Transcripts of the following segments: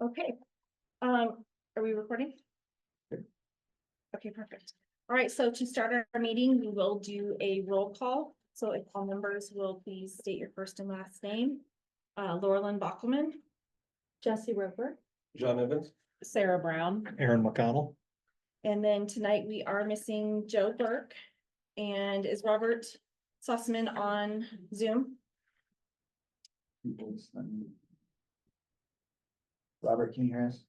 Okay, are we recording? Okay, perfect. All right, so to start our meeting, we will do a roll call. So if all members will please state your first and last name. Laurelyn Bockelman. Jesse Roper. John Evans. Sarah Brown. Aaron McConnell. And then tonight we are missing Joe Burke. And is Robert Sussman on Zoom? Robert, can you hear us?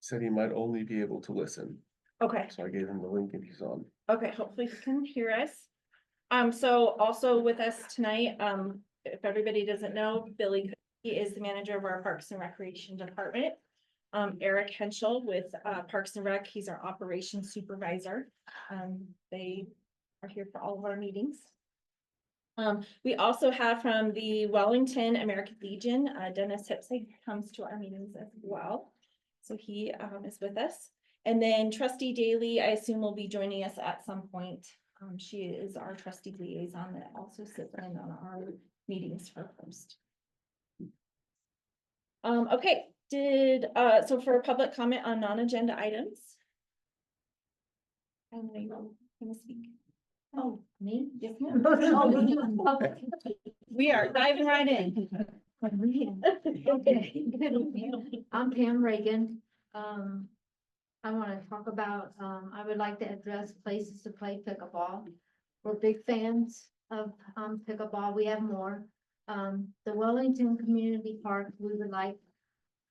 Said he might only be able to listen, Okay. so I gave him the link and he's on. Okay, hopefully you can hear us. So also with us tonight, if everybody doesn't know, Billy, he is the manager of our Parks and Recreation Department. Eric Henschel with Parks and Rec, he's our operations supervisor. They are here for all of our meetings. We also have from the Wellington American Legion, Dennis Hipsig comes to our meetings as well. So he is with us. And then Trustee Daly, I assume will be joining us at some point. She is our trustee liaison that also sits in on our meetings for PROST. Okay, so for public comment on non-agenda items. And they will gonna speak. Oh, me? Yes, ma'am. We are diving right in. I'm Pam Reagan. I want to talk about, I would like to address places to play pickleball. We're big fans of pickleball. We have more. The Wellington Community Park, we would like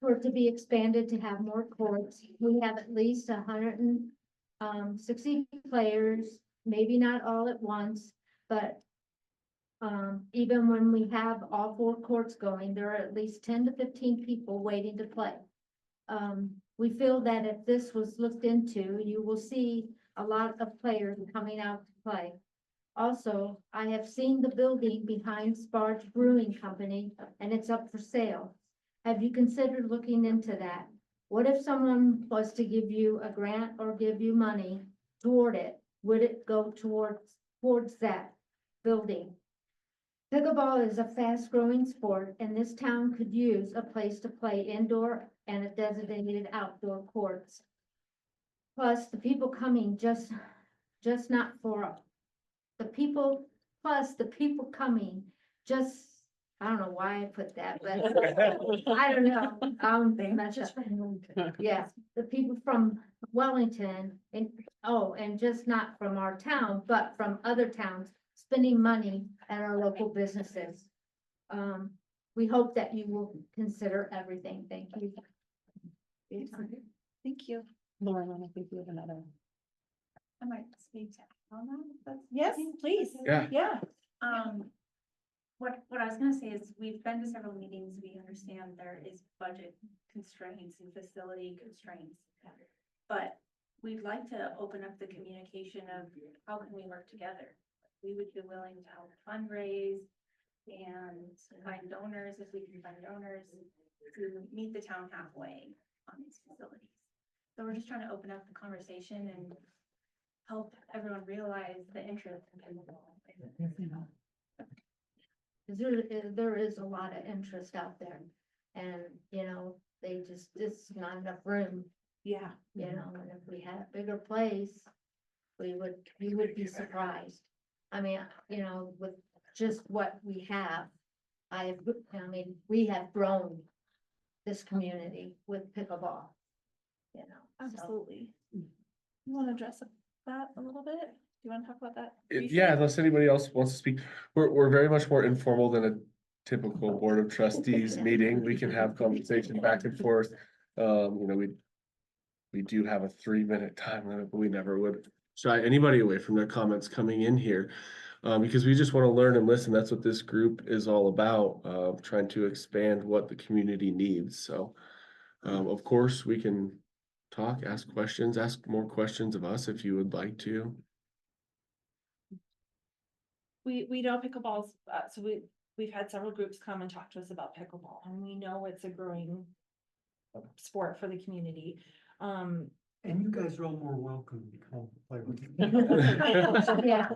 for it to be expanded to have more courts. We have at least 160 players, maybe not all at once, but even when we have all 4 courts going, there are at least 10 to 15 people waiting to play. We feel that if this was looked into, you will see a lot of players coming out to play. Also, I have seen the building behind Sparge Brewing Company and it's up for sale. Have you considered looking into that? What if someone was to give you a grant or give you money toward it? Would it go towards that building? Pickleball is a fast-growing sport, and this town could use a place to play indoor and a designated outdoor courts. Plus, the people coming just not for the people. Plus, the people coming just. I don't know why I put that, but I don't know. Yeah, the people from Wellington and just not from our town, but from other towns spending money at our local businesses. We hope that you will consider everything. Thank you. Thank you. Lauren, I think we have another. I might speak to that. Yes, please. Yeah. Yeah. What I was gonna say is, we've been to several meetings, we understand there is budget constraints and facility constraints. But we'd like to open up the communication of how can we work together? We would be willing to help fundraise and find donors, if we can find donors, to meet the town halfway on these facilities. So we're just trying to open up the conversation and help everyone realize the interest in pickleball. There is a lot of interest out there, and it's not enough room. Yeah. And if we had a bigger place, you would be surprised. I mean, with just what we have, we have grown this community with pickleball. Absolutely. You want to address that a little bit? Do you want to talk about that? Yeah, unless anybody else wants to speak, we're very much more informal than a typical board of trustees meeting. We can have conversation back and forth. We do have a 3-minute time limit, but we never would shy anybody away from their comments coming in here. Because we just want to learn and listen. That's what this group is all about, trying to expand what the community needs. So, of course, we can talk, ask questions, ask more questions of us if you would like to. We know pickleball's, so we've had several groups come and talk to us about pickleball, and we know it's a growing sport for the community. And you guys are all more welcome to come play with me. Yeah.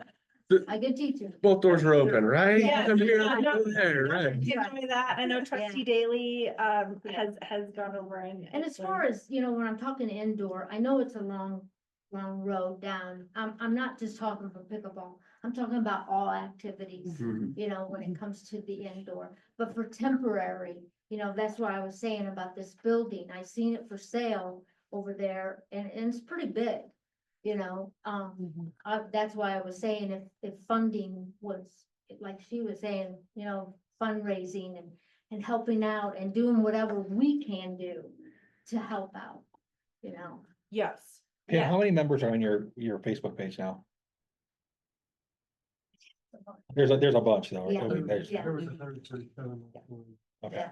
I could teach you. Both doors are open, right? Yeah. Come here, Yeah, no, go there, right? Enjoy that. I know Trustee Daly, has gone over and. And as far as, you know, when I'm talking indoor, I know it's a long road down. I'm not just talking for pickleball. I'm talking about all activities, Mhm. you know, when it comes to the indoor. But for temporary, you know, that's what I was saying about this building. I seen it for sale over there and it's pretty big, you know, that's why I was saying if funding was, like she was saying, you know, fundraising and helping out and doing whatever we can do to help out, you know. Yes. Pam, Yeah. how many members are on your Facebook page now? There's a bunch though. Right? Yeah. I mean, there's- Yeah. Okay. Yeah.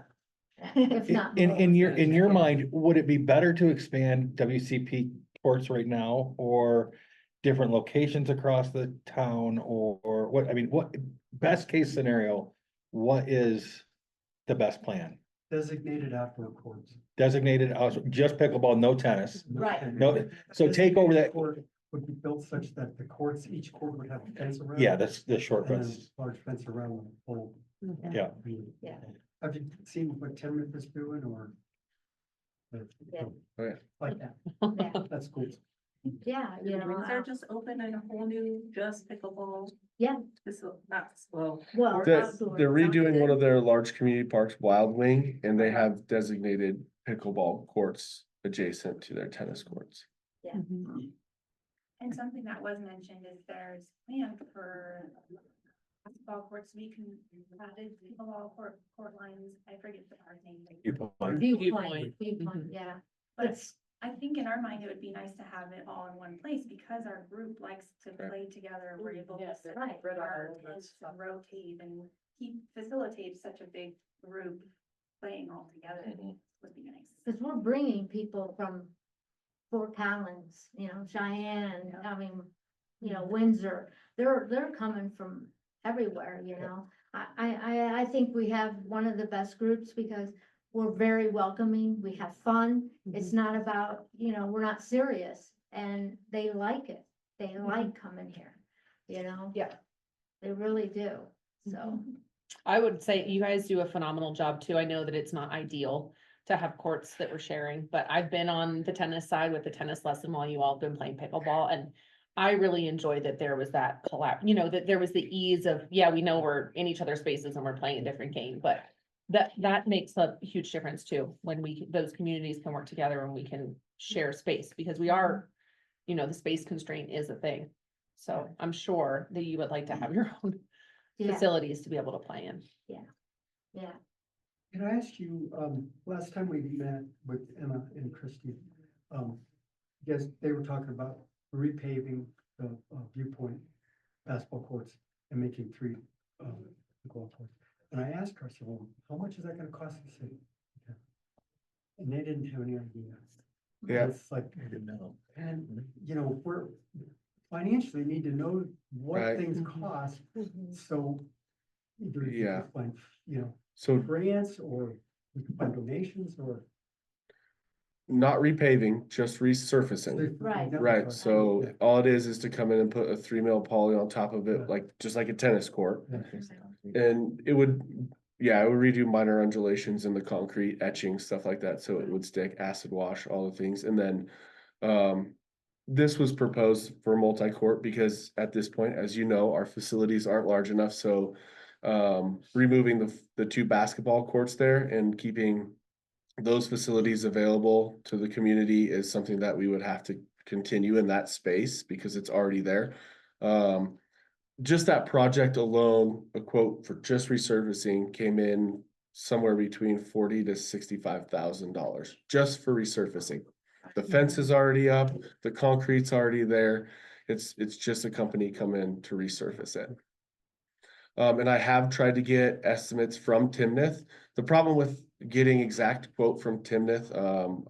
If not In more. your mind, would it be better to expand WCP ports right now or different locations across the town or what, I mean, what, best case scenario, what is the best plan? Designated outdoor courts. Designated, just pickleball, no tennis. Right. No, so take over that, Designated court would be built such that the courts, each court would have a fence around. yeah, it, that's the short and then fence, a large fence around the whole. yeah. Yeah. Have you seen what Tenmouth is doing or? Yeah. Oh, yeah. Like that, Yeah, that's cool. yeah, you know, They're just open and a whole new, just pickleball. yeah, This, that's, well. well, They're outdoor. they're redoing one of their large community parks, Wild Wing, and they have designated pickleball courts adjacent to their tennis courts. And something that was mentioned is there's planned for basketball courts, we can, added pickleball court lines, I forget the park name. Viewpoint, Mhm. yeah. But It's, I think in our mind, it would be nice to have it all in one place because our group likes to Right. play together. We're able to Yes, sit right. and rotate and facilitate such a big group playing all together would be nice. cause we're bringing people from Fort Collins, you know, Cheyenne, I mean, you know, Windsor, they're coming from everywhere, you know. I think we have one of the best groups because we're very welcoming, we have fun. It's not about, you know, we're not serious and they like it. They like coming here, you know? Yeah. They really do, so. I would say you guys do a phenomenal job too. I know that it's not ideal to have courts that we're sharing, but I've been on the tennis side with the tennis lesson while you all have been playing pickleball and I really enjoyed that there was that you know, that there was the ease of, yeah, we know we're in each other's spaces and we're playing a different game, but that makes a huge difference too, when those communities can work together and we can share space, because we are, you know, the space constraint is a thing. So I'm sure that you would like to have your own Yeah, facilities to be able to play in. yeah, Can I ask you, last time we met with Emma and Christie, yes, they were talking about repaving the viewpoint basketball courts and making 3 pickleball courts. And I asked her, I said, well, how much is that gonna cost the city? And they didn't have any idea. Yeah. It's like, and, you know, we're financially need to know what Right. things cost, so either we Yeah. can find, you know, So grants or we can find donations or. not repaving, just resurfacing. Right. Right, so all it is to come in and put a 3 mil poly on top of it, like, just like a tennis court. And it would, yeah, it would redo minor undulations in the concrete, etching, stuff like that, so it would stick, acid wash, all the things, and then, this was proposed for multi-court because at this point, as you know, our facilities aren't large enough, so, removing the 2 basketball courts there and keeping those facilities available to the community is something that we would have to continue in that space because it's already there. Just that project alone, a quote for just resurfacing came in somewhere between $40,000 to $65,000 just for resurfacing. The fence is already up, the concrete's already there. It's just a company come in to resurface it. And I have tried to get estimates from Timnath. The problem with getting exact quote from Timnath,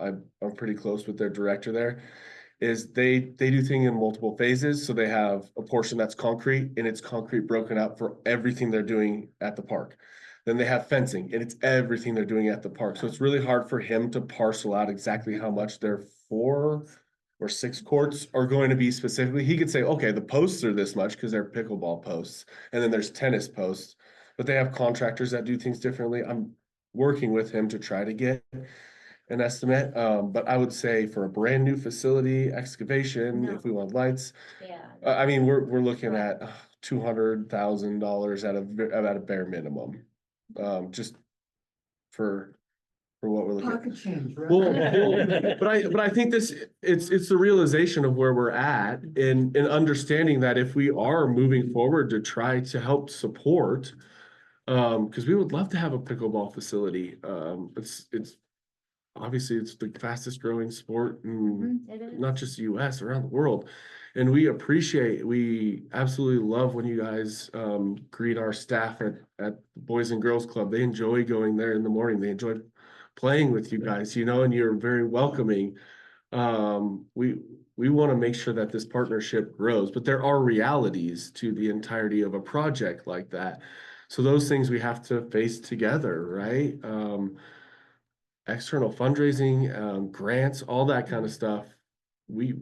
I'm pretty close with their director there, is they do things in multiple phases. So they have a portion that's concrete and it's concrete broken up for everything they're doing at the park. Then they have fencing and it's everything they're doing at the park. So it's really hard for him to parcel out exactly how much they're for. or 6 courts are going to be specifically, he could say, okay, the posts are this much because they're pickleball posts, and then there's tennis posts, but they have contractors that do things differently. I'm working with him to try to get an estimate, but I would say for a brand new facility, excavation, No. if we want lights, Yeah. I mean, we're looking Right. at $200,000 at a bare minimum, just for what we're looking at. Pocket change, right? Well, but I think it's the realization of where we're at in understanding that if we are moving forward to try to help support, because we would love to have a pickleball facility. It's obviously it's the fastest growing sport in It is. not just the US, around the world. And we absolutely love when you guys greet our staff at Boys and Girls Club. They enjoy going there in the morning. They enjoy playing with you guys, and you're very welcoming. We want to make sure that this partnership grows, but there are realities to the entirety of a project like that. So those things we have to face together, right? External fundraising, grants, all that kind of stuff. We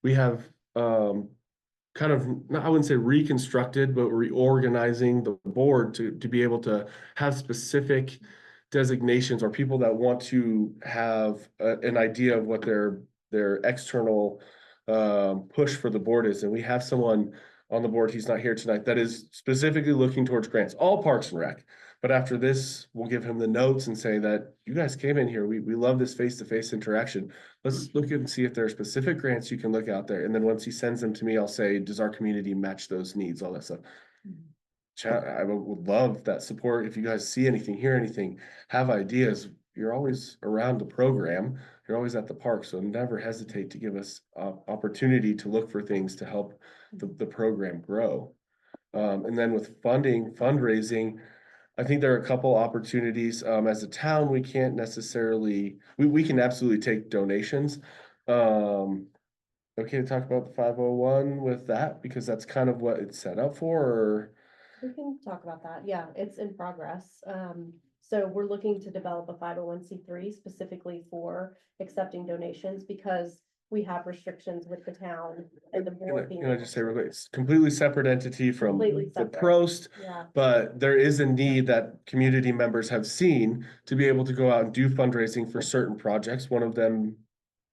have kind of, I wouldn't say reconstructed, but reorganizing the board to be able to have specific designations or people that want to have an idea of what their external push for the board is. And we have someone on the board, he's not here tonight, that is specifically looking towards grants, all Parks and Rec. But after this, we'll give him the notes and say that you guys came in here. We love this face-to-face interaction. Let's look and see if there are specific grants you can look out there. And then once he sends them to me, I'll say, does our community match those needs, all that stuff. I would love that support. If you guys see anything, hear anything, have ideas, you're always around the program. You're always at the park. So never hesitate to give us opportunity to look for things to help the program grow. And then with fundraising, I think there are a couple opportunities. As a town, we can't necessarily, we can absolutely take donations. Okay to talk about the 501 with that, because that's kind of what it's set up for, or? We can talk about that. Yeah, it's in progress. So we're looking to develop a 501c3 specifically for accepting donations because we have restrictions with the town and the board being. Can I just say real quick, it's completely separate entity from Completely the separate. PROST, Yeah, but there is a need that community members have seen to be able to go out and do fundraising for certain projects. One of them,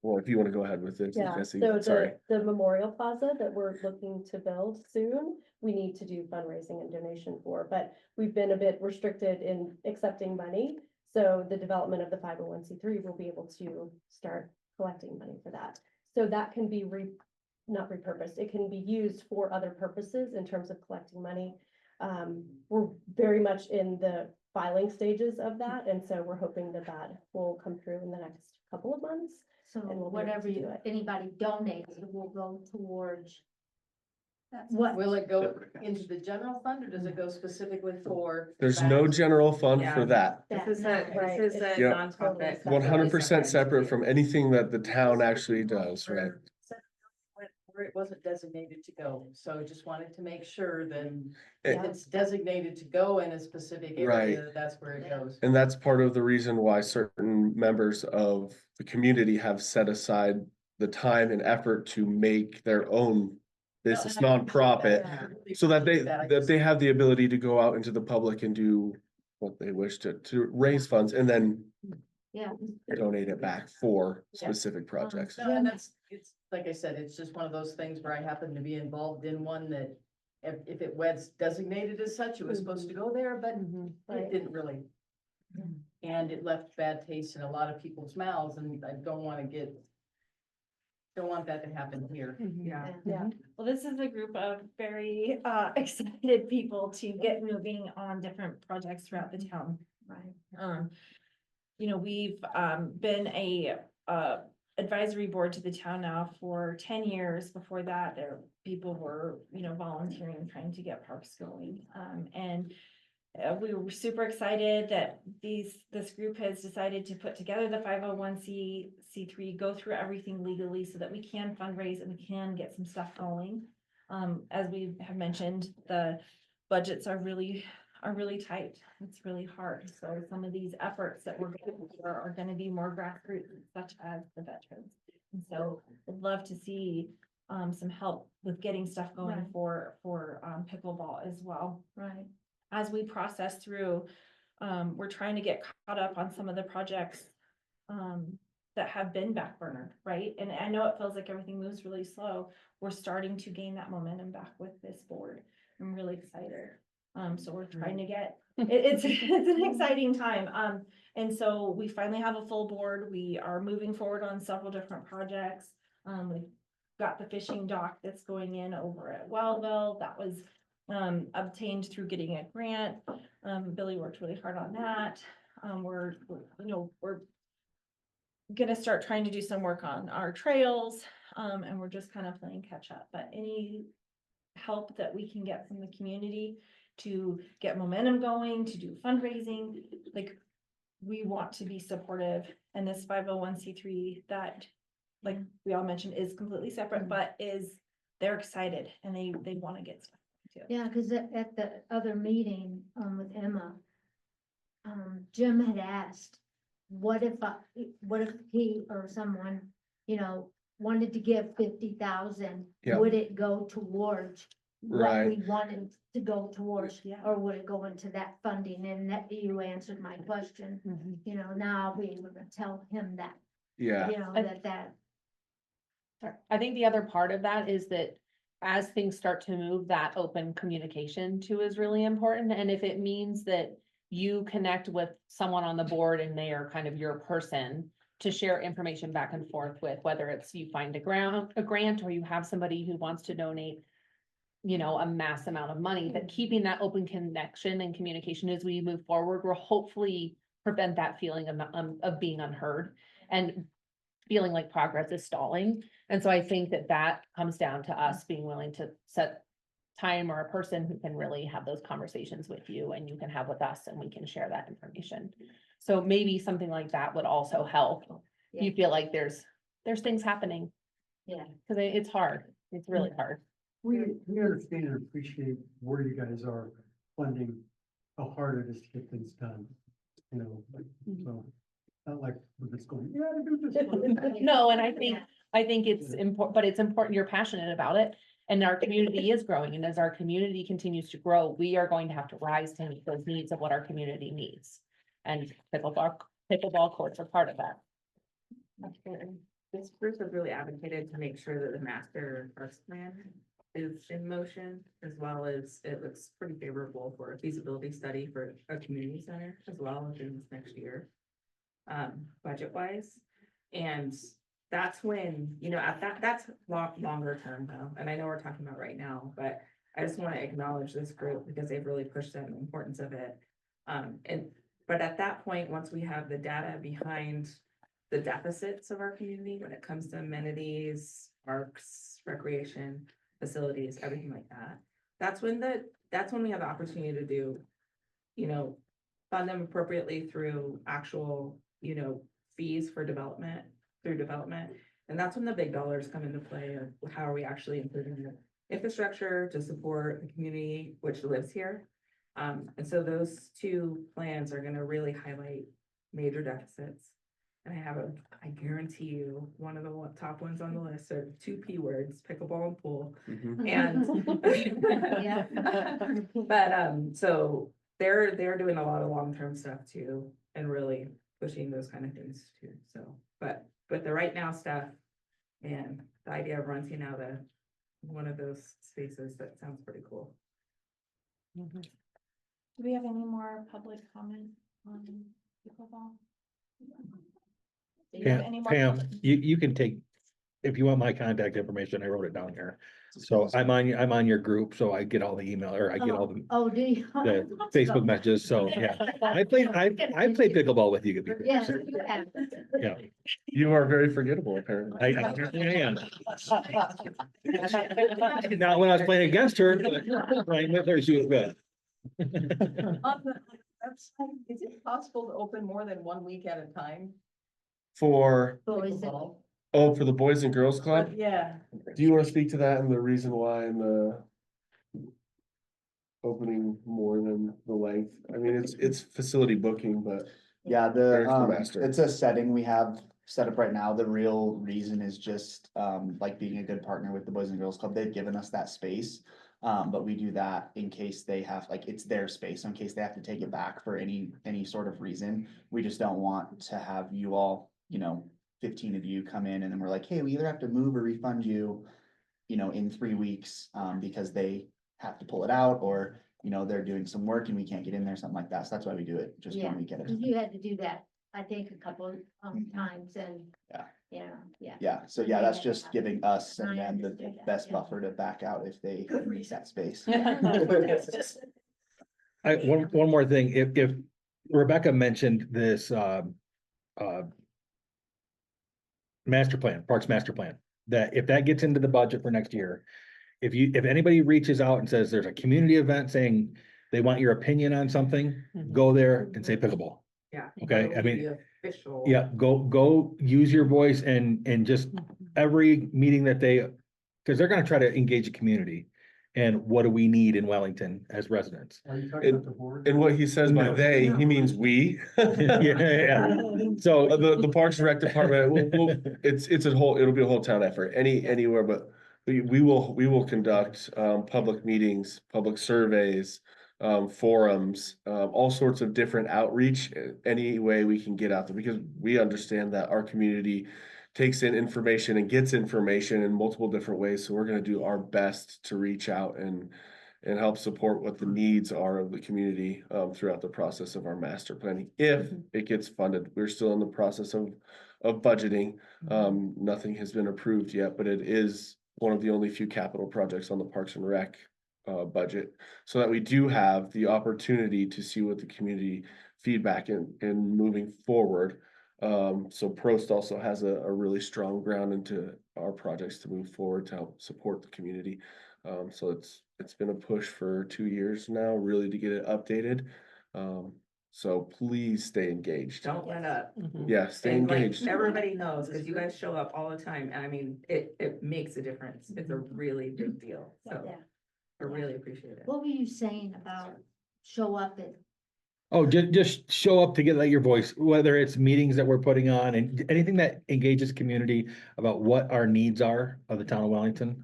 well, if you want to go ahead with it, yeah. Jesse, So sorry. the Memorial Plaza that we're looking to build soon, we need to do fundraising and donation for, but we've been a bit restricted in accepting money. So the development of the 501c3 will be able to start collecting money for that. So that can be not repurposed. It can be used for other purposes in terms of collecting money. We're very much in the filing stages of that. And so we're hoping that that will come through in the next couple of months. So And we'll be able whatever to do it. anybody donates, it will go towards That's what? Will it go into the general fund or does it go specifically for? There's no general fund Yeah. for that. This is a, Right, this is it's a Yep. nonprofit. 100% separate from anything that the town actually does, right? Where it wasn't designated to go, so just wanted to make sure then Eh, if it's designated to go in a specific Right. area, that's where it goes. And that's part of the reason why certain members of the community have set aside the time and effort to make their own business No, and I appreciate nonprofit, that. I really so that appreciate I that just- they have the ability to go out into the public and do what they wish to raise funds and then Yeah. donate it back for Yeah. specific projects. No, and it's, like I said, it's just one of those things where I happen to be involved in one that if it was designated as such, it was supposed to go there, but Mhm. it didn't really. And it left bad taste in a lot of people's mouths and I don't want that to happen here. Yeah. Yeah. Well, this is a group of very excited people to get moving on different projects throughout the town. Right. We've been a advisory board to the town now for 10 years. Before that, people were, volunteering, trying to get parks going. And we were super excited that this group has decided to put together the 501c3, go through everything legally so that we can fundraise and we can get some stuff going. As we have mentioned, the budgets are really tight. It's really hard. So some of these efforts that we're going to do are going to be more grassroots, such as the veterans. And so I'd love to see some help with getting stuff going Right. for pickleball as well. Right. As we process through, we're trying to get caught up on some of the projects that have been backburnered, right? And I know it feels like everything moves really slow. We're starting to gain that momentum back with this board. I'm really excited. So we're trying to get, it's an exciting time. And so we finally have a full board. We are moving forward on several different projects. We've got the fishing dock that's going in over at Wellville. That was obtained through getting a grant. Billy worked really hard on that. We're gonna start trying to do some work on our trails, and we're just kind of playing catch up, but any help that we can get from the community to get momentum going, to do fundraising, like, we want to be supportive, and this 501c3 that, like we all mentioned, is completely separate, but they're excited and they want to get stuff too. Yeah, cause at the other meeting, with Emma, Jim had asked, what if he or someone, wanted to give 50,000, Yeah. would it go towards what Right. we wanted to go towards, Yeah. or would it go into that funding? And that you answered my question, now I'll be able to tell him that, Yeah, that. I think the other part of that is that as things start to move, that open communication too is really important. And if it means that you connect with someone on the board and they are kind of your person to share information back and forth with, whether it's you find a grant or you have somebody who wants to donate, a mass amount of money, that keeping that open connection and communication as we move forward will hopefully prevent that feeling of being unheard and feeling like progress is stalling. And so I think that comes down to us being willing to set time or a person who can really have those conversations with you and you can have with us and we can share that information. So maybe something like that would also help. If you feel like there's things happening. Yeah. Cause it's hard. It's really hard. We understand and appreciate where you guys are funding, how hard it is to get things done, so. Not like we're just going, yeah, to do this. No, and I think it's important, but it's important, you're passionate about it. And our community is growing. And as our community continues to grow, we are going to have to rise to meet those needs of what our community needs. And pickleball courts are part of that. Absolutely. This group has really advocated to make sure that the master parks plan is in motion, as well as it looks pretty favorable for a feasibility study for a community center as well within this next year. Budget wise, and that's when, that's longer term though, and I know we're talking about right now, but I just want to acknowledge this group because they've really pushed on the importance of it. But at that point, once we have the data behind the deficits of our community when it comes to amenities, parks, recreation, facilities, everything like that, that's when we have the opportunity to do, fund them appropriately through actual, fees for development, and that's when the big dollars come into play of how are we actually improving the infrastructure to support the community which lives here. And so those two plans are gonna really highlight major deficits. And I guarantee you, one of the top ones on the list are 2 P words, pickleball and pool. Mhm. And but so they're doing a lot of long-term stuff too, and really pushing those kind of things too. So, but the right now stuff and the idea of renting out one of those spaces, that sounds pretty cool. Do we have any more public comment on pickleball? Do you have any more Pam, public- you can take, if you want my contact information, I wrote it down here. So I'm on your group, so I get all the email, or I get all the Do you? Facebook messages, so yeah. I played pickleball with you. Yes, you have. Yeah. You are very forgettable, apparently. I am. Not when I was playing against her, but playing with her, she was good. On the website, is it possible to open more than 1 week at a time? For Pickleball? for the Boys and Girls Club, Yeah. do you want to speak to that and the reason why and the opening more than the length? I mean, it's facility booking, but Yeah, Eric's the master. it's a setting we have set up right now, the real reason is just, like being a good partner with the Boys and Girls Club. They've given us that space. But we do that in case they have, like, it's their space, so in case they have to take it back for any sort of reason. We just don't want to have you all, 15 of you come in and then we're like, hey, we either have to move or refund you, in 3 weeks, because they have to pull it out, or, they're doing some work and we can't get in there, something like that. So that's why we do it, just Yeah, when we get it. you had to do that, I think, a couple times and. Yeah. Yeah. Yeah, so yeah, that's just Yeah. giving us and I then the understood that, best yeah. buffer to back out if they need that space. One more thing, if Rebecca mentioned this, master plan, Parks Master Plan, that if that gets into the budget for next year, if anybody reaches out and says there's a community event saying they want your opinion on something, go there and say pickleball. Yeah. Okay, that'll I be mean, the Official. Yeah, go use your voice and just every meeting that because they're gonna try to engage the community. And what do we need in Wellington as residents? Are you talking about the board? And what he says by they, he means we. Yeah. So, The Parks and Rec Department, it'll be a whole town effort, anywhere, but we will conduct, public meetings, public surveys, forums, all sorts of different outreach, any way we can get out there, because we understand that our community takes in information and gets information in multiple different ways. So we're gonna do our best to reach out and help support what the needs are of the community, throughout the process of our master planning. If it gets funded, we're still in the process of budgeting. Nothing has been approved yet, but it is one of the only few capital projects on the Parks and Rec budget, so that we do have the opportunity to see what the community feedback in moving forward. So PROST also has a really strong ground into our projects to move forward to help support the community. So it's been a push for 2 years now, really, to get it updated. So please stay engaged. Don't let up. Yeah, stay And like, engaged. everybody knows, because you guys show up all the time, and I mean, it makes a difference. It's a really big deal, so Yeah. I really appreciate it. What were you saying about show up at? oh, just show up to get your voice, whether it's meetings that we're putting on and anything that engages community about what our needs are of the town of Wellington.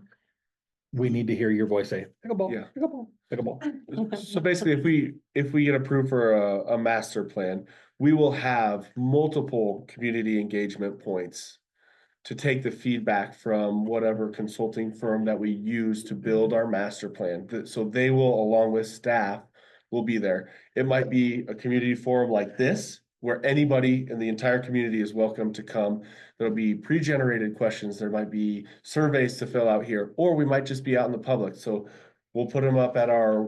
We need to hear your voice say, pickleball, Yeah. pickleball, pickleball. So basically, if we get approved for a master plan, we will have multiple community engagement points to take the feedback from whatever consulting firm that we use to build our master plan. So they will, along with staff, will be there. It might be a community forum like this, where anybody in the entire community is welcome to come. There'll be pre-generated questions. There might be surveys to fill out here, or we might just be out in the public. So we'll put them up at our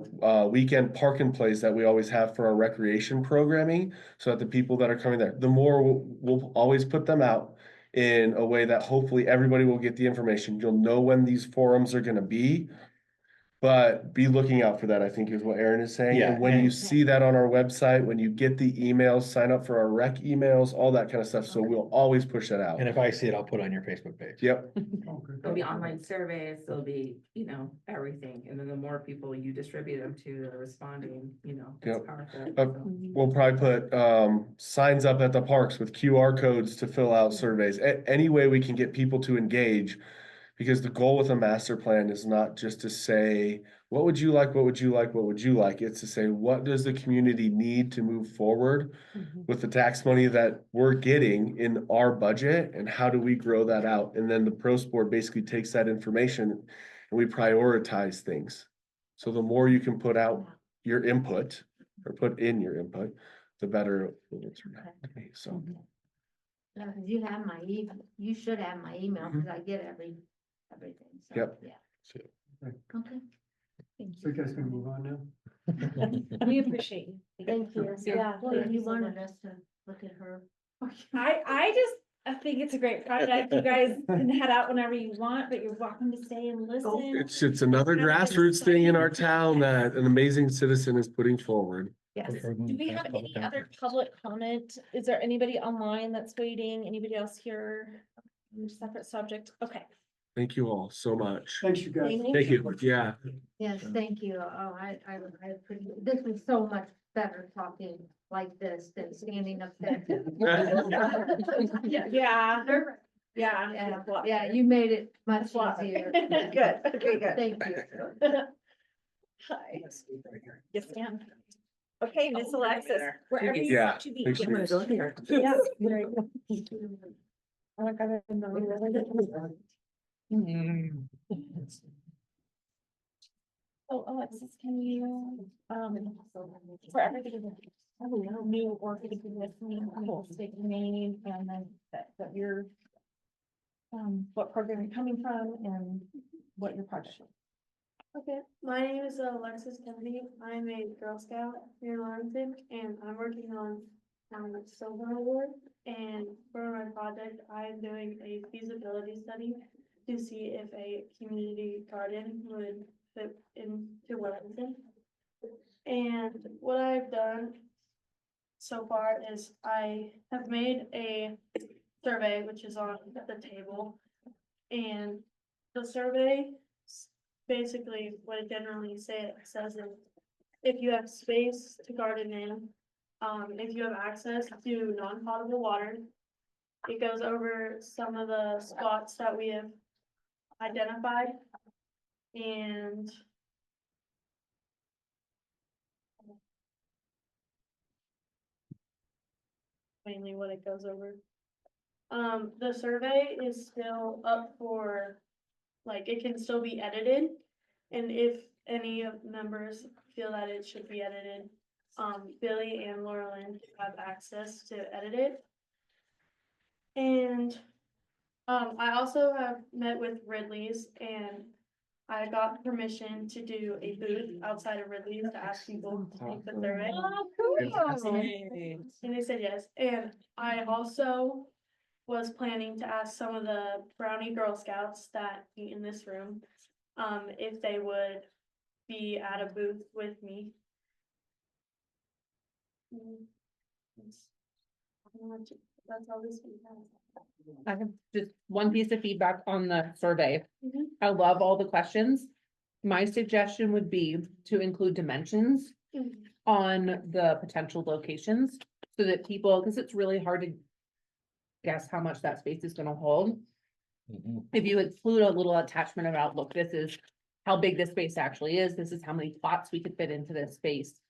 weekend park and plays that we always have for our recreation programming, so that the people that are coming there, the more we'll always put them out in a way that hopefully everybody will get the information. You'll know when these forums are gonna be. But be looking out for that, I think, is what Aaron is saying. Yeah, And when you and- see that on our website, when you get the emails, sign up for our rec emails, all that kind of stuff. So we'll always push that out. And if I see it, I'll put it on your Facebook page. Yep, There'll be online surveys, there'll be, everything, and then the more people you distribute them to that are responding, it's Yep. powerful. we'll probably put signs up at the parks with QR codes to fill out surveys. Any way we can get people to engage. Because the goal with a master plan is not just to say, what would you like, what would you like, what would you like? It's to say, what does the community need to move forward with the tax money that we're getting in our budget, and how do we grow that out? And then the PROST board basically takes that information and we prioritize things. So the more you can put out your input or put in your input, the better it will turn out to be. So. You have my email, you should have my email, because I get everything, so, Yep. yeah. Okay. So you guys can move on now? We appreciate you. Thank you. Yeah. Well, thank you so wanted much. us to look at her. I think it's a great project. You guys can head out whenever you want, but you're welcome to stay and listen. It's another grassroots thing in our town that an amazing citizen is putting forward. Yes. Do we have any other public comment? Is there anybody online that's waiting? Anybody else here? Separate subject? Okay. Thank you all so much. Thanks, you guys. Thank you. Yeah. Yes, thank you. Oh, I appreciate, this was so much better talking like this than standing up there. Yeah, yeah. Yeah, you made it much That's a lot. easier. Good, okay, good. Thank you. Hi. Yes, ma'am. Okay, Miss Alexis, wherever you Yeah, want to be. make sure I'm gonna go here. Yeah. So Alexis, can you, for everything, new or for the listening, whole state name and then that you're, what program you're coming from and what your project is. Okay, my name is Alexis Kennedy. I'm a Girl Scout here in Arlington, and I'm working on Silver Award. And for my project, I'm doing a feasibility study to see if a community garden would fit into Wellington. And what I've done so far is I have made a survey, which is on the table. And the survey basically what it generally says is if you have space to garden in, if you have access to non-potable water, it goes over some of the spots that we have identified and mainly what it goes over. The survey is still up for, like, it can still be edited. And if any of members feel that it should be edited, Billy and Laurelyn have access to edit it. And, I also have met with Ridley's and I got permission to do a booth outside of Ridley's to ask people to take the survey. Oh, cool. And they said yes, and I also was planning to ask some of the Brownie Girl Scouts that meet in this room, if they would be at a booth with me. That's all this week has. I have just one piece of feedback on the survey. Mhm. I love all the questions. My suggestion would be to include dimensions Mhm. on the potential locations so that people, because it's really hard to guess how much that space is gonna hold. If you include a little attachment about, look, this is how big this space actually is, this is how many plots we could fit into this space.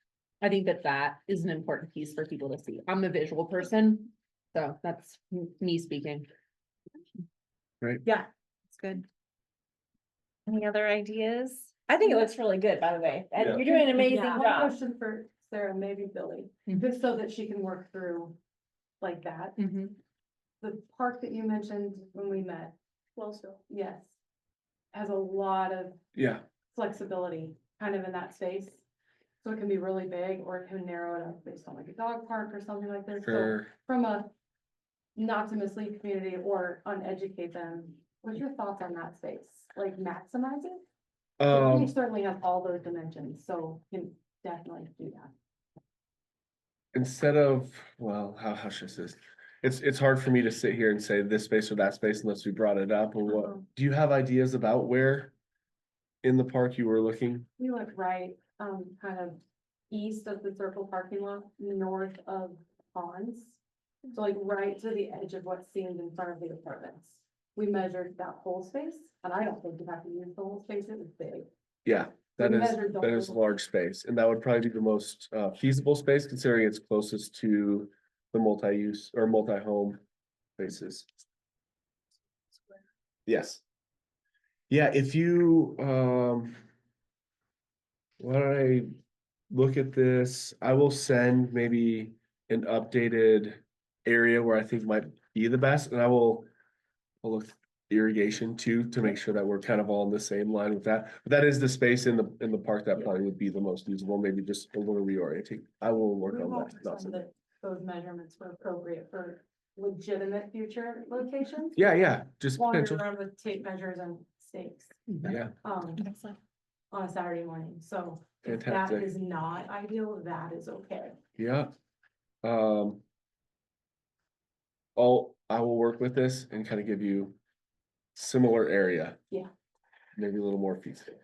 I think that that is an important piece for people to see. I'm a visual person, so that's me speaking. Yeah, it's good. Any other ideas? I think it looks really good, by the way, and you're doing an amazing Yeah, one job. question for Sarah, maybe Billy, Mhm. just so that she can work through like that. The park that you mentioned when we met, Wellsville. yes, has a lot of Yeah, flexibility kind of in that space. So it can be really big or it can narrow it up based on like a dog park or something like this. So sure. from a not to mislead community or uneducate them, what's your thoughts on that space? Like maximizing? We certainly have all those dimensions, so can definitely do that. Instead of, well, how should I say this? It's hard for me to sit here and say this space or that space unless we brought it up or what. Do you have ideas about where in the park you were looking? We went right, kind of east of the circle parking lot, north of ponds. So like right to the edge of what's seen in front of the apartments. We measured that whole space, and I don't think you have to use the whole space, it was big. Yeah, that We is, measured the that is whole- large space, and that would probably be the most feasible space considering it's closest to the multi-use or multi-home spaces. Yes. Yeah, if you, when I look at this, I will send maybe an updated area where I think might be the best, and I'll look irrigation too, to make sure that we're kind of all in the same line with that. But that is the space in the park that probably would be the most usable, maybe just a little reorienting. I will work We on hope that. Not some today. that those measurements were appropriate for legitimate future locations. Yeah, just Wander potential. around with tape measures and stakes, Yeah, on a Saturday morning, so if that fantastic. is not ideal, that is okay. Yeah. I will work with this and kind of give you similar area. Yeah. Maybe a little more feasible.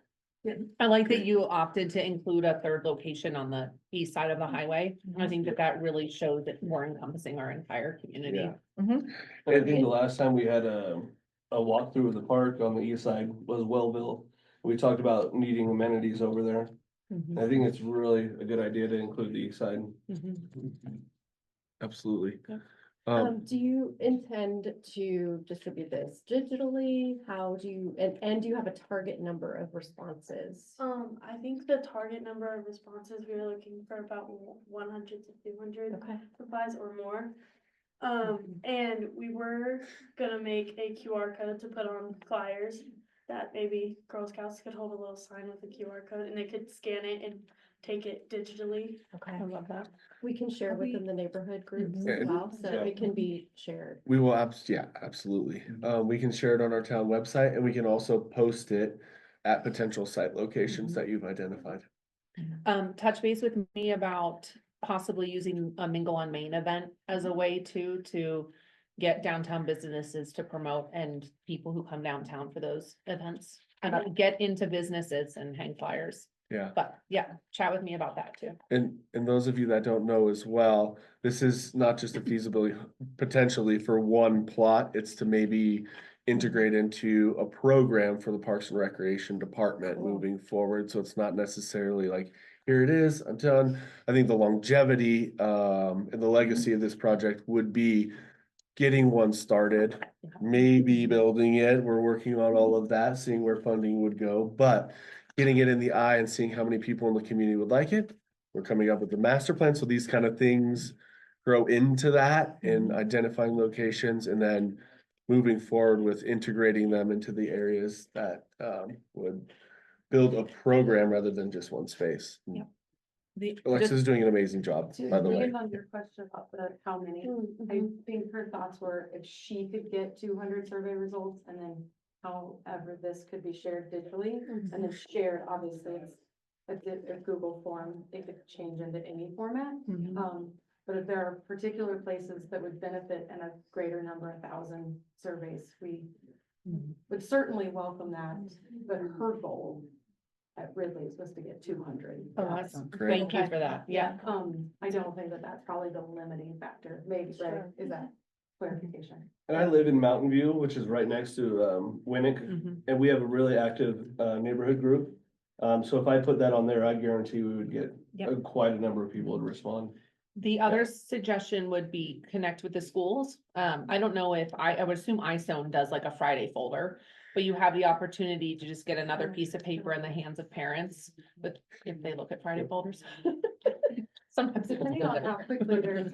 I like that you opted to include a third location on the east side of the highway. I think that that really shows that we're encompassing our entire community. Yeah. Mhm. And I think the last time we had a walkthrough of the park on the east side was Wellville. We talked about needing amenities over there. I think it's really a good idea to include the east side. Absolutely. Yeah. Do you intend to distribute this digitally? How do you, and do you have a target number of responses? I think the target number of responses, we were looking for about 100 to 200 Okay. replies or more. And we were gonna make a QR code to put on flyers that maybe Girl Scouts could hold a little sign with a QR code and they could scan it and take it digitally. Okay. I love that. We can share We- within the neighborhood groups Mhm. as well, so Yeah. it can be shared. We will yeah, absolutely. We can share it on our town website and we can also post it at potential site locations that you've identified. Touch base with me about possibly using a Mingle on Main event as a way to get downtown businesses to promote and people who come downtown for those events. And get into businesses and hang flyers. Yeah. But yeah, chat with me about that too. And those of you that don't know as well, this is not just a feasibility potentially for one plot, it's to maybe integrate into a program for the Parks and Recreation Department moving forward. So it's not necessarily like, here it is, I'm done. I think the longevity and the legacy of this project would be getting one started, maybe building it. We're working on all of that, seeing where funding would go, but getting it in the eye and seeing how many people in the community would like it. We're coming up with the master plan, so these kind of things grow into that and identifying locations and then moving forward with integrating them into the areas that would build a program rather than just one space. Yeah. The, Alexis is doing an amazing job, To by the way. land on your question about the how many, I think her thoughts were if she could get 200 survey results and then however this could be shared digitally and then shared, obviously it's a Google form, it could change into any format. But if there are particular places that would benefit in a greater number, 1,000 surveys, we would certainly welcome that. But her goal at Ridley's was to get 200. Oh, that's Great. thank you for that. Yeah. I don't think that that's probably the limiting factor, maybe, right? Is that clarification? And I live in Mountain View, which is right next to Winnick, and we have a really active neighborhood group. So if I put that on there, I guarantee we would get Yep. quite a number of people to respond. The other suggestion would be connect with the schools. I don't know if I would assume ISON does like a Friday folder, but you have the opportunity to just get another piece of paper in the hands of parents, but if they look at Friday folders. Sometimes they Depending don't. on how quickly there's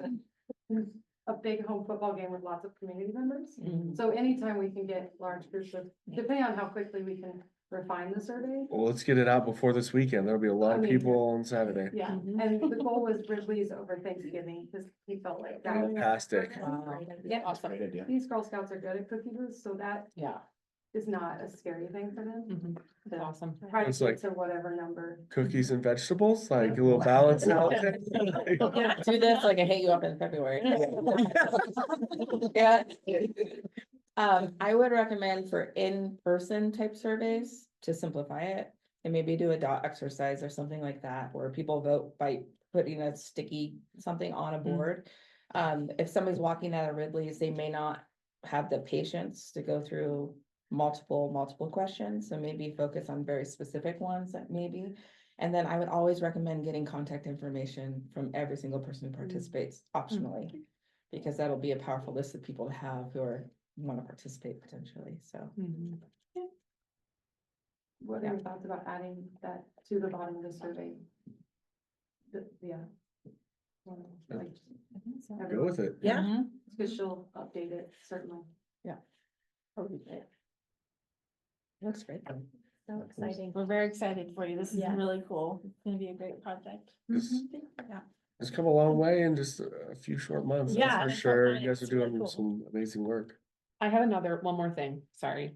a big home football game with lots of community members. So anytime we can get large groups of, depending on how quickly we can refine the survey. Well, let's get it out before this weekend. There'll be a lot I of mean, people on Saturday. Yeah, Mhm. and the goal was Ridley's over Thanksgiving, because he felt like that. was- Fantastic. Yeah, Awesome. Great idea. these Girl Scouts are good at cookie booths, so that Yeah. is not a scary thing for them. Mhm. So Awesome. try to It's get like- to whatever number. Cookies and vegetables, like a little balance out. Do this like I hit you up in February. Yeah. I would recommend for in-person type surveys to simplify it and maybe do a dot exercise or something like that, where people vote by putting a sticky something on a board. If somebody's walking out of Ridley's, they may not have the patience to go through multiple questions, so maybe focus on very specific ones that maybe. And then I would always recommend getting contact information from every single person who participates optionally, because that'll be a powerful list of people to have who want to participate potentially, so. Mhm. What are your thoughts about adding that to the bottom of the survey? Yeah. Like, Go with it. Yeah. because she'll update it, certainly. Looks great. So exciting. We're very excited for you. This is Yeah. really cool. It's gonna be a great project. It's Yeah. it's come a long way in just a few short months, Yeah, that's for it's sure. not You guys are it's really doing cool. some amazing work. I have one more thing, sorry.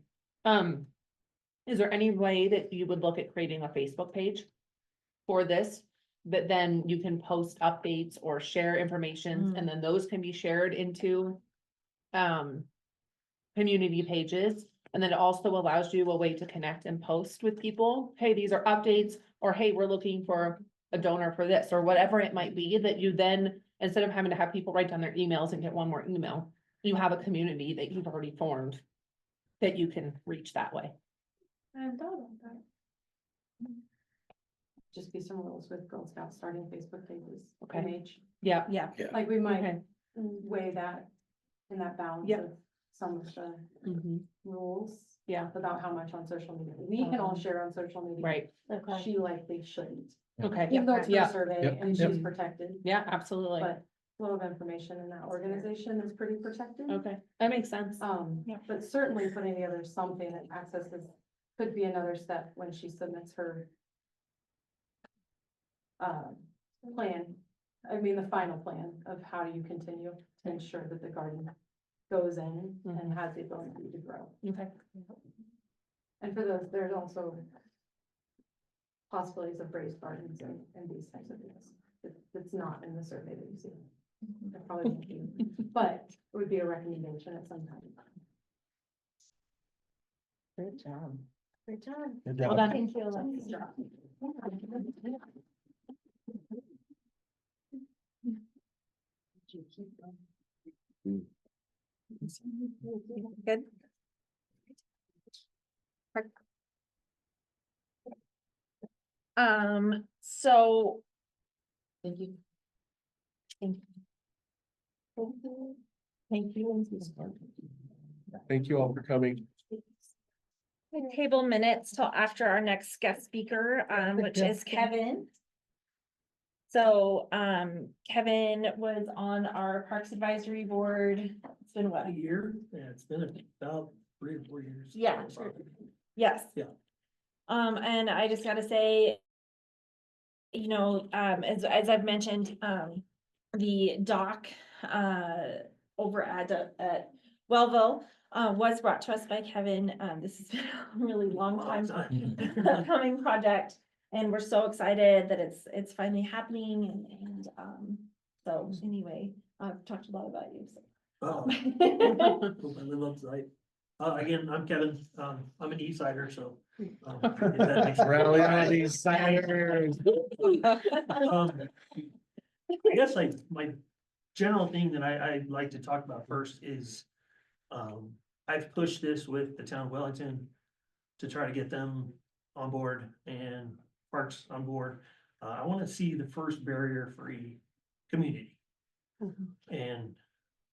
Is there any way that you would look at creating a Facebook page for this? That then you can post updates or share information, and then those can be shared into community pages And then it also allows you a way to connect and post with people. Hey, these are updates, or hey, we're looking for a donor for this, or whatever it might be, that you then, instead of having to have people write down their emails and get one more email, you have a community that you've already formed that you can reach that way. I hadn't thought about that. Just be some rules with Girl Scouts starting Facebook pages. Okay. MH. Yeah, Yeah. Like we might okay. weigh that in that balance Yep. of some of the Mhm. rules. Yeah. About how much on social media. We can all share on social media. Right, Okay. She likely shouldn't. okay, Even though it's her yeah, survey Yep. and she's protected, yeah, absolutely. but flow of information in that organization is pretty protected. Okay, that makes sense. Yeah. But certainly putting together something that accesses, could be another step when she submits her plan, I mean, the final plan of how do you continue to ensure that the garden goes in and has the ability to grow. Okay. And for those, there's also possibilities of raised gardens and these types of things. It's not in the survey that you see. It probably won't be, but it would be a recommendation at some time. Good job. Great job. Good Well job. done. Thank you, Alexis. Good. So. Thank you. Thank you. Thank you. Thank you all for coming. Table minutes till after our next guest speaker, which is Kevin. So, Kevin was on our Parks Advisory Board. It's been what? A year? Yeah, it's been about 3 or 4 years. Yeah. Yes. Yeah. And I just gotta say, you know, as I've mentioned, the dock, over at Wellville, was brought to us by Kevin. This has been a really long time coming project. And we're so excited that it's finally happening and, so anyway, I've talked a lot about you, so. Oh, hope I live up to that. Again, I'm Kevin. I'm an East Sider, so. If that makes- Rally on these siders. I guess like my general thing that I'd like to talk about first is, I've pushed this with the town of Wellington to try to get them on board and Parks on board. I want to see the first barrier-free community. And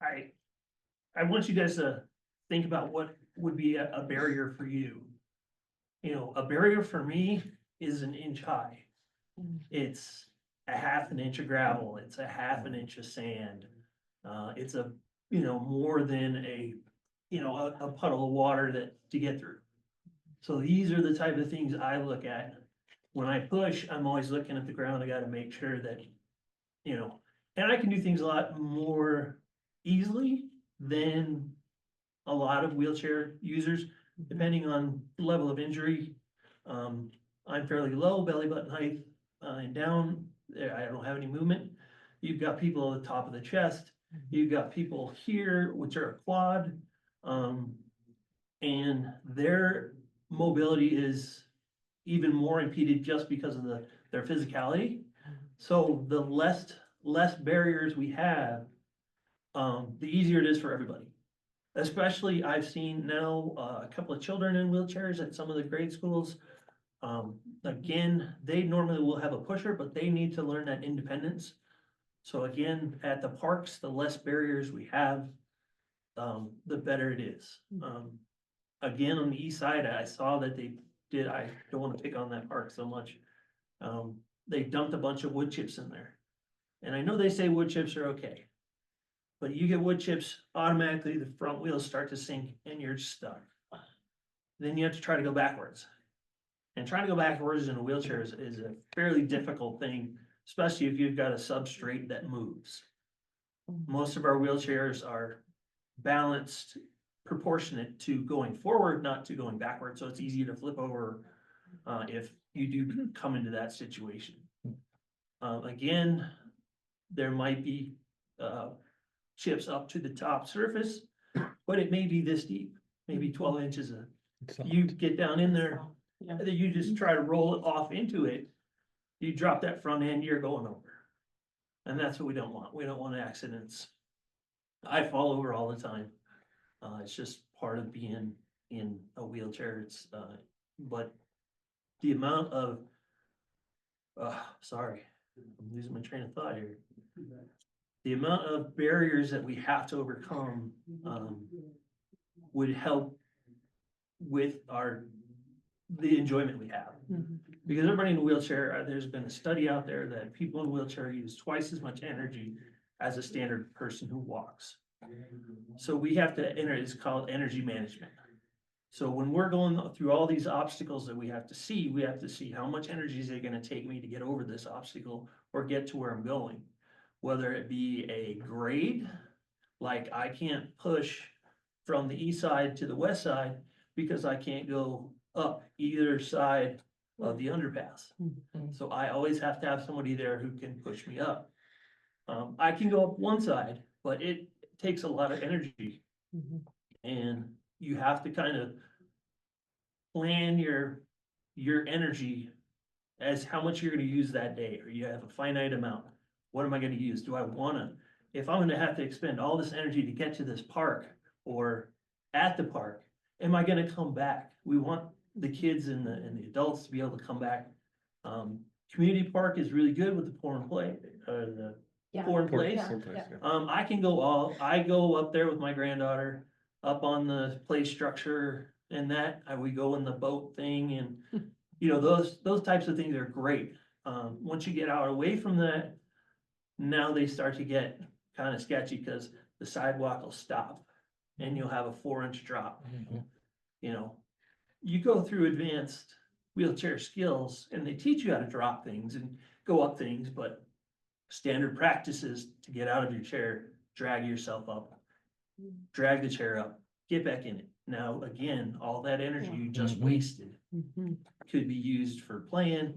I want you guys to think about what would be a barrier for you. You know, a barrier for me is an inch high. It's a half an inch of gravel, it's a half an inch of sand. It's a, you know, more than a puddle of water to get through. So these are the type of things I look at. When I push, I'm always looking at the ground. I gotta make sure that, you know, and I can do things a lot more easily than a lot of wheelchair users, depending on level of injury. I'm fairly low belly button height, and down there, I don't have any movement. You've got people at the top of the chest, you've got people here, which are a quad. And their mobility is even more impeded just because of their physicality. So the less barriers we have, the easier it is for everybody. Especially I've seen now a couple of children in wheelchairs at some of the grade schools. Again, they normally will have a pusher, but they need to learn that independence. So again, at the parks, the less barriers we have, the better it is. Again, on the east side, I saw that they did, I don't want to pick on that park so much. They dumped a bunch of wood chips in there. And I know they say wood chips are okay. But you get wood chips, automatically the front wheels start to sink and you're stuck. Then you have to try to go backwards. And trying to go backwards in a wheelchair is a fairly difficult thing, especially if you've got a substrate that moves. Most of our wheelchairs are balanced, proportionate to going forward, not to going backward. So it's easy to flip over if you do come into that situation. Again, there might be chips up to the top surface, but it may be this deep. maybe 12 inches of, So- you get down in there, Yeah. and then you just try to roll it off into it. You drop that front end, you're going over. And that's what we don't want. We don't want accidents. I fall over all the time. It's just part of being in a wheelchair. But the amount of, sorry, I'm losing my train of thought here. The amount of barriers that we have to overcome, would help with the enjoyment we have. Because everybody in a wheelchair, there's been a study out there that people in wheelchair use twice as much energy as a standard person who walks. So we have to enter, it's called energy management. So when we're going through all these obstacles that we have to see how much energy is it gonna take me to get over this obstacle or get to where I'm going. Whether it be a grade, like I can't push from the east side to the west side because I can't go up either side of the underpass. So I always have to have somebody there who can push me up. I can go up one side, but it takes a lot of energy. And you have to kind of plan your energy as how much you're gonna use that day, or you have a finite amount. What am I gonna use? Do I wanna, if I'm gonna have to expend all this energy to get to this park or at the park, am I gonna come back? We want the kids and the adults to be able to come back. Community park is really good with the pour and play, the pour and plays. I go up there with my granddaughter, up on the play structure and that, we go in the boat thing and, you know, those types of things are great. Once you get out away from that, now they start to get kind of sketchy because the sidewalk will stop and you'll have a 4-inch drop. You know, you go through advanced wheelchair skills and they teach you how to drop things and go up things, but standard practices to get out of your chair, drag yourself up, drag the chair up, get back in it. Now, again, all that energy you just wasted could be used for playing,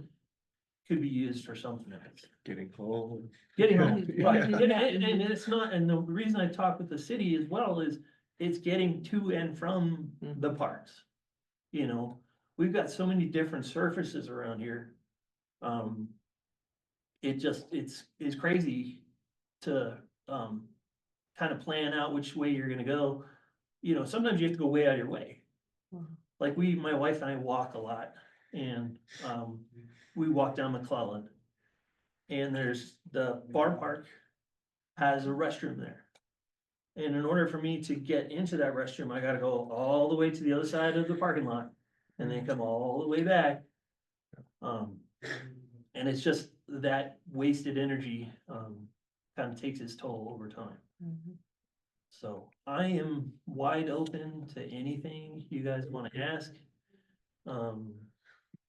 could be used for something else. Getting home. Getting home, right, Yeah. and it's not, and the reason I talk with the city as well is it's getting to and from the parks. You know, we've got so many different surfaces around here. It's crazy to, kind of plan out which way you're gonna go. You know, sometimes you have to go way out of your way. Like my wife and I walk a lot and, we walk down McClellan. And there's the bar park has a restroom there. And in order for me to get into that restroom, I gotta go all the way to the other side of the parking lot and then come all the way back. And it's just that wasted energy, kind of takes its toll over time. So I am wide open to anything you guys want to ask.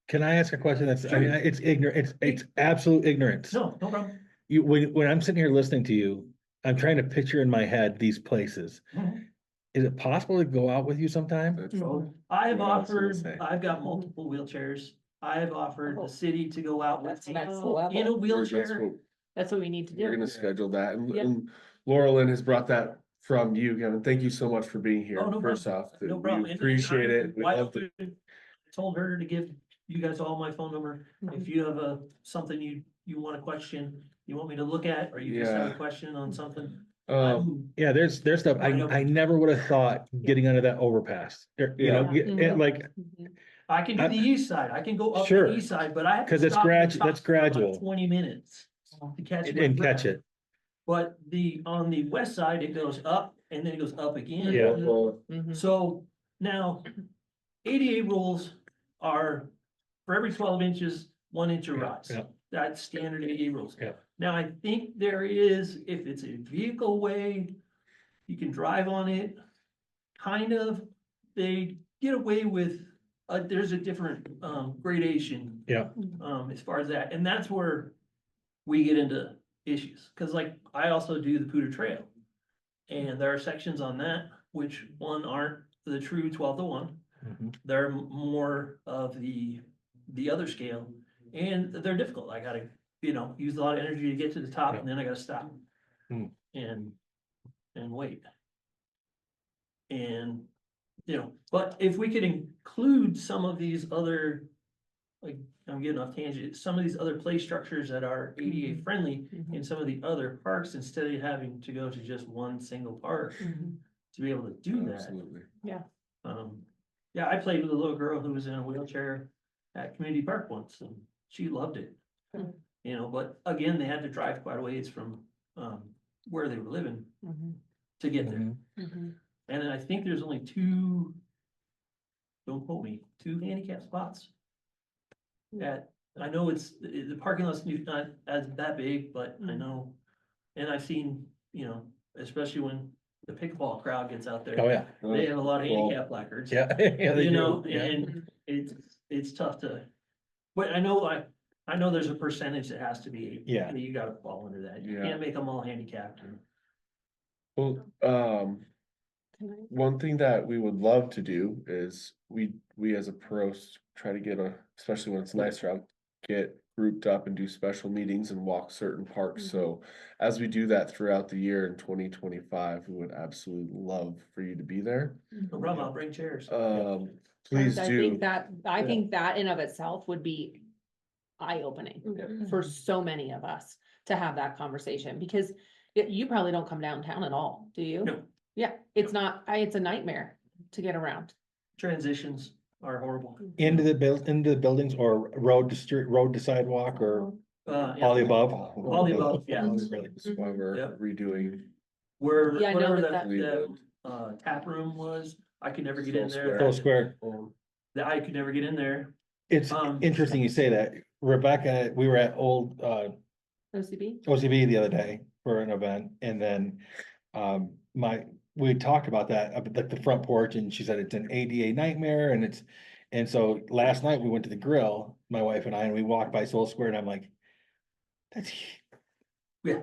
Can I ask a question that's, I mean, Sure. it's ignorant, it's absolute ignorance. No problem. When I'm sitting here listening to you, I'm trying to picture in my head these places. Is it possible to go out with you sometime? I've What I was gonna offered, say. I've got multiple wheelchairs. I've offered the city to go out with That's me next in level. a wheelchair. That's what we need to We're do. gonna schedule that, Yep. and Laura Lynn has brought that from you, Kevin. Thank you so much for being here, Oh, no first problem. off. No We problem. And appreciate I'm it. We wide love it. open. Told her to give you guys all my phone number. If you have something you want a question, you want me to look at, or you just have a Yeah. question on something. Yeah, there's stuff, Wide open. I never would have thought getting under that overpass, you know, like, I can do the east side. I can go up Sure. the east side, but I have to 'Cause it's stop at the that's top for about gradual. 20 minutes to catch my and breath. catch it. But on the west side, it goes up and then it goes up again. Yeah. So now ADA rules are for every 12 inches, 1 inch of rise. yeah. That's standard ADA rules. Yeah. Now, I think there is, if it's a vehicle way, you can drive on it. Kind of, they get away with, there's a different gradation. Yeah. As far as that, and that's where we get into issues, cause like I also do the Poudre Trail. And there are sections on that, which aren't the true 12-to-1. They're more of the other scale, and they're difficult. I gotta, use a lot of energy to get to the top, and then I gotta stop. And wait. And you know, but if we could include some of these other, like, I'm getting off tangent, some of these other play structures that are ADA friendly Mhm. in some of the other parks, instead of having to go to just one single park Mhm. to be able to do that. Absolutely. Yeah, I played with a little girl who was in a wheelchair at Community Park once, and she loved it. Mhm. You know, but again, they had to drive quite a ways from, where they were living Mhm. to get there. Mhm. Mhm. And I think there's only two, don't quote me, two handicap spots. I know the parking lot's not as that big, but I know, and I've seen, you know, especially when the pickleball crowd gets out there. Oh, yeah. They have a lot of Well, handicap placards. Yeah. Yeah, they You do, know, yeah. and it's tough to, but I know there's a percentage that has to be. Yeah. You gotta fall under that. You Yeah. can't make them all handicapped. Well, Can I- one thing that we would love to do is we as a pros try to get especially when it's nicer out, get grouped up and do special meetings and walk certain parks. So as we do that throughout the year in 2025, we would absolutely love for you to be there. No problem, I'll bring chairs. Please I do. think that in of itself would be eye-opening for so many of us to have that conversation, because you probably don't come downtown at all, do you? No. Yeah, it's not, it's a nightmare to get around. Transitions are horrible. Into the buildings or road to street, road to sidewalk or Yeah. all the above? All the above, yeah. That's why we're Yep. redoing. Where, Yeah, I know whatever that that tap room was, I could never get in there. Full square. I could never get in there. It's interesting you say that. Rebecca, we were at old, OCB? OCB the other day for an event, and then, we talked about that, like the front porch, and she said it's an ADA nightmare, and so last night we went to the grill, my wife and I, and we walked by Soul Square, and I'm like, that's. Yeah.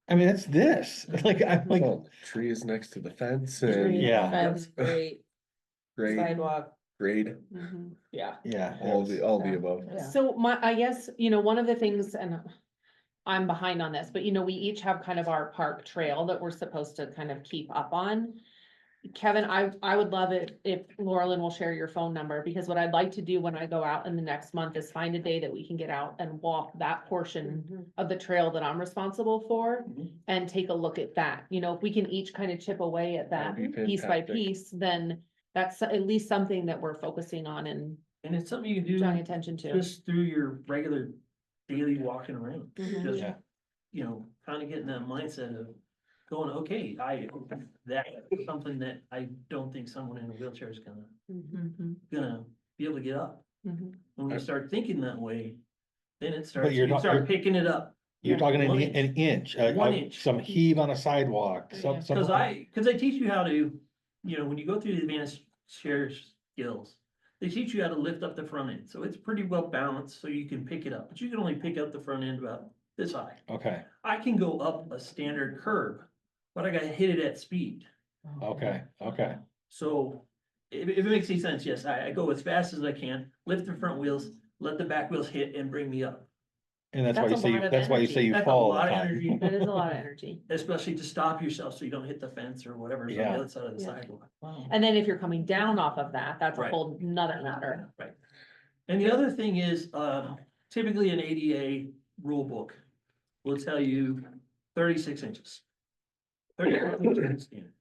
I mean, that's this, like, I'm like, Oh, trees next to the fence Tree, and Yeah. fence, great, grade, sidewalk. grade, Yeah. yeah. all the above. So I guess, one of the things, and I'm behind on this, but we each have kind of our park trail that we're supposed to kind of keep up on. Kevin, I would love it if Laurelyn will share your phone number, because what I'd like to do when I go out in the next month is find a day that we can get out and walk that portion of the trail that I'm responsible for and take a look at that. If we can each kind of chip away at that That'd be piece by fantastic. piece, then that's at least something that we're focusing on and And it's something you can drawing do attention to. just through your regular daily walking around. Mhm. Just, Yeah. kind of getting that mindset of going, okay, that is something that I don't think someone in a wheelchair is gonna be able to get up. And when you start thinking that way, then you start picking it up. You're talking One an inch, 1 inch. some heave on a sidewalk, Yeah. some. Cause I teach you how to, when you go through the advanced share skills, they teach you how to lift up the front end. So it's pretty well balanced, so you can pick it up, but you can only pick up the front end about this high. Okay, I can go up a standard curb, but I gotta hit it at speed. okay. So if it makes any sense, yes, I go as fast as I can, lift the front wheels, let the back wheels hit and bring me up. And that's why you That's a say, lot of that's why you say you That's a fall all lot the of time. energy, That is a lot of energy. especially to stop yourself so you don't hit the fence or whatever's on the Yeah. other side of the Yeah. sidewalk. And then if you're coming down off of that, that's a Right. whole nother matter. Right. And the other thing is, typically an ADA rule book will tell you 36 inches. 36 inches.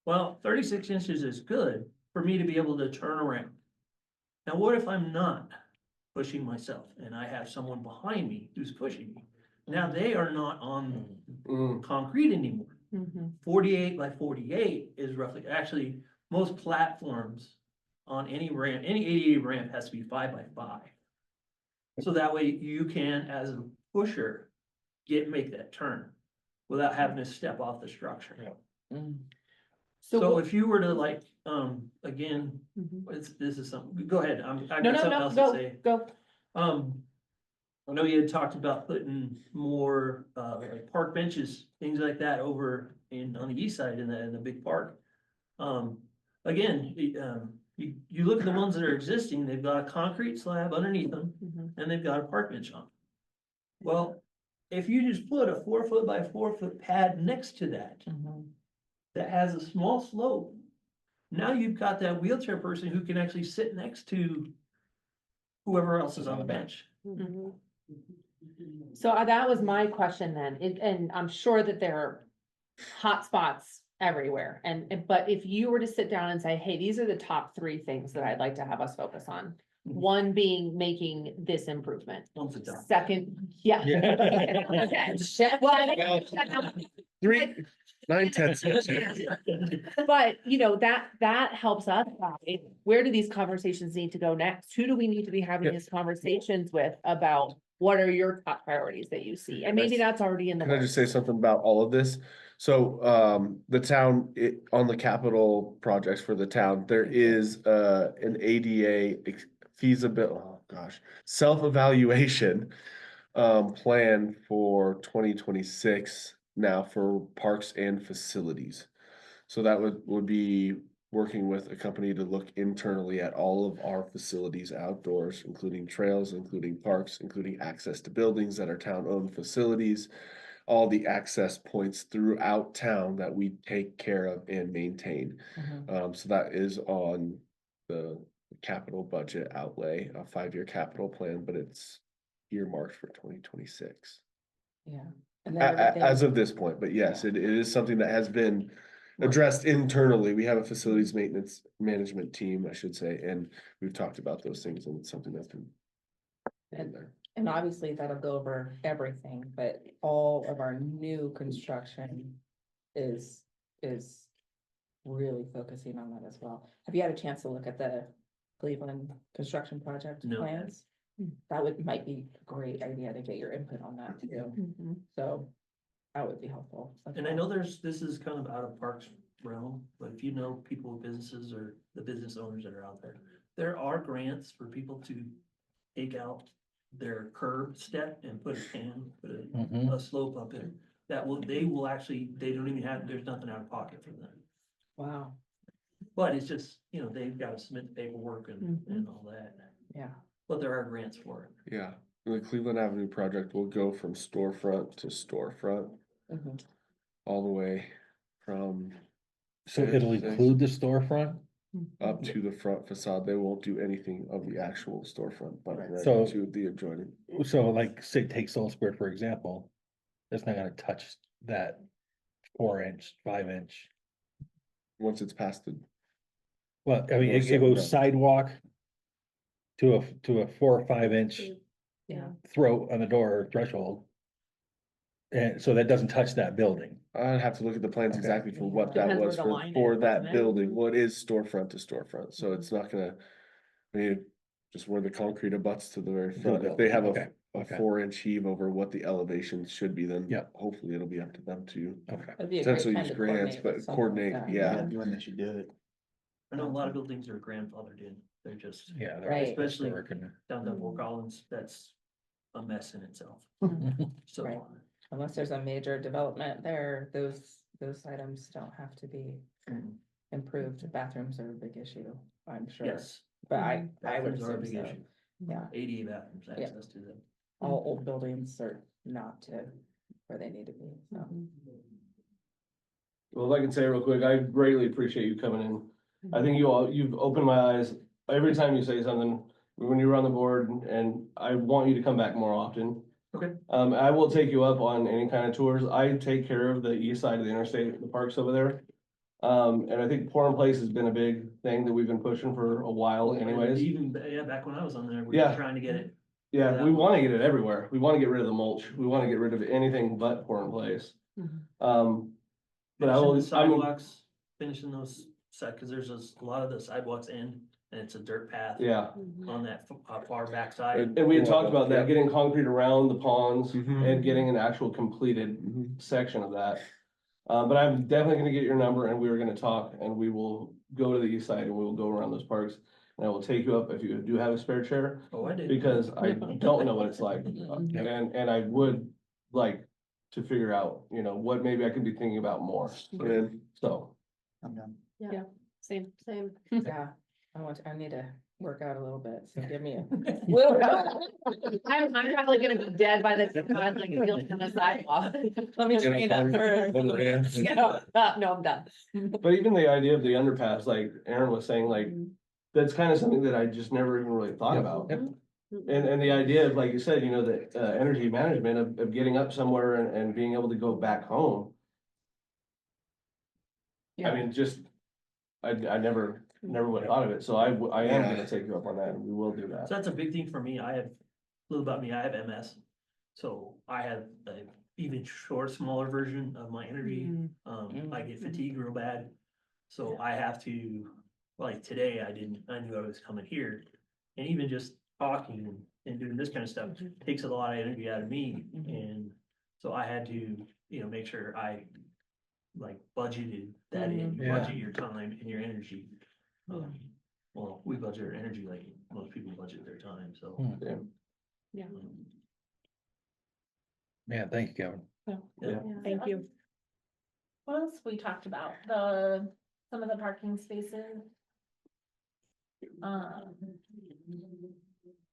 Well, 36 inches is good for me to be able to turn around. Now, what if I'm not pushing myself and I have someone behind me who's pushing me? Now they are not on concrete anymore. 48 by 48 is roughly, actually, most platforms on any ramp, any ADA ramp has to be 5 by 5. So that way you can, as a pusher, make that turn without having to step off the structure. So if you were to again, this is something, go ahead, I've got something else to say. Go. I know you had talked about putting more, like park benches, things like that over on the east side in the big park. Again, you look at the ones that are existing, they've got a concrete slab underneath them and they've got a park bench on. Well, if you just put a 4 foot by 4 foot pad next to that, that has a small slope, Now you've got that wheelchair person who can actually sit next to whoever else is on the bench. So that was my question then, and I'm sure that there are hot spots everywhere, but if you were to sit down and say, hey, these are the top 3 things that I'd like to have us focus on. One being making this improvement. Once it's done. Second, yeah. Okay. Well, 3, 9, 10. but you know, that helps us. Right? Where do these conversations need to go next? Who do we need to be having these conversations with about what are your top priorities that you see? And maybe that's already in the Can I works. just say something about all of this? So, the town, on the capital projects for the town, there is, an ADA feasibility, oh gosh, self-evaluation, plan for 2026 now for parks and facilities. So that would be working with a company to look internally at all of our facilities outdoors, including trails, including parks, including access to buildings that are town-owned facilities, all the access points throughout town that we take care of and maintain. So that is on the capital budget outlay, a 5-year capital plan, but it's earmarked for 2026. Yeah. And then everything- As of this point, but yes, it is something that has been addressed internally. We have a facilities maintenance management team, I should say, and we've talked about those things, and it's something that's been in there. And obviously that'll go over everything, but all of our new construction is really focusing on that as well. Have you had a chance to look at the Cleveland construction project No. plans? That might be a great idea to get your input on that too. So that would be helpful. And I know this is kind of out of Parks realm, but if you know people with businesses or the business owners that are out there are grants for people to take out their curb step and put a slope up in. They will actually, they don't even have, there's nothing out of pocket for them. Wow. But it's just, they've got to submit the paperwork and all that. Yeah. But there are grants for it. Yeah, the Cleveland Avenue project will go from storefront to storefront, all the way from So it'll include the storefront? up to the front facade. They won't do anything of the actual storefront, but right So- to the adjoining. So like, say, take Soul Square, for example, it's not gonna touch that 4-inch, 5-inch. Once it's past the, Well, I mean, Or it something goes sidewalk to a 4 or 5-inch Yeah. throat on the door or threshold. And so that doesn't touch that building. I'd have to look at the plans Okay. exactly for what that Depends where was the line for is, that doesn't it? building. What is storefront to storefront, so it's not gonna. I mean, just where the concrete abuts to the very front, if they have Okay, a okay. 4-inch heave over what the elevation should be, then Yep. hopefully it'll be up to them to Okay. It'd be a great potentially time use to grants, coordinate but with something like coordinate, that. yeah. When they should do it. I know a lot of buildings are grandfathered in. They're just, Yeah. they're Right. especially historic and- down Fort Collins, that's a mess in itself. So. Right. Unless there's a major development there, those items don't have to be improved. Bathrooms are a big issue, I'm sure. Yes. But I would Bathrooms are a assume big so. issue. Yeah, ADA bathrooms, access to them. all old buildings are not to where they need to be, so. Well, if I can say real quick, I greatly appreciate you coming in. I think you've opened my eyes every time you say something, when you were on the board, and I want you to come back more often. Okay. I will take you up on any kind of tours. I take care of the east side of the interstate, the parks over there. And I think Pour in Place has been a big thing that we've been pushing for a while anyways. Even, back when I was on there, we Yeah. were trying to get it. Yeah, that we one. wanna get it everywhere. We wanna get rid of the mulch. We wanna get rid of anything but Pour in Place. But I Finishing will, the I'm, sidewalks, finishing those cause there's a lot of the sidewalks end and it's a dirt path. yeah. On that far backside. And we had talked about that, getting concrete around the ponds Mhm. and getting an actual completed Mhm. section of that. But I'm definitely gonna get your number and we were gonna talk and we will go to the east side and we will go around those parks. And I will take you up if you do have a spare chair, Oh, I did. because I don't know what it's like. And I would like to figure out, what maybe I could be thinking about more. And So, I'm done. Same. Same. Yeah, I need to work out a little bit, so give me a. little- I'm probably gonna be dead by the time I'm like feeling on the sidewalk. Let me train up for. No, I'm done. But even the idea of the underpass, like Aaron was saying, like, that's kind of something that I just never even really thought about. And the idea of, like you said, you know, the energy management of getting up somewhere and being able to go back home. I mean, just, I never would have thought of it, so I am Yeah. gonna take you up on that, and we will do So that. that's a big thing for me. A little about me, I have MS. So I have a even smaller version of my energy. I get fatigued real bad. So I have to, like today, I knew I was coming here. And even just talking and doing this kind of stuff takes a lot of energy out of me. And so I had to, make sure I like budgeted that in. You Yeah. budget your time and your energy. Well, we budget our energy like most people budget their time, so. Yeah. Man, thank you, Kevin. Yeah. Thank you. What else we talked about? Some of the parking spaces.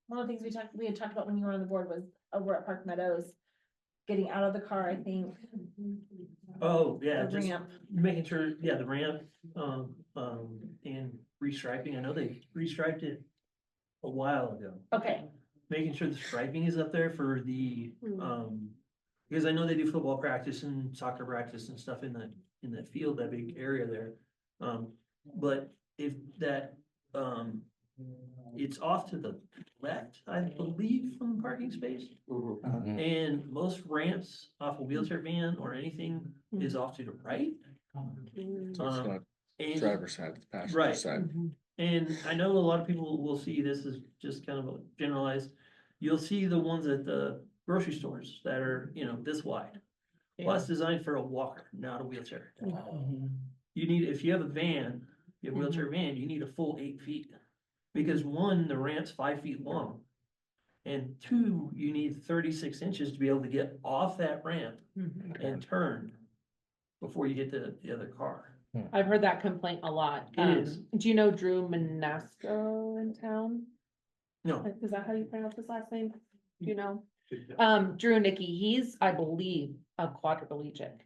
One of the things we had talked about when you were on the board was over at Park Meadows, getting out of the car, I think. Oh, yeah, The just ramp. making sure, the ramp, and restriping. I know they restriped it a while ago. Okay, Making sure the striping is up there for the, because I know they do football practice and soccer practice and stuff in that field, that big area there. But if that, it's off to the left, I believe, from the parking space. And most ramps off a wheelchair van or anything is off to the right. So it's not And- driver's side, it's passenger Right. side. And I know a lot of people will see this as just kind of a generalized. You'll see the ones at the grocery stores that are, this wide. Well, it's designed for a walker, not a wheelchair. You need, if you have a van, you have a wheelchair van, you need a full 8 feet. Because one, the ramp's 5 feet long. And two, you need 36 inches to be able to get off that ramp and turn before you hit the other car. I've heard that complaint a lot. It is. Do you know Drew Manasco in town? No. Is that how you pronounce his last name? Do you know? Drew and Nikki, he's, I believe, a quadriplegic.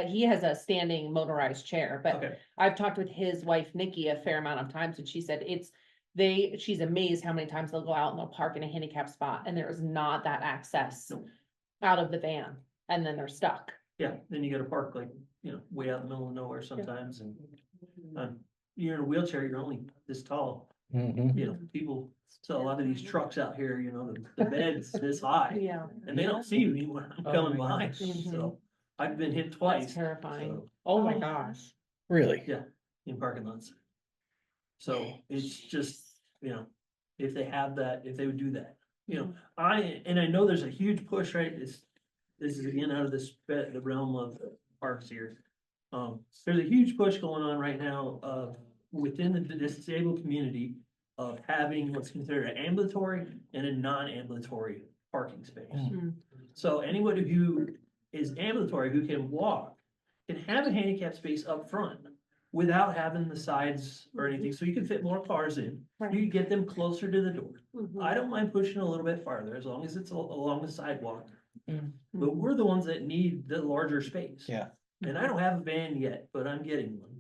He has a standing motorized chair, but Okay. I've talked with his wife, Nikki, a fair amount of times, and she said she's amazed how many times they'll go out and they'll park in a handicap spot, and there is not that access No. out of the van, and then they're stuck. Yeah, then you gotta park like, way out in the middle of nowhere sometimes and, you're in a wheelchair, you're only this tall. People, so a lot of these trucks out here, the bed's this high. Yeah. And they don't see me when I'm Oh coming my by, gosh. so I've been hit That's twice. terrifying. so, Oh my gosh. Really? Yeah, in parking lots. So it's just, if they have that, if they would do that, I know there's a huge push, right? This is again out of the realm of parks here. There's a huge push going on right now of within the disabled community of having what's considered an ambulatory and a non-ambulatory parking space. So anybody who is ambulatory, who can walk, can have a handicap space up front without having the sides or anything, so you can fit more cars in. You can get them closer to the door. I don't mind pushing a little bit farther, as long as it's along the sidewalk. But we're the ones that need the larger space. Yeah. And I don't have a van yet, but I'm getting one.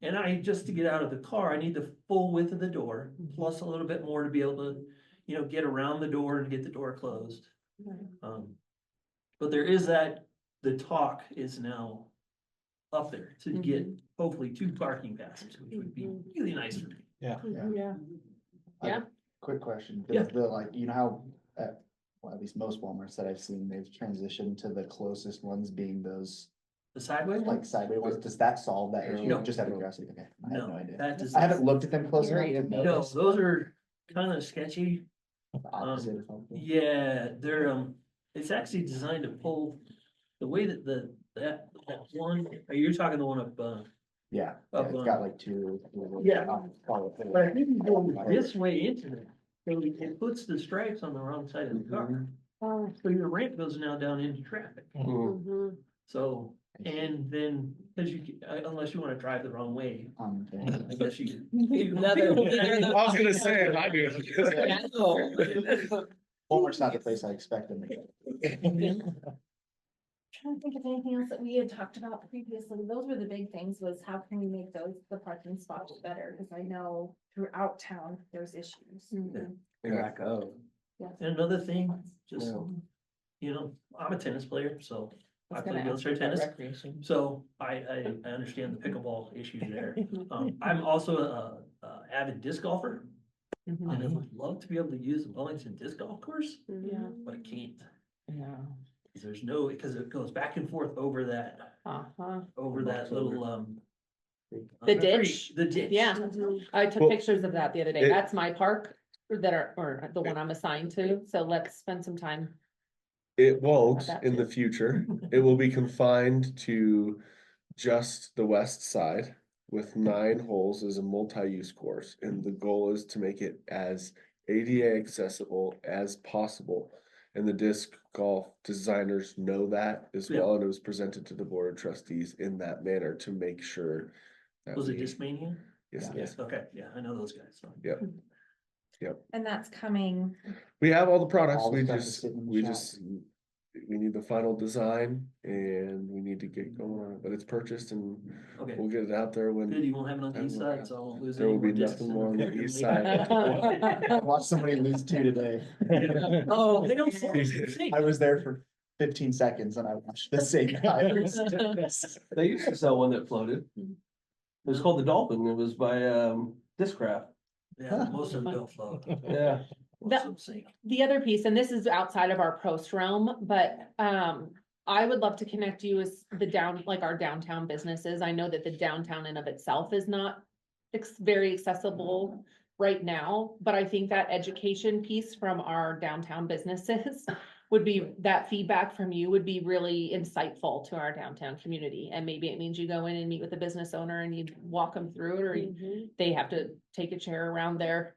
And just to get out of the car, I need the full width of the door, plus a little bit more to be able to, get around the door and get the door closed. But there is the talk is now up there to get hopefully 2 parking passes, which would be really nice for me. Yeah. Yeah. Quick question, Yeah. does how, well, at least most Walmarts that I've seen, they've transitioned to the closest ones being those, The sideways like sideway ones, does that solve that issue? No. Just out of curiosity, okay, I have no idea. That does. I haven't looked at them close enough to No, notice. those are kind of sketchy. The opposite of something. Yeah, they're, it's actually designed to pull the way that that one, you're talking the one up, Yeah, Up it's on- got like 2. Yeah. but I think you go this way into it. So it puts the stripes on the wrong side of the car. So your ramp goes now down into traffic. So And then, cause unless you wanna drive the wrong way, Okay. I guess you. Another- I was gonna say, I do. Walmart's not the place I expect them to go. Trying to think of anything else that we had talked about previously. Those were the big things, was how can we make the parking spots better? Cause I know throughout town, there's issues. Lack of. And another thing, just, Yeah. you know, I'm a tennis player, so I was play gonna ask wheelchair you about tennis. recreation. So I understand the pickleball issues there. I'm also a avid disc golfer. Mhm. And I would love to be able to use the Wellington disc golf course, Yeah. but I can't. Yeah. There's no, because it goes back and forth over that little, The ditch? The ditch. Yeah, I took Well, pictures of that the other day. it- That's my park or the one I'm assigned to. So let's spend some time. It won't That in the too. future. It will be confined to just the west side with 9 holes as a multi-use course. And the goal is to make it as ADA accessible as possible. And the disc golf designers know that as Yeah. well. And it was presented to the board of trustees in that manner to make sure. that Was it we- Discmania? Yes, it Yes, is. okay, yeah, I know those guys, so. Yep. And that's coming. We have all the products, All the we stuff is just, sitting in the we shop. just, we need the final design and we need to get going on it, but it's purchased and Okay, we'll get it out there when. good, you won't have it on the I east will side, have- so I won't lose There any will more be discs. nothing in more on the the- east side. I watched somebody lose 2 today. Oh, they don't sell it. I was there for 15 seconds and I watched the same guy. They used to sell one that floated. It was called the Dolphin. It was by Discraft. Yeah, most of them don't float. Yeah. Most of them sink. The other piece, and this is outside of our PROST realm, but I would love to connect you with like our downtown businesses. I know that the downtown in of itself is not very accessible right now, but I think that education piece from our downtown businesses would be, that feedback from you would be really insightful to our downtown community. And maybe it means you go in and meet with the business owner and you walk them through it, or they have to take a chair around their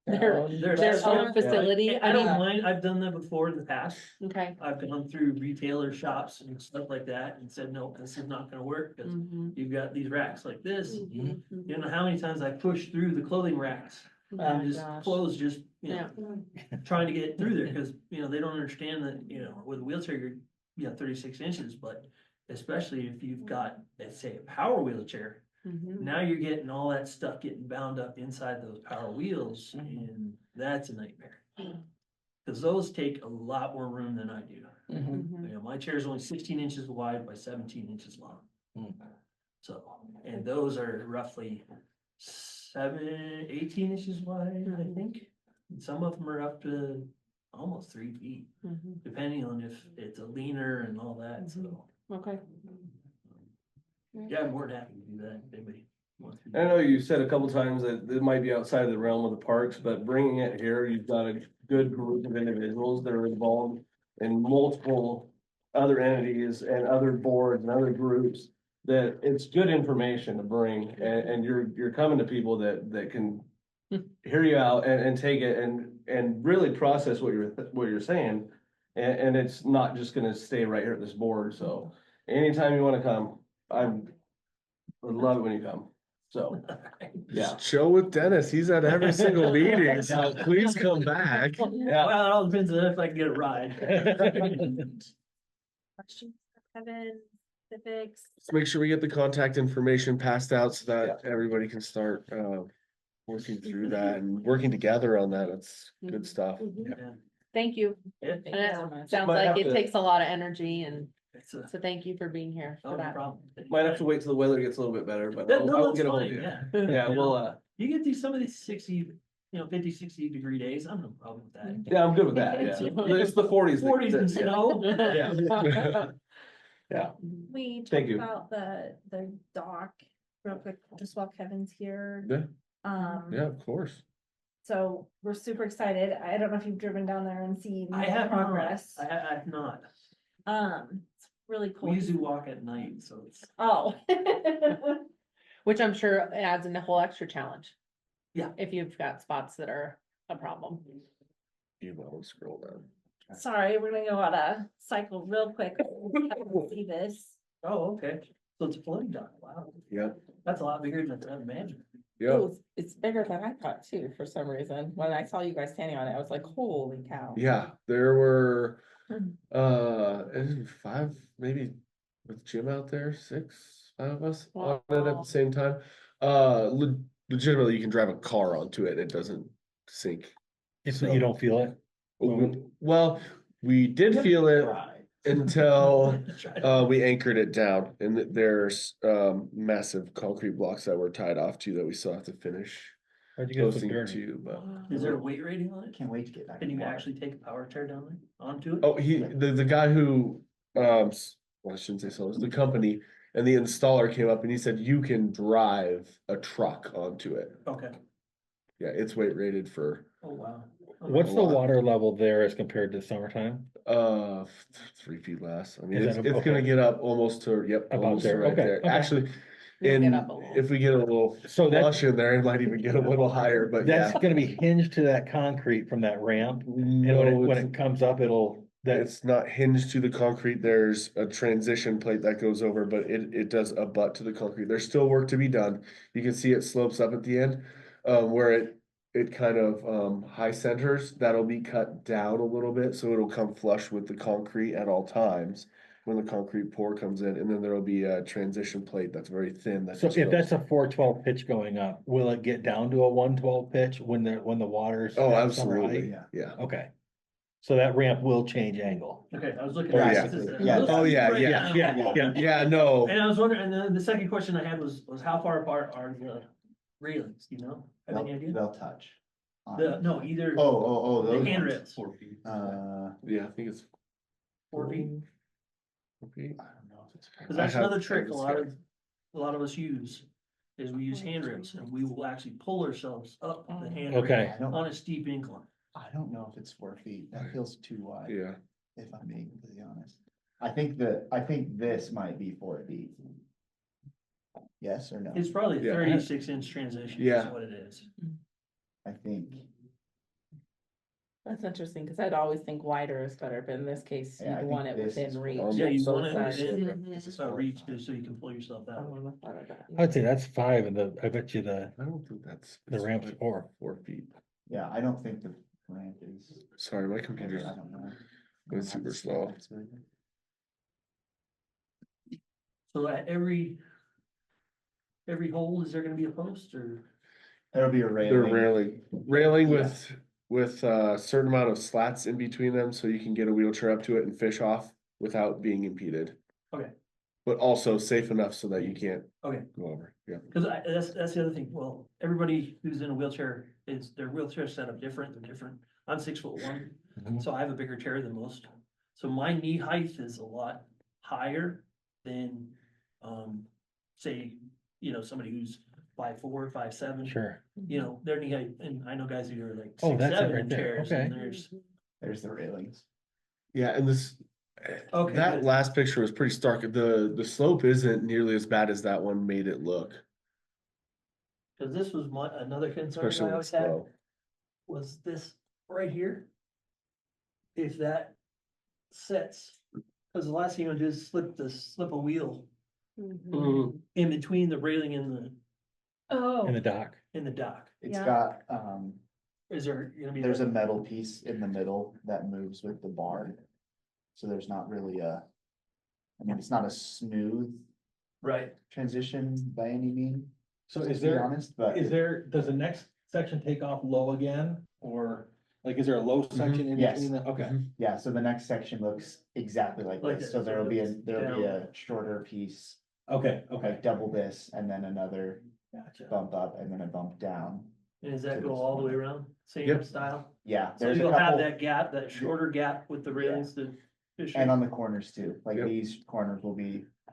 There's own some- facility. I don't mind, I've done that before in the past. Okay. I've gone through retailer shops and stuff like that and said, no, this is not gonna work, because you've got these racks like this. You don't know how many times I pushed through the clothing racks and just gosh. clothes just, you know, trying to get through there, because, you know, they don't understand that, you know, with a wheelchair, you're 36 inches, but especially if you've got, let's say, a power wheelchair, now you're getting all that stuff getting bound up inside those power wheels, and that's a nightmare. Cause those take a lot more room than I do. You know, my chair is only 16 inches wide by 17 inches long. So, and those are roughly 18 inches wide, I think. And some of them are up to almost 3 feet, depending on if it's a leaner and all that, so. Okay. Yeah, I'm more than happy to do that, if anybody wants to. I know you said a couple times that it might be outside of the realm of the parks, but bringing it here, you've got a good group of individuals that are involved in multiple other entities and other boards and other groups, that it's good information to bring, and you're coming to people that can hear you out and take it and really process what you're saying. And it's not just gonna stay right here at this board, so anytime you wanna come, I would love it when you come, so, yeah. Chill with Dennis, he's at every single meeting, so please come back. Yeah. Well, it all depends on if I can get a ride. Questions, for Kevin, specifics? Let's make sure we get the contact information passed out so that everybody can start working through that and working together on that. That's good stuff. Thank you. Yeah. And it sounds Might like have it to- takes a lot of energy, and It's a, so thank you for being here no for that. problem. Might have to wait till the weather gets a little bit better, but No, I'll that's get a hold of fine, you. yeah. Yeah, well, You get these, some of these 60, 50, 60 degree days, I'm no problem with that. yeah, I'm good with that, yeah. It's the 40s. 40s and yeah. snow. Yeah. Yeah, We Thank talked you. about the dock real quick, just while Kevin's here. Yeah, Um, yeah, of course. so we're super excited. I don't know if you've driven down there and seen I the have progress. not, I have not. It's really cool. We usually walk at night, so it's, Oh. Which I'm sure adds in a whole extra challenge. Yeah. If you've got spots that are a problem. You want to scroll down. Sorry, we're gonna go on a cycle real quick. See this. Oh, okay, so it's a floating dock, wow, Yeah, that's a lot bigger than the management. yeah, It's bigger than I thought too, for some reason. When I saw you guys standing on it, I was like, holy cow. yeah, there were, Hmm. and 5, maybe with Jim out there, 6, 5 of us on it at Wow. the same time. Legitimately, you can drive a car onto it, it doesn't sink. If So- you don't feel it. Well, we did feel it until we anchored it down, and there's massive concrete blocks that were tied off to that we still have to finish How'd you get so posting dirty? to, but. Is there a weight rating on it? Can't wait to get back. Can in you the water. actually take a power chair down there onto it? Oh, the guy who, well, I shouldn't say so, it was the company, and the installer came up and he said, you can drive a truck onto it. Okay, Yeah, it's weight rated for, oh, wow. What's A the lot. water level there as compared to summertime? 3 feet less. I mean, Is it's, that it's gonna okay? get up almost to, yep, About almost to there, right okay, there. okay. Actually, It'll get and up a little. if we get a little So that's- flush in there, it might even get a little higher, but That's yeah. gonna be hinged to that concrete from that ramp, and No, when it's- it comes up, that's, It's not hinged to the concrete. There's a transition plate that goes over, but it does abut to the concrete. There's still work to be done. You can see it slopes up at the end, where it kind of, high centers. That'll be cut down a little bit, so it'll come flush with the concrete at all times when the concrete pour comes in, and then there'll be a transition plate that's very thin. That so just if goes- that's a 412 pitch going up, will it get down to a 112 pitch when the water's? Oh, at summer absolutely. height? Yeah. Okay. So that ramp will change angle. Okay, I was looking. Oh, at yeah. this is- it Yeah. looks Oh, yeah, right yeah, now. Yeah, no. And I was wondering, and then the second question I had was how far apart are the railings, you know? Have any idea? They'll touch. No, either Oh, the those handrails, ones. Yeah, I think it's 4 feet. 4 feet. I don't know if it's. Cause that's I have- another trick I have a lot of us use, is we use handrails and we will actually pull ourselves up the handrail Okay. I don't, on a steep incline. I don't know if it's 4 feet. That feels too wide, Yeah. if I'm being completely honest. I think this might be 4 feet. Yes or no? It's probably Yeah. 36-inch transition is Yeah. what it is. I think, That's interesting, because I'd always think wider is better, but in this case, Yeah, I you think want it this is within reach. almost Yeah, you so want it close. within this is a 4 reach feet. so you can pull yourself I out. wouldn't have thought of that. I'd say that's 5 and I bet you I don't think that's. the it's ramp's like 4. 4 feet. Yeah, I don't think the ramp is. Sorry, my I computer's don't know. It's super slow. So at every hole, is there gonna be a post or? There'll be a They're railing. railing Yeah. with a certain amount of slats in between them, so you can get a wheelchair up to it and fish off without being impeded. Okay. But also safe enough so that you can't Okay. go over, yeah. Cause that's the other thing, well, everybody who's in a wheelchair is, their wheelchair set up different, they're different. I'm 6'1", Mhm. so I have a bigger chair than most. So my knee height is a lot higher than, say, somebody who's 5'4", 5'7". Sure. Their knee height, and I know guys who are like Oh, that's it 6'7" right in there, chairs, and okay. there's, The railings. Yeah, and this, Okay, that good. last picture was pretty stark. The slope isn't nearly as bad as that one made it look, cause this was another concern especially I when always it's had, slow. was this right here. If that sets, cause the last thing you wanna do is slip a wheel in between the railing and In Oh, the dock. the dock. It's Yeah. got, Is there gonna be? there's a metal piece in the middle that moves with the bar. So there's not really it's not a smooth Right, transition by any means. So to is be there, honest, but does the next section take off low again? Or like, is there a low section in Yes. between? Okay. yeah, so the next section looks exactly like Like this. it, So so there'll be it's a shorter piece, Okay, like double this, and then another gotcha. bump up and then a bump down. And does that go all the way around, same Yep. style? Yeah, So there's a you'll have couple, that gap, that shorter gap with the railings to fish. and on the corners too. Like Yep. these corners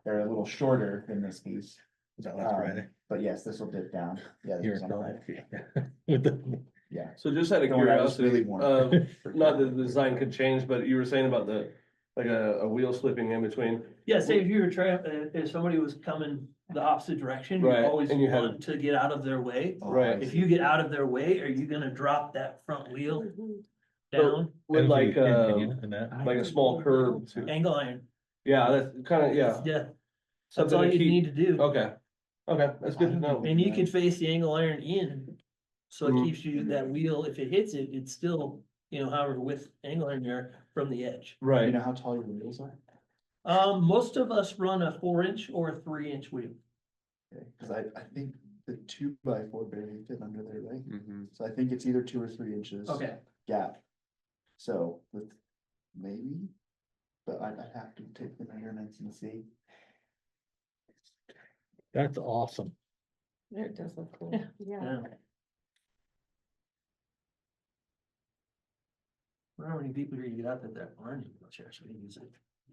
they're a little shorter than this piece. Is that last Friday? But yes, this will dip down. Yeah, this Here is in on Friday. Philadelphia. With the- Yeah. So just out of Don't worry, I was curiosity, really warm. not that the design could change, but you were saying about like a wheel slipping in between. Yeah, say if you were trying, if somebody was coming the opposite direction, you Right, always and you had- want to get out of their way. Right. If you get out of their way, are you gonna drop that front wheel down? With like, Opinion in that. like a small curve. Angle iron, Yeah, that's kind of, yeah. yeah, That's Something all to you keep- need to do. Okay, okay, that's good to know. And you can face the angle iron in, so it Mhm. keeps you, that wheel, if it hits it, it's still, however, with angle iron there from the edge. You Right, know how tall your wheels are? Most of us run a 4-inch or a 3-inch wheel. Okay, cause I think the 2x4 barely fit under there, right? Mhm. So I think it's either 2 or 3 inches. Okay, Gap. So with maybe, but I'd have to take the measurements and see. That's awesome. It does look cool. yeah. I don't know how many people are gonna get out there aren't in wheelchairs, so they use it.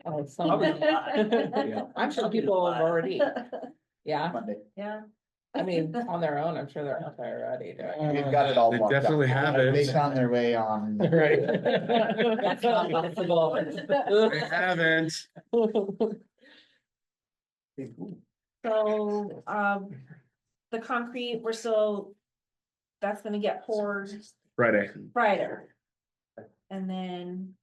Oh, Probably a lot. Yeah, I'm sure Probably a people lot. have already, yeah, Monday. Yeah. I mean, on their own, I'm sure they're out there already doing. We've got it all. They marked out. definitely have it. They found their way on. Right. That's not possible. They haven't. So, the concrete, we're still, that's gonna get poured Friday. Friday. And then,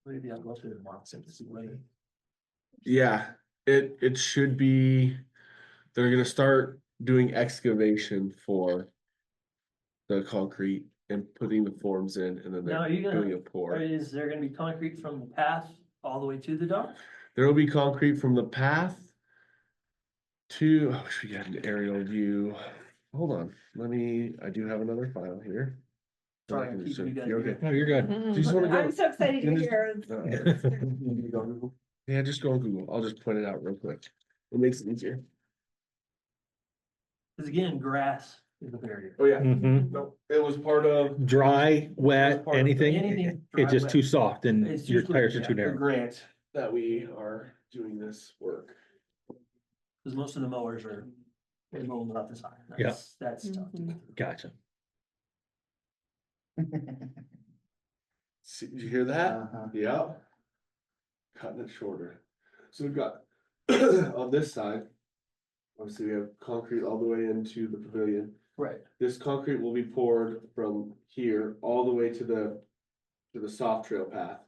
Maybe I'll go through the marks and see what. Yeah, it should be, they're gonna start doing excavation for the concrete and putting the forms in, and then Now, are they're you doing gonna, a pour. is there gonna be concrete from the path all the way to the dock? There will be concrete from the path to, I wish we had an aerial view. Hold on, I do have another file here. Sorry, I'm keeping you guys You're here. okay. No, you're good. Do you just wanna go? I'm so excited to You hear. Yeah, just go on Google. I'll just point it out real quick. It makes it easier. Cause again, grass is a barrier. Oh, yeah. Mhm. No, it was part of Dry, wet, part of anything, anything dry, it's just wet. too soft and It's your usually- tires are yeah, too the narrow. grant that we are doing this work. Cause most of the mowers are, they're mowing about this high. That's tough to get through. Gotcha. See, did you hear that? Uh-huh. Yeah. Cutting it shorter. So we've got, on this side, obviously we have concrete all the way into the pavilion. Right. This concrete will be poured from here all the way to the soft trail path.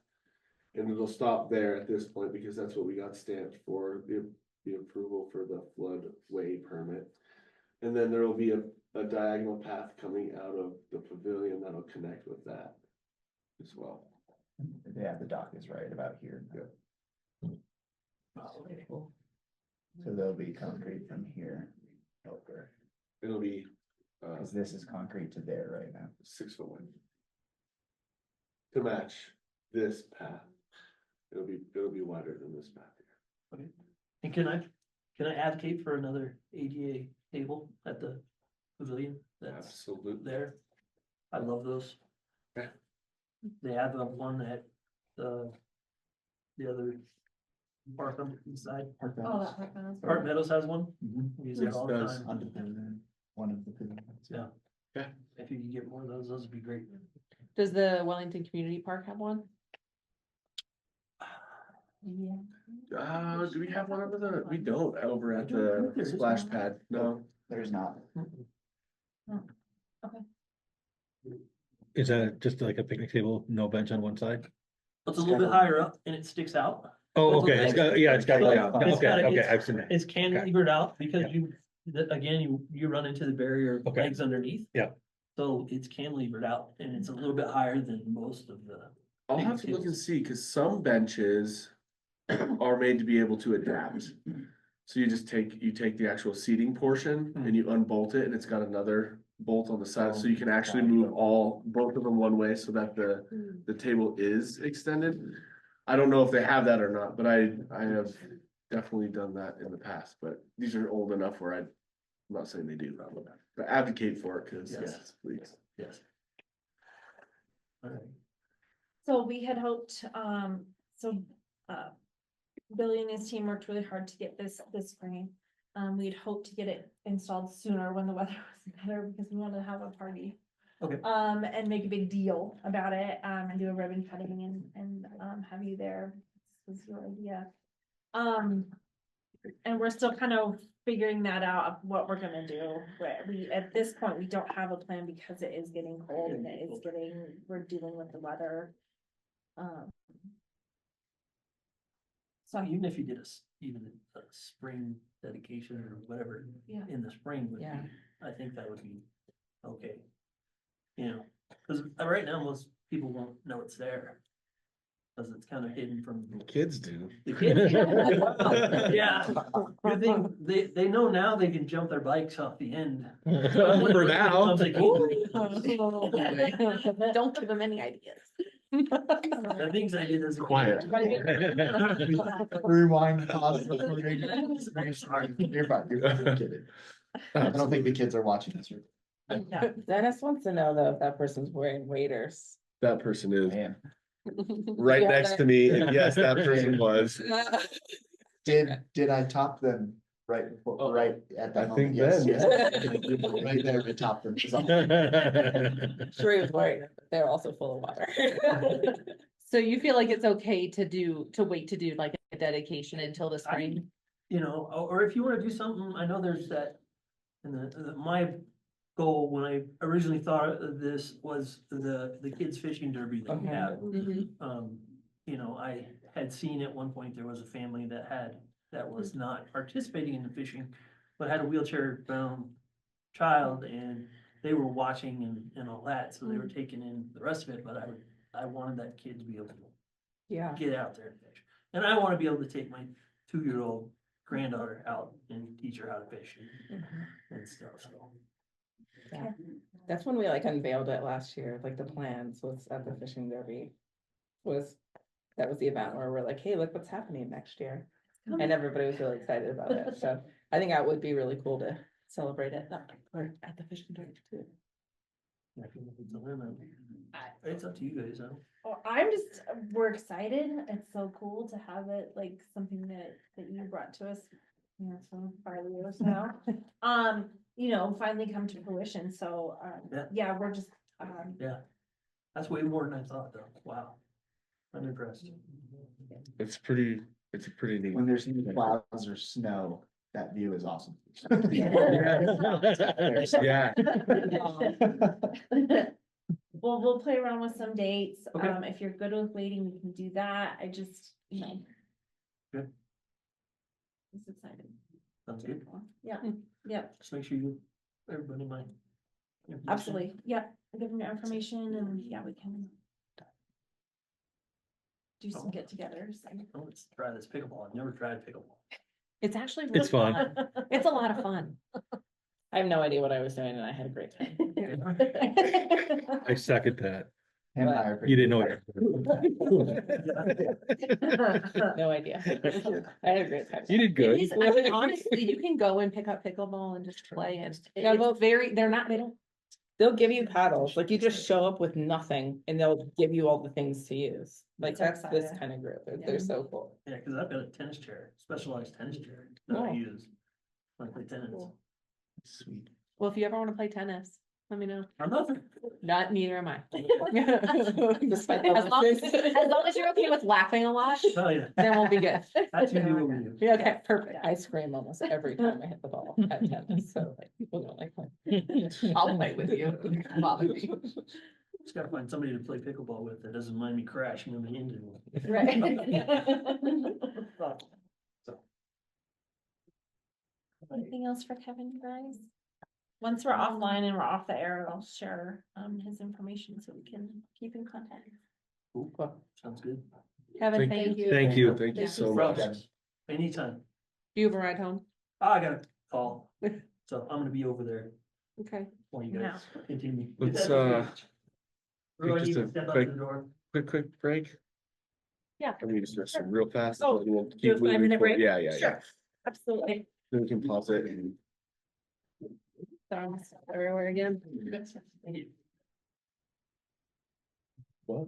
And it'll stop there at this point because that's what we got stamped for the approval for the floodway permit. And then there will be a diagonal path coming out of the pavilion that'll connect with that as well. Yeah, the dock is right about here. Oh, okay, cool. So there'll be concrete from here over, It'll be, cause this is concrete to there right now. 6 foot wide. To match this path. It'll be wider than this path here. Okay. And can I advocate for another ADA table at the pavilion that's Absolutely. there? I love those. Okay. They have one at the other park on the side. Park Oh, Meadows. that part, that's Park Meadows has one. Mhm. We use it all the Does. time. Under the, one of the pavilions. Yeah. Okay. If you could get more of those would be great. Does the Wellington Community Park have one? Yeah. Do we have one over the, we don't, over at I don't think there the is splash one. pad, no. There's not. Is that just like a picnic table, no bench on one side? It's a little bit higher up and it sticks out. Oh, okay, it's got, yeah, it's got, like, It's okay, got a- okay, I've seen that. It's cantilevered out because again, you run into the barrier of Okay. legs underneath. Yeah. So it's cantilevered out and it's a little bit higher than most of the. I'll have to look and see, cause some benches are made to be able to adapt. So you take the actual seating portion and you unbolt it and it's got another bolt on the side, so you can actually move both of them one way so that the table is extended. I don't know if they have that or not, but I have definitely done that in the past, but these are old enough where I'm not saying they do, but advocate for it, cause yes, please. Yes. All right. So we had hoped, Billy and his team worked really hard to get this spring. We'd hoped to get it installed sooner when the weather was better because we wanted to have a party. Okay. And make a big deal about it, and do a ribbon cutting and have you there. This was your idea. And we're still kind of figuring that out of what we're gonna do. At this point, we don't have a plan because it is getting cold and we're dealing with the weather. So even if you did even a spring dedication or whatever Yeah. in the spring would be, Yeah. I think that would be okay. You know, because right now most people won't know it's there. Because it's kind of hidden from Kids do. the kids. Yeah, good thing, they know now they can jump their bikes off the end. For now. Don't give them any ideas. The things I did as a kid. Quiet. Rewind, pause. Recording. You're fine, you're fine, I'm kidding. I don't think the kids are watching this. Dennis wants to know though if that person's wearing waders. That person is Man, right Yeah, next that- to me, and yes, that person was. did I top them right before, right at that I moment? think Yes, then, yes. Right there, I topped them. Sure he was wearing it, but they're also full of water. So you feel like it's okay to wait to do like a dedication until the spring? You know, or if you wanna do something, I know there's that, and my goal when I originally thought of this was the kids fishing derby that we Okay. have. Mhm. You know, I had seen at one point, there was a family that was not participating in the fishing, but had a wheelchair bound child, and they were watching and all that, so they were taking in the rest of it, but I wanted that kid to be able to Yeah. get out there and fish. And I wanna be able to take my 2-year-old granddaughter out and teach her how to fish and stuff, so. That's when we like unveiled it last year, like the plans was at the fishing derby. That was the event where we're like, hey, look what's happening next year. And everybody was really excited about it, so I think that would be really cool to celebrate it or at the fishing derby too. Yeah, if you look at the limit, it's up to you guys, huh? Well, we're excited. It's so cool to have it like something that you brought to us, you know, some 5 years now. You know, finally come to fruition. So, Yeah. yeah, we're just, Yeah, that's way more than I thought, though. Wow. I'm impressed. It's pretty neat. When there's no clouds or snow, that view is awesome. Yeah. well, we'll play around with some dates. Okay. If you're good with waiting, we can do that. I just, you know. Good. It's exciting. Sounds good. Yeah, yeah, Just make sure everybody mind. absolutely. Yeah, give them your information and yeah, we can do some get-togethers. Oh, let's try this pickleball. I've never tried pickleball. It's actually really It's fun. It's a lot of fun. I have no idea what I was doing and I had a great time. I second that. Him and I are You didn't know it. No idea. I had a great time. You did It good. is, I mean, honestly, you can go and pick up pickleball and just play and Yeah, well- it's they don't, They'll give you paddles, like you just show up with nothing and they'll give you all the things to use. Like That's that's this exciting. kind of group. They're so cool. Yeah, because I've got a tennis chair, specialized tennis chair that I Oh. use when I play tennis. Sweet. well, if you ever want to play tennis, let me know. I'm not. Neither am I. Despite As long as, the- as long as you're okay with laughing a lot, Oh, yeah. then we'll be good. That's usually what we do. Yeah, okay, perfect. I scream almost every time I hit the ball at tennis, so like people don't like me. I'll play with you. Bother me. Just gotta find somebody to play pickleball with that doesn't mind me crashing on the engine. Right. So. Anything else for Kevin, you guys? Once we're offline and we're off the air, I'll share his information so we can keep in contact. Cool. Sounds good. Kevin, Thank thank you. Thank you. Thank you Thank so you. much. Anytime. Do you have a ride home? I got a call. So I'm gonna be over there Okay. while you guys continue. Let's, Or do I just need a to step up quick- to the door? Quick break. Yeah. I mean, just real fast. Oh, You want to do a keep moving 5-minute forward? break? Yeah, yeah, yeah. Sure. Absolutely. Then we can pause it and. Thumbs everywhere again. Thank you. What?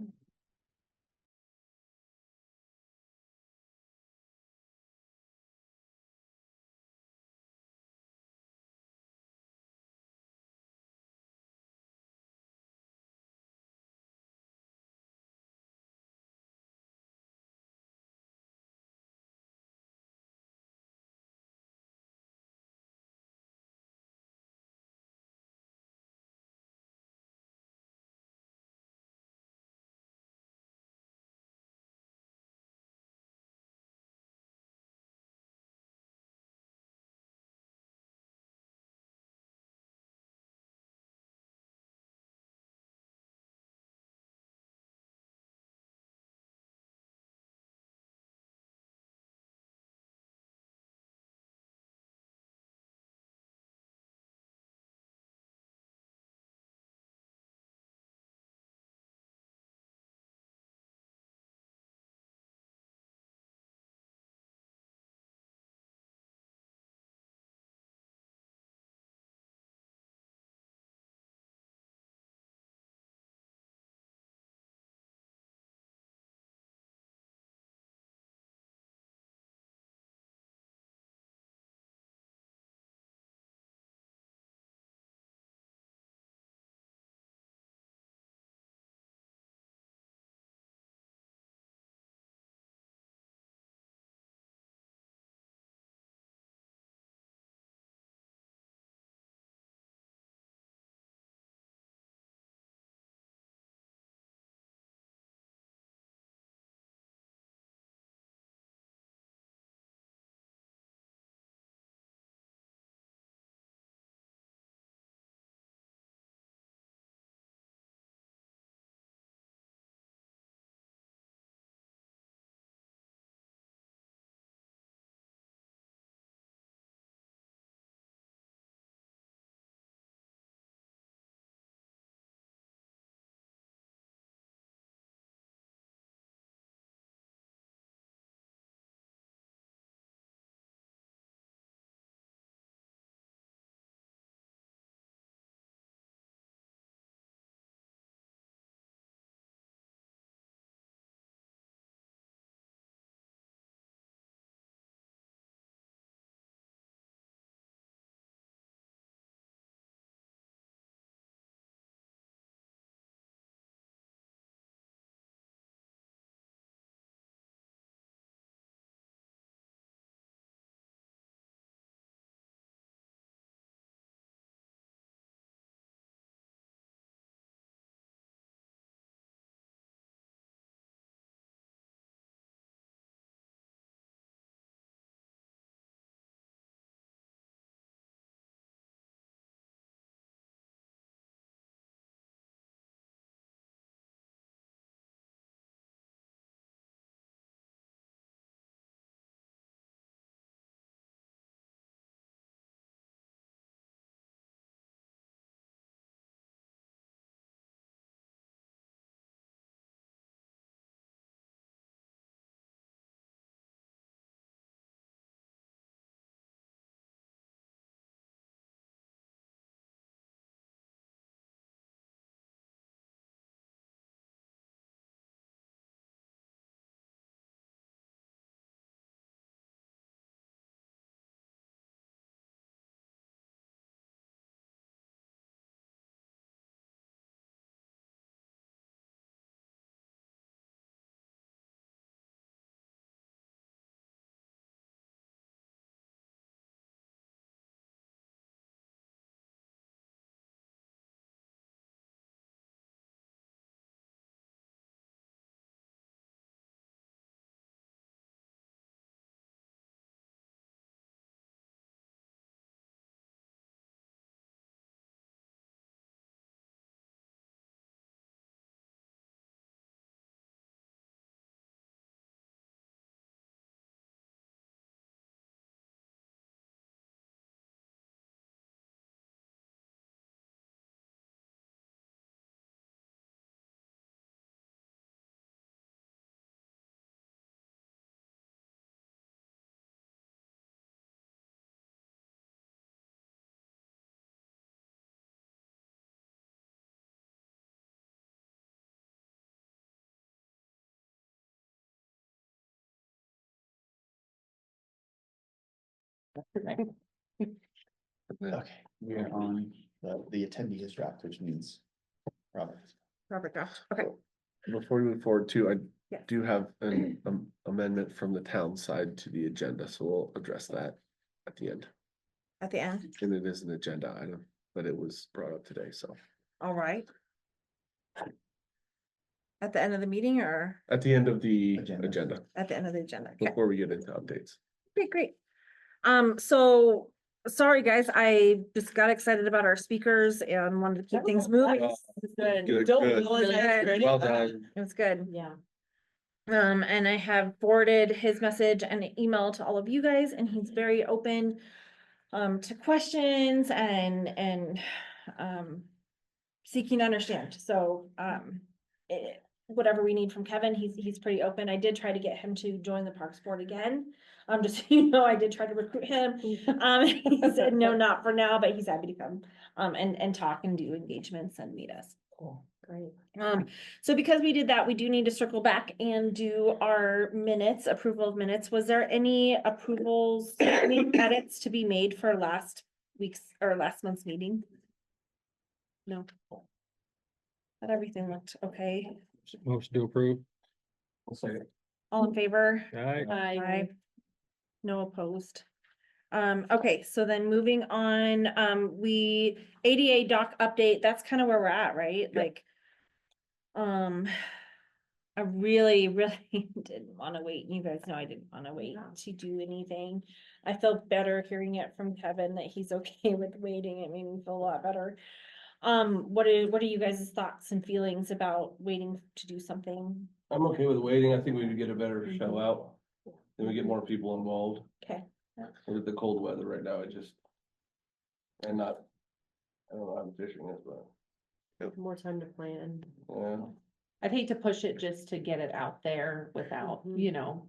Okay, we are on the attendee is draft, which means Robert. Robert draft, okay. Before we move forward too, I Yes. do have an amendment from the town side to the agenda, so we'll address that at the end. At the end, And it is an agenda item, but it was brought up today, so all right. At the end of the meeting or at the end of the Agenda. agenda, at the end of the agenda? Okay. before we get into updates. Okay, great. So, sorry, guys, I just got excited about our speakers and wanted to keep things moving. Good, Don't good. apologize for Well anything. done. It was good. Yeah. And I have forwarded his message and an email to all of you guys, and he's very open to questions and seeking to understand. So, whatever we need from Kevin, he's pretty open. I did try to get him to join the Parks Board again. Just so you know, I did try to recruit him. He said, no, not for now, but he's happy to come, and talk and do engagements and meet us. Cool, great. So because we did that, we do need to circle back and do our minutes, approval of minutes. Was there any approvals, any edits to be made for last week's or last month's meeting? No. But everything looked okay. Motion to approve. All in favor? Aye. Aye. No opposed. Okay, so then moving on, ADA doc update, that's kind of where we're at, right? Like, I really, really didn't want to wait. You guys know I didn't want to wait to do anything. I felt better hearing it from Kevin that he's okay with waiting. It made me feel a lot better. What are you guys' thoughts and feelings about waiting to do something? I'm okay with waiting. I think we would get a better show out. Then we get more people involved. Okay. With the cold weather right now, I don't know how I'm fishing it, but, More time to plan. yeah. I'd hate to push it just to get it out there without, you know,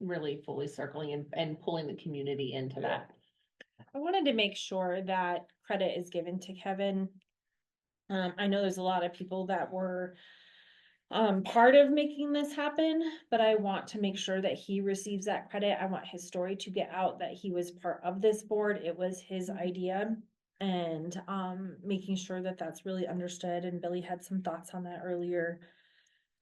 really fully circling and pulling the community into that. I wanted to make sure that credit is given to Kevin. I know there's a lot of people that were part of making this happen, but I want to make sure that he receives that credit. I want his story to get out that he was part of this board. It was his idea. And making sure that that's really understood. And Billy had some thoughts on that earlier.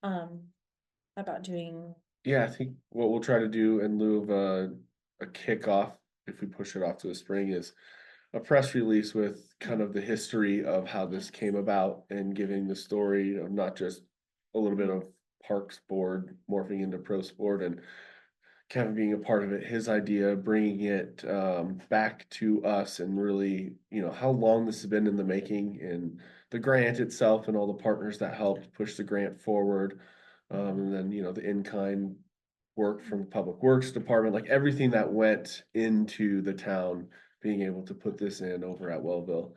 About doing. Yeah, I think what we'll try to do in lieu of a kickoff, if we push it off to the spring, is a press release with kind of the history of how this came about and giving the story of not just a little bit of Parks Board morphing into PROST Board and Kevin being a part of it, his idea, bringing it back to us and really, how long this has been in the making and the grant itself and all the partners that helped push the grant forward. And then, the in-kind work from the Public Works Department, like everything that went into the town, being able to put this in over at Wellville.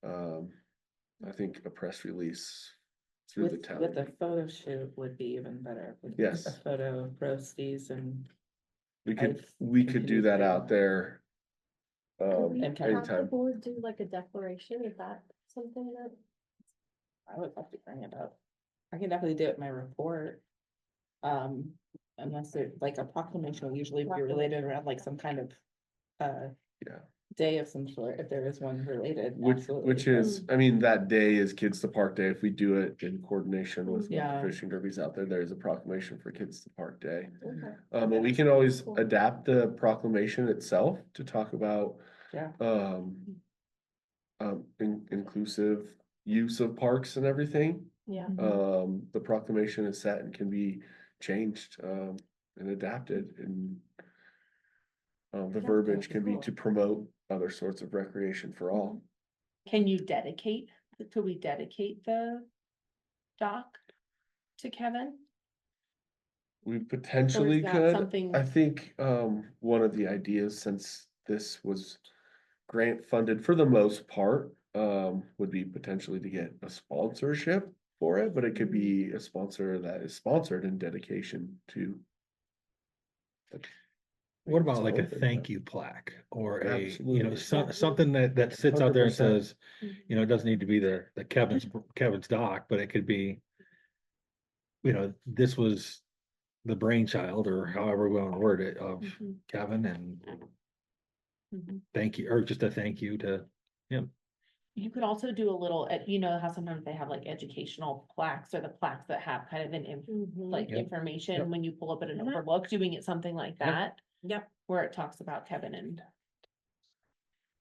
I think a press release through the town. With the photo shoot would be even better. Yes. A photo of Prosties and. We could do that out there. Could we and have the anytime. board do like a declaration? Is that something that? I would love to bring it up. I can definitely do it in my report. Unless it's like a proclamation will usually be related around like some kind of Yeah. day of some sort, if there is one related. Which is, that day is Kids to Park Day. If we do it in coordination with Yeah. the fishing derbies out there, there's a proclamation for Kids to Park Day. Okay. But we can always adapt the proclamation itself to talk about Yeah. inclusive use of parks and everything. Yeah. The proclamation is set and can be changed and adapted, and the verbiage can be to promote other sorts of recreation for all. Could we dedicate the dock to Kevin? We potentially that could. something- I think one of the ideas, since this was grant funded for the most part, would be potentially to get a sponsorship for it, but it could be a sponsor that is sponsored in dedication to. What about It's like a open, thank but- you plaque or Absolutely. something that sits out there and 100%. says, it doesn't need to be the Kevin's doc, but it could be, this was the brainchild or however we want to word it of Kevin and thank you, or just a thank you to him. You could also do a little, you know, how sometimes they have like educational plaques or the plaques that have kind of an, like Yep. information Yep. when you pull up at an Mhm. overlook, doing it something like Yep. that. Yep. Where it talks about Kevin and.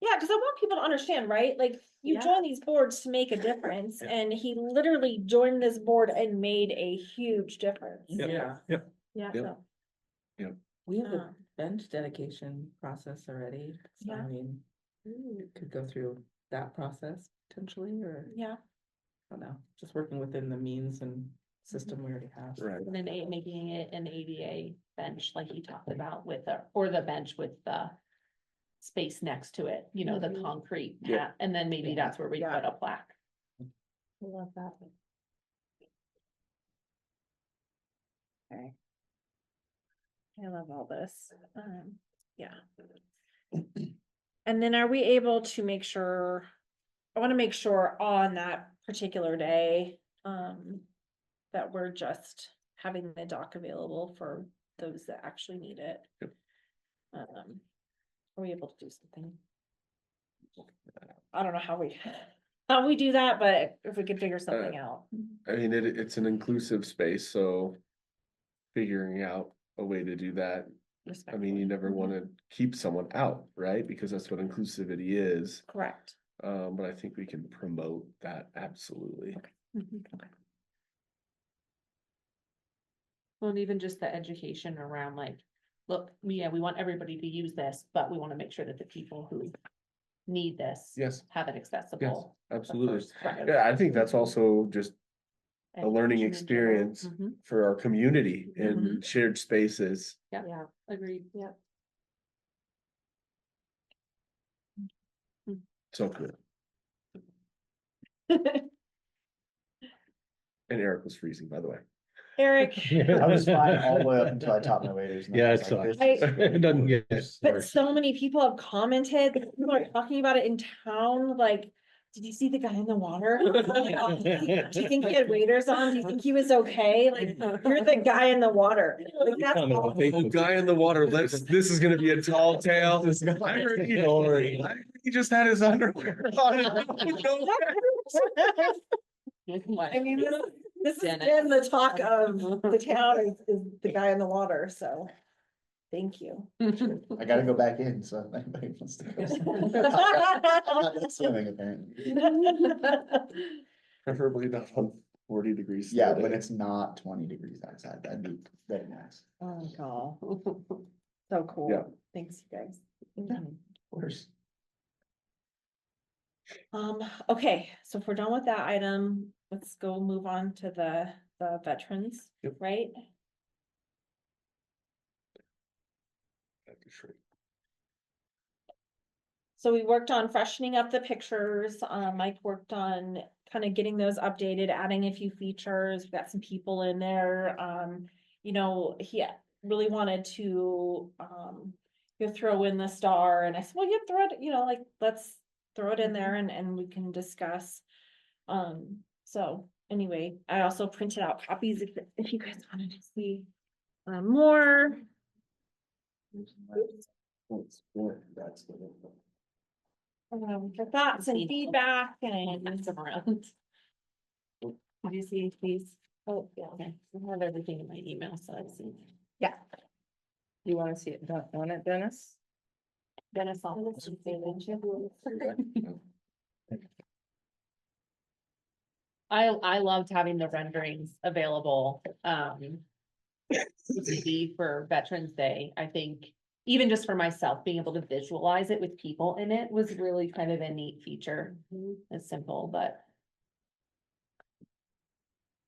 Yeah, because I want people to understand, right? Like, you Yeah. join these boards to make a difference, and he literally joined this board and made a huge difference. Yep. Yeah. Yep. Yeah, Yep. so, We have a Um, bench dedication process already, so I Yeah. mean, we could go through that process potentially, or, yeah. I don't know, just working within the means and system we already have. Right. And then making it an ADA bench like you talked about with or the bench with the space next to it, you know, the concrete Yeah. pad, and then maybe that's where we Yeah. put a plaque. I love that. Okay. I love all this. Yeah. And then are we able to make sure, I want to make sure on that particular day, that we're just having the dock available for those that actually need it. Yep. Are we able to do something? I don't know how we do that, but if we could figure something out. I mean, it's an inclusive space, so figuring out a way to do that. I mean, you never want to keep someone out, right? Because that's what inclusivity is. Correct. But I think we can promote that absolutely. Okay. Well, and even just the education around like, look, we want everybody to use this, but we want to make sure that the people who need this. Yes. Have it Yes, accessible. absolutely. first kind of Yeah, I think that's also just a learning education in general. experience Mhm. for our community and shared spaces. Yeah, agreed. Yeah. So good. And Eric was freezing, by the way. Eric, I was fine all the way up until I taught my waiters. and then I Yeah, was it like, sucks. this is- It doesn't get but worse. so many people have commented, people are talking about it in town, like, did you see the guy in the water? Do you think he had waders on? Do you think he was okay? Like, you're the guy in the water. Like, that's awesome. Oh, guy in the water, this is gonna be a tall tale. I heard he just had his underwear on. I mean, this has Dennis. been the talk of the town is the guy in the water, so, thank you. I gotta go back in, so if anybody wants to go. I'm not swimming apparently. Preferably not on 40 degrees. Yeah, today. when it's not 20 degrees outside, that'd be very nice. Oh, God. So cool. Yeah. Thanks, you guys. Of course. Okay, so if we're done with that item, let's go move on to the veterans, Yep. right? So we worked on freshening up the pictures. Mike worked on kind of getting those updated, adding a few features. We've got some people in there. You know, he really wanted to throw in the star, and I said, well, throw it, like, let's throw it in there and we can discuss. So anyway, I also printed out copies if you guys wanted to see more. For thoughts and feedback and. Pass them around. Did you see these? Oh, yeah. Okay, I have everything in my email, so I've seen. Yeah. You wanna see it, want it, Dennis? Dennis, I'll. I loved having the renderings available, for Veterans Day. I think even just for myself, being able to visualize it with people in it was really kind of a neat feature. It's simple, but.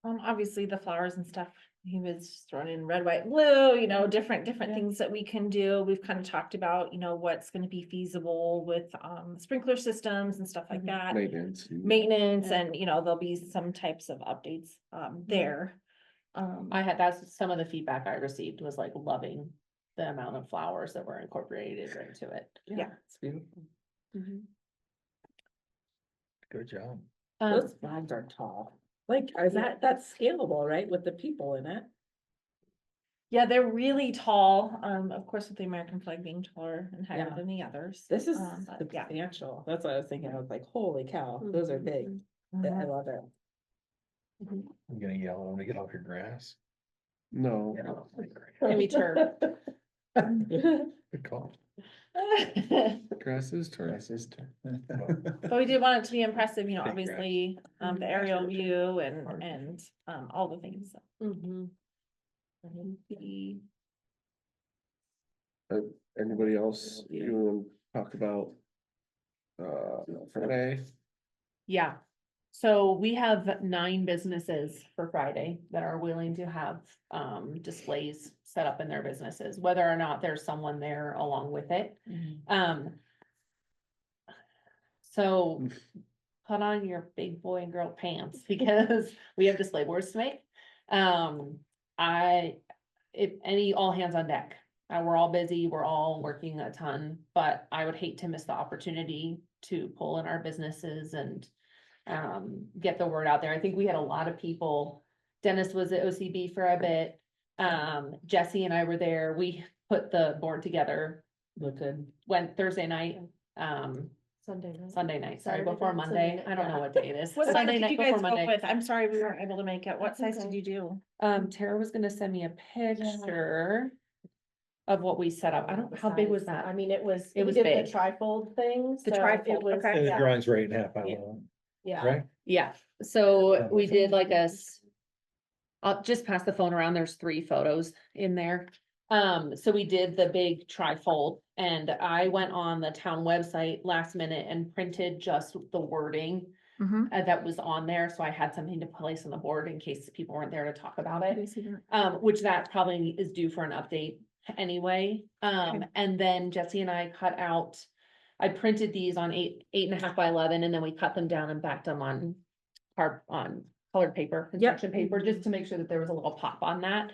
Obviously the flowers and stuff, he was throwing in red, white, blue, different things that we can do. We've kind of talked about, what's gonna be feasible with, sprinkler systems and stuff like that. Maintenance and, there'll be some types of updates, there. That's some of the feedback I received was like loving the amount of flowers that were incorporated into it. Yeah. It's beautiful. Good job. Those flags are tall. Like, that's scalable, right, with the people in it? Yeah, they're really tall, of course with the American flag being taller and higher Yeah. than the others. This is But yeah. substantial. That's what I was thinking. I was like, holy cow, those are big. Yeah, I love it. I'm gonna yell at them to get off your grass. No. Maybe turf. Good call. Grass is turf. This is But we did want it to be impressive, you know, Big grass. obviously, the aerial view and, all the things. Mhm. The- Anybody else you want to talk about? Friday? Yeah, so we have 9 businesses for Friday that are willing to have displays set up in their businesses, whether or not there's someone there along with it. So put on your big boy and girl pants because we have display boards to make. If any, all hands on deck. We're all busy, we're all working a ton, but I would hate to miss the opportunity to pull in our businesses and get the word out there. I think we had a lot of people. Dennis was at OCB for a bit. Jesse and I were there. We put the board together. Look good. Went Thursday night, Sunday night, sorry, before Monday. I don't know what day it is. What size Sunday did night you guys before go Monday. with? I'm sorry, we weren't able to make it. What size did you do? Tara was gonna send me a picture of what we set up. I don't, how big was that? I mean, it was It we was did big. the trifold thing. The so trifold, it was- okay. And the yeah, drawing's right in half, I don't know, Yeah. right? Yeah, so we did like I'll just pass the phone around. There's 3 photos in there. So we did the big trifold and I went on the town website last minute and printed just the wording that was on there. So I had something to place on the board in case people weren't there to talk about it. Which that probably is due for an update anyway. And then Jesse and I cut out, I printed these on 8.5 by 11, and then we cut them down and backed them on colored paper, construction paper, just to make sure that there was a little pop on that.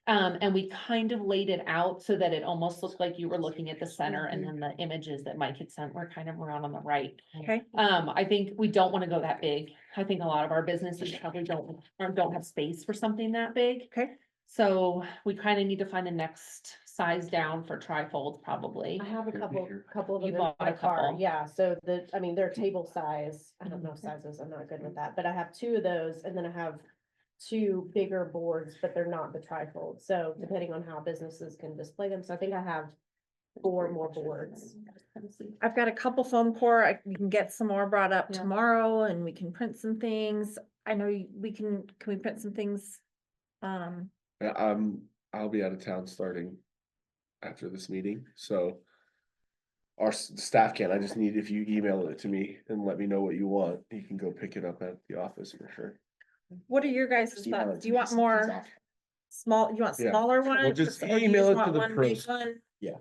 And we kind of laid it out so that it almost looked like you were looking at the center and then the images that Mike had sent were kind of around on the right. Okay. I think we don't want to go that big. I think a lot of our businesses probably don't have space for something that big. Okay. So we kind of need to find the next size down for trifolds probably. I have a couple of You them in bought my a car, couple. yeah, so I mean, they're table size, I don't know sizes, I'm not good with that, but I have 2 of those, and then I have 2 bigger boards, but they're not the trifold, so depending on how businesses can display them, so I think I have 4 more boards. I've got a couple foam core. We can get some more brought up Yeah. tomorrow and we can print some things. I know we can we print some things? I'll be out of town starting after this meeting, so. Our staff can, I just need, if you email it to me and let me know what you want, you can go pick it up at the office for sure. What are your guys' Just email it thoughts? to Do you me, want it's more off. small, you want Yeah. smaller Well, ones? just or you email it want to the one big PROST. one Yeah.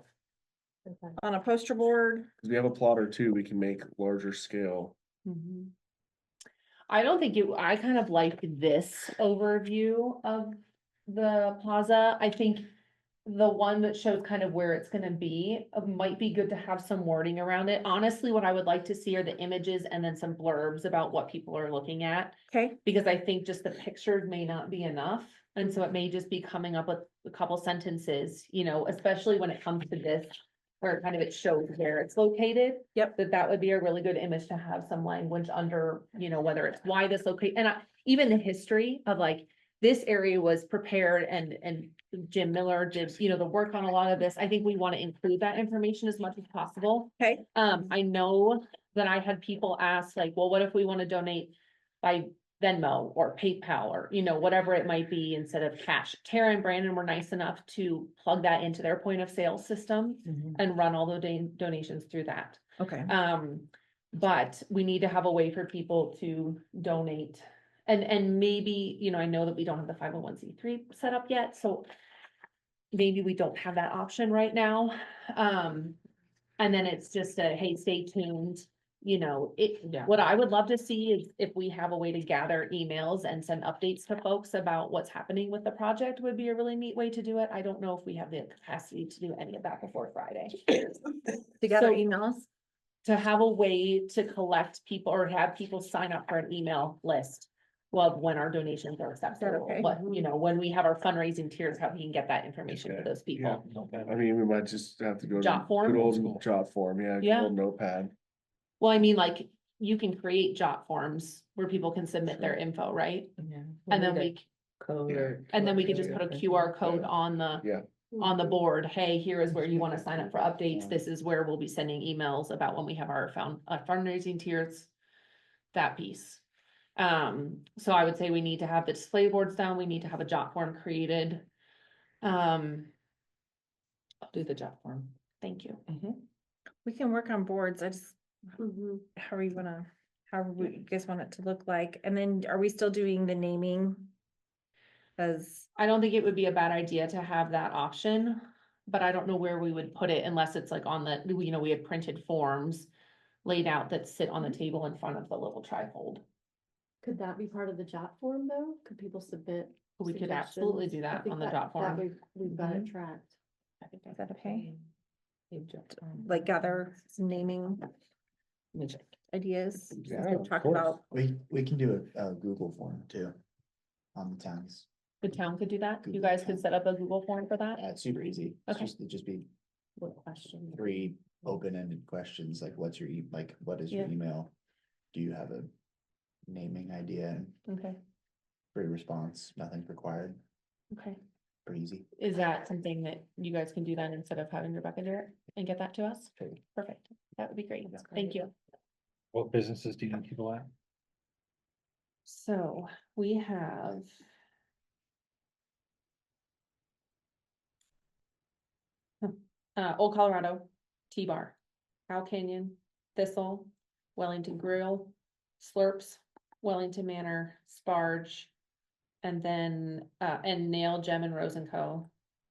Okay. On a poster board? Cause we have a plotter too, we can make larger scale. Mhm. I don't think I kind of like this overview of the plaza. I think the one that shows kind of where it's gonna be, might be good to have some wording around it. Honestly, what I would like to see are the images and then some blurbs about what people are looking at. Okay. Because I think just the pictures may not be enough, and so it may just be coming up with a couple sentences, you know, especially when it comes to this. Where kind of it shows where it's located. Yep. That would be a really good image to have some language under, you know, whether it's why this locate, and even the history of like. This area was prepared and Jim Miller did, you know, the work on a lot of this. I think we want to include that information as much as possible. Okay. I know that I had people ask like, well, what if we want to donate by Venmo or PayPal or, you know, whatever it might be instead of cash. Tara and Brandon were nice enough to plug that into their point of sale system and run all the donations through that. Okay. But we need to have a way for people to donate. And maybe, you know, I know that we don't have the 501c3 set up yet, so maybe we don't have that option right now. And then it's just a, hey, stay tuned, you know, what I would love to see is if we have a way to gather emails and send updates to folks about what's happening with the project would be a really neat way to do it. I don't know if we have the capacity to do any of that before Friday. To gather So- emails? To have a way to collect people or have people sign up for an email list well, when our donations are acceptable, okay? but, you know, when we have our fundraising tiers, how we can get that information to Okay. those Yeah, people. no bad. I mean, we might just have to go. to Jot form? Good old jot form, yeah, good Yeah. old notepad. Well, I mean, like, you can create jot forms where people can submit their Sure. info, right? Yeah. And then need a we, Code Yeah. or. and then we could just QR put a code. QR code on the, Yeah. on the board. Hey, here is where you want to sign up for updates. This is where we'll be sending emails about when we have our fundraising tiers. That piece. So I would say we need to have the display boards down. We need to have a jot form created. I'll do the job form. Thank you. We can work on boards, I just, Mhm. how we wanna, how we, you guys want it to look like, and then are we still doing the naming? Cause, I don't think it would be a bad idea to have that option, but I don't know where we would put it unless it's like on the, you know, we have printed forms laid out that sit on the table in front of the little trifold. Could that be part of the jot form though? Could people submit? We could absolutely do suggestions? I that think on the jot form. We've got it tracked. I think is that okay? Like, Like gather some naming ideas? Yeah, We've of talked course. about, We can do a Google form too. On the towns, The town could do that. You Google guys Account. could set up a Google form for that. it's super easy. It's Okay. it'd just be What question? 3 open-ended questions, like what's your like, what is your Yeah. email? Do you have a naming idea? Okay, Free response, nothing required, okay. pretty easy. Is that something that you guys can do then instead of having Rebecca do it and get that to us? Sure. Perfect. That would be great. That's Thank great. you. What businesses do you need people at? So we have. Old Colorado, T-Bar, Cow Canyon, Thistle, Wellington Grill, Slurps, Wellington Manor, Sparge. And then, and Nail, Gem and Rose and Co.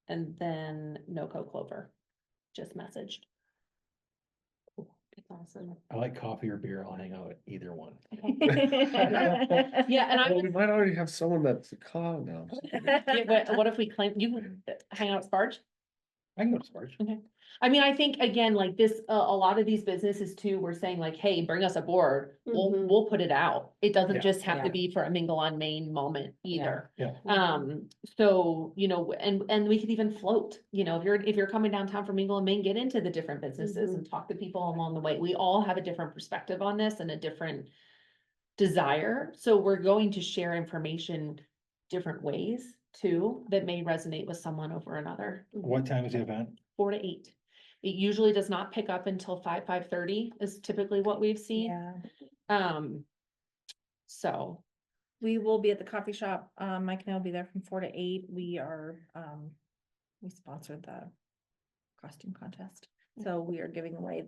And then NoCo Clover, just messaged. It's awesome. I like coffee or beer. I'll hang out at either one. Yeah, and I Well, would, we might already have someone that's a cog now. yeah, but what if we claim, you would hang out at Sparge? I can go to Sparge. Okay, I mean, I think again, like this, a lot of these businesses too, we're saying like, hey, bring us a board. Mhm. We'll put it out. It doesn't Yeah. just have to Yeah. be for a Mingle on Main moment either. Yeah. So, you know, and we could even float, you know, if you're coming downtown from Mingle and Main, get into the different businesses and talk to people along the way. We all have a different perspective on this and a different desire. So we're going to share information different ways too, that may resonate with someone over another. What time is the event? 4 to 8. It usually does not pick up until 5:30 is typically what we've seen. yeah, So, we will be at the coffee shop, Mike and I will be there from 4 to 8, we are, we sponsored the costume contest. So we are giving away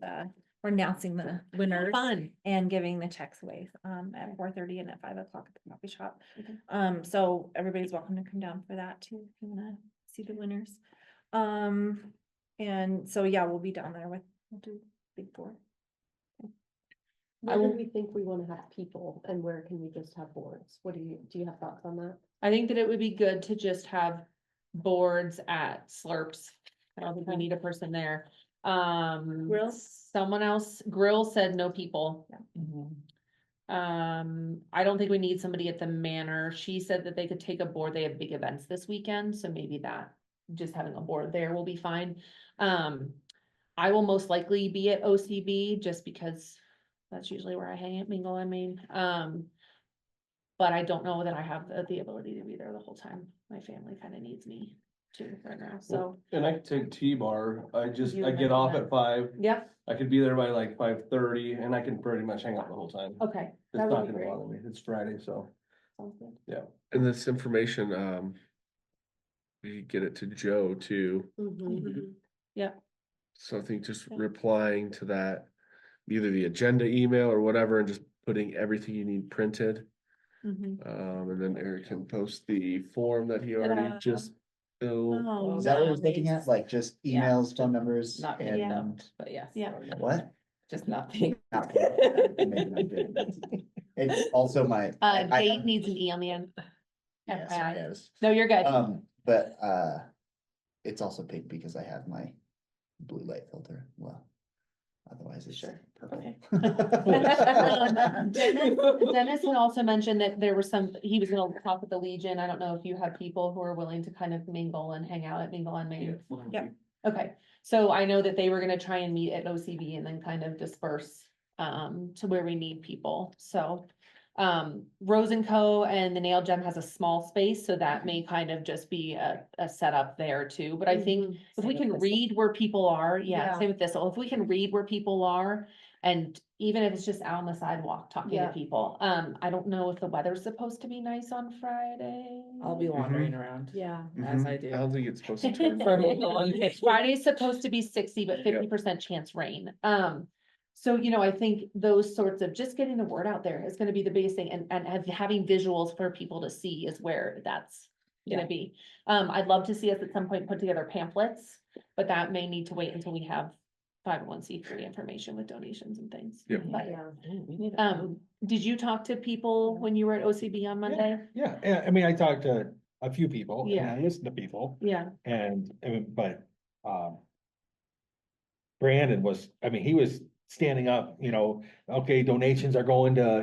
we're announcing the winners. fun. And giving the checks away, at 4:30 and at 5 o'clock at the coffee shop. Okay. So everybody's welcome to come down for that too, if you wanna see the winners. And so, yeah, we'll be down there we'll do big four. Where do we think we wanna have people and where can we just have boards? Do you have thoughts on that? I think that it would be good to just have boards at Slurps. I don't think we need a person there. Grill? Someone else, Grill said no people. I don't think we need somebody at the Manor. She said that they could take a board. They have big events this weekend, so maybe that, just having a board there will be fine. I will most likely be at OCB just because that's usually where I hang at Mingle, I mean. But I don't know that I have the ability to be there the whole time. My family kind of needs me too right now, so. And I could take T-bar, I You get mentioned off that. at 5, Yep, I could be there by like 5:30, and I can pretty much hang out the whole time. okay. It's That not would be gonna great. bother me, it's Friday, so. Sounds good. And this information, we get it to Joe too. Yeah, So I think just Yeah. replying to that, either the agenda email or whatever, and just putting everything you need printed. And then Eric can post the form that he already Ta-da. just filled. Oh, Is that what no, you're looking at? Like just Yeah, emails, phone numbers Not and stuff, but yes. Yeah. what? Just nothing. Not- maybe not good. It's also my. Date needs an E on the end. Yeah, sorry, I was- No, you're good. But it's also pink because I have my blue light filter. Well, otherwise it's Sure. purple. Okay. Dennis had also mentioned that there were he was gonna talk with the Legion. I don't know if you have people who are willing to kind of mingle and hang out at Mingle on Main. Yep. Okay, so I know that they were gonna try and meet at OCB and then kind of disperse to where we need people, so. Rose and Co. and the Nail Gem has a small space, so that may kind of just be a setup there too, but I think if we can read where people are, Yeah. same with this, if we can read where people are. And even if it's just out on the sidewalk talking to Yeah. people, I don't know if the weather's supposed to be nice on Friday. I'll be wandering around Yeah. as I I do. don't think it's supposed to turn. For Mingle on Main. Friday's supposed to be 60, but 50% chance rain. So, I think those sorts of just getting the word out there is gonna be the biggest thing, and having visuals for people to see is where that's gonna be. I'd love to see us at some point put together pamphlets, but that may need to wait until we have 501c3 information with donations and things. Yep. But, We need did you talk to people when you were at OCB on Monday? Yeah, I mean, I talked to a few people and Yeah. I listened to people Yeah. but, Brandon was, I mean, he was standing up, okay, donations are going to,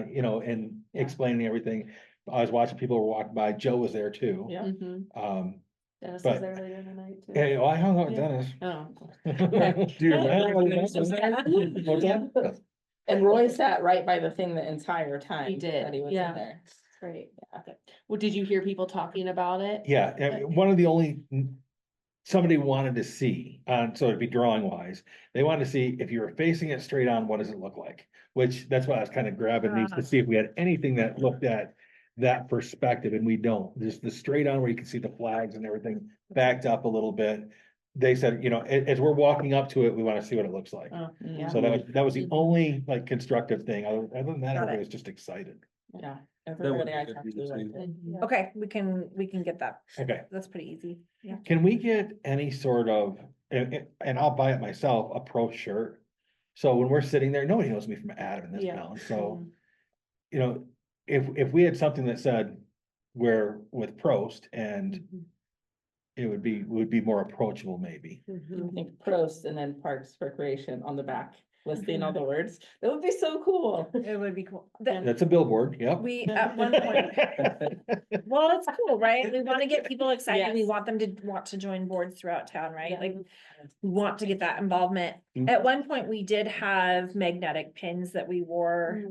and explaining everything. I was watching people walk by, Joe was there too. Yeah. Mhm. Dennis but- was there later in the night too. Hey, well, I hung out with Yeah. Dennis. Oh. Do you remember? What's that? And Roy sat right by the thing the entire time. He did, That he was yeah. in there. Great. Okay. Well, did you hear people talking about it? Yeah, one of the only, somebody wanted to see, so it'd be drawing wise, they wanted to see if you were facing it straight on, what does it look like? Which, that's why I was kind of grabbing these to see if we had anything that looked at that perspective, and we don't. Just the straight on where you can see the flags and everything backed up a little bit. They said, as we're walking up to it, we want to see what it looks like. Oh, yeah. So that was the Mhm. only like constructive thing. Other than that, Got everybody it. was just excited. Yeah. would Everybody be I good talked to to see. liked it. Okay, we can get that. Okay. That's pretty easy. Yeah. Can we get any sort of, and I'll buy it myself, a pro shirt? So when we're sitting there, nobody knows me from Adam in this Yeah. town, so, if we had something that said we're with Prost and it would be more approachable maybe. I think PROST and then Parks Recreation on the back, listing all the words. That would be so cool. It would be cool. That's a billboard, yep. We, at one point, well, it's cool, right? We want to get people excited. We Yes. want them to want to join boards throughout town, right? Yeah. Like, we want to get that involvement. Mhm. At one point, we did have magnetic pins that we wore,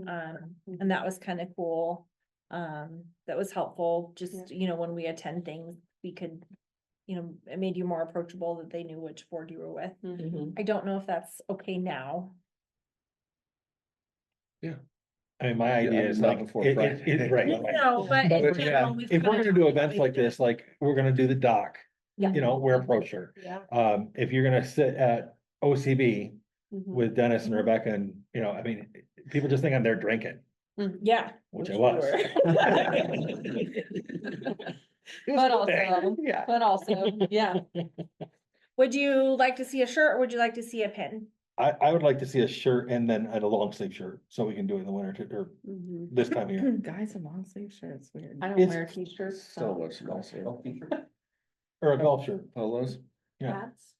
and that was kind of cool. That was helpful, just, when we attend things, we could, it made you more approachable that they knew which board you were with. Mhm. I don't know if that's okay now. I mean, my idea is not like, before right, Friday. right. No, but But in yeah, general, we've if we're kinda gonna do talked events about like this, like, we're gonna do the dock, Yeah. wear a pro shirt. Yeah. If you're gonna sit at OCB Mhm. with Dennis and Rebecca and, I mean, people just think I'm there drinking, Yeah, which I Which was. we But also, Yeah. yeah. would you like to see a shirt or would you like to see a pin? I would like to see a shirt and then a long sleeve shirt, so we can do it in the winter or this time of year. Guys in long sleeve shirts, weird. I don't It's wear t-shirts, So much nicer. Or a golf shirt. Polos. Yeah. Hats.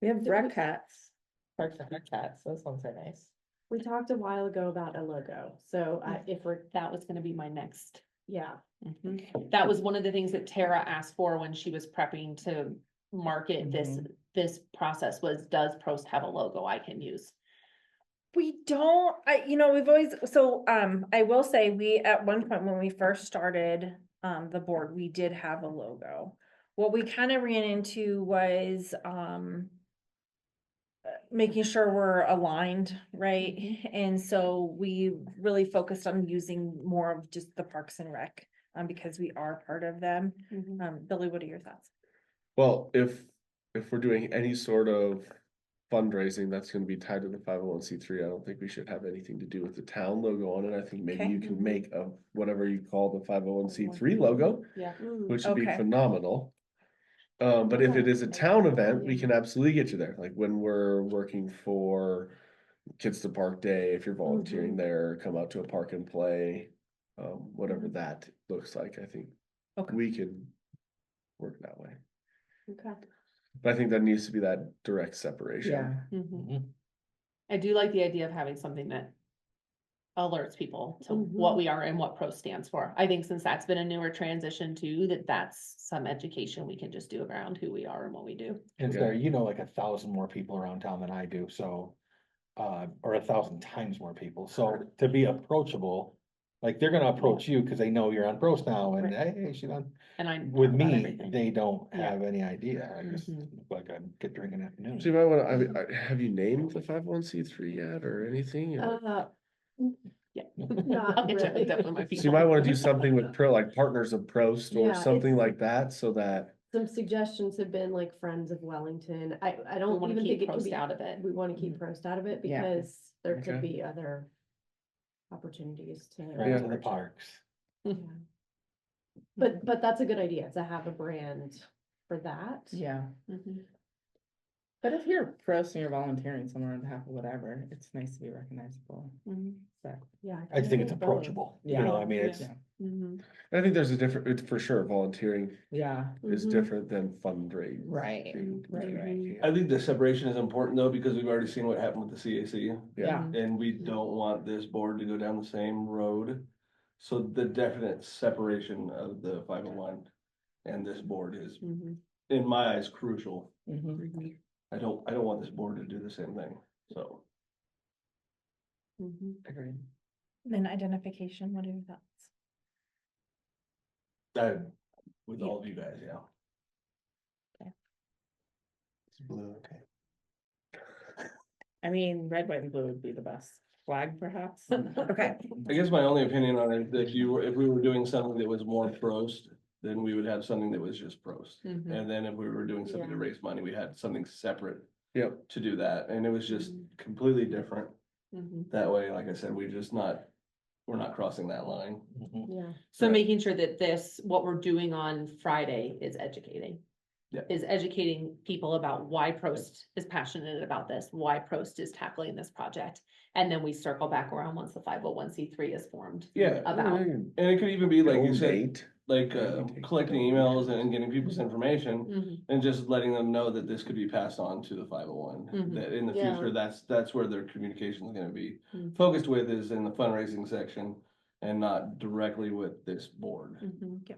We have rec hats. Parks and rec hats, those ones are nice. We talked a while ago about a logo, so That was gonna be my next. yeah. That was one of the things that Tara asked for when she was prepping to market this process was, does Prost have a logo I can use? We don't, we've always, I will say, we, at one point when we first started, the board, we did have a logo. What we kind of ran into was, making sure we're aligned, right? And so we really focused on using more of just the Parks and Rec, because we are part of them. Billy, what are your thoughts? Well, if we're doing any sort of fundraising that's gonna be tied to the 501c3, I don't think we should have anything to do with the town logo on it. I think maybe Okay. you can make a, whatever you call the 501c3 logo, Yeah. which would be Okay. phenomenal. But if it is a town event, we Yeah. can absolutely get you there, like when we're working for Kids to Park Day, if you're volunteering there, come out to a park and play. Whatever that looks like, I think Okay. we can work that way. Okay. But I think that needs to be that direct separation. Yeah. Mhm. I do like the idea of having something that alerts people to what we are and what PROST stands for. I think since that's been a newer transition too, that's some education we can just do around who we are and what we do. And so, you know, like 1,000 more people around town than I do, so. Or 1,000 times more people, so to be approachable, like they're gonna approach you because they know you're on PROST now and hey, she's on. And I. With talk about me, everything. they don't Yeah. have any idea, I just, Mhm. like I get drinking afternoon. So you might wanna, I mean, have you named the 501c3 yet or anything? or- Yeah. Not I'll get you really. hooked up with my So you people. might wanna do something with like partners of Prost or Yeah, something it's- like that, so that, Some suggestions have been like Friends of Wellington. I We don't wanna even keep think it can PROST be, out of it. we want to keep Prost out of it Yeah. because there could Okay. be other opportunities to. Right to the parks. But that's a good idea to have a brand for that. Yeah, Mhm. but if you're pro and you're volunteering somewhere on behalf of whatever, it's nice to be recognizable. Mhm. So, Yeah. I just think it's both. approachable, you Yeah. know, I mean, Yeah. it's, yeah, Mhm. I think there's a different, it's for sure, volunteering yeah, is Mhm. different than fundraising. right, right. I think the separation is important though, because we've already seen what happened with the CAC. Yeah. And we don't want this board to go down the same road. So the definite separation of the 501 and this board is, Mhm. in my eyes, crucial. Mhm. I don't want this board to do the same thing, so. Mhm. Agreed. Then identification, what are your thoughts? With all of you guys, yeah. It's blue, okay. I mean, red, white, and blue would be the best flag perhaps. Okay. I guess my only opinion on it, if we were doing something that was more Prost, then we would have something that was just Prost. Mhm. And then if we were doing something to Yeah. raise money, we had something separate Yep. to do that, and it was just completely different. Mhm. That way, like I said, we're not crossing that line. mhm. Yeah. So Right. making sure that what we're doing on Friday is educating. Yeah. Is educating people about why PROST is passionate about this, why PROST is tackling this project. And then we circle back around once the 501c3 is formed. Yeah, About. and it could even be like you said, Donate. like collecting emails and getting people's information. Mhm. And just letting them know that this could be passed on to the 501, Mhm. that in the Yeah. future, that's where their communication is gonna be Mhm. focused with, is in the fundraising section. And not directly with this board. Mhm. Yeah.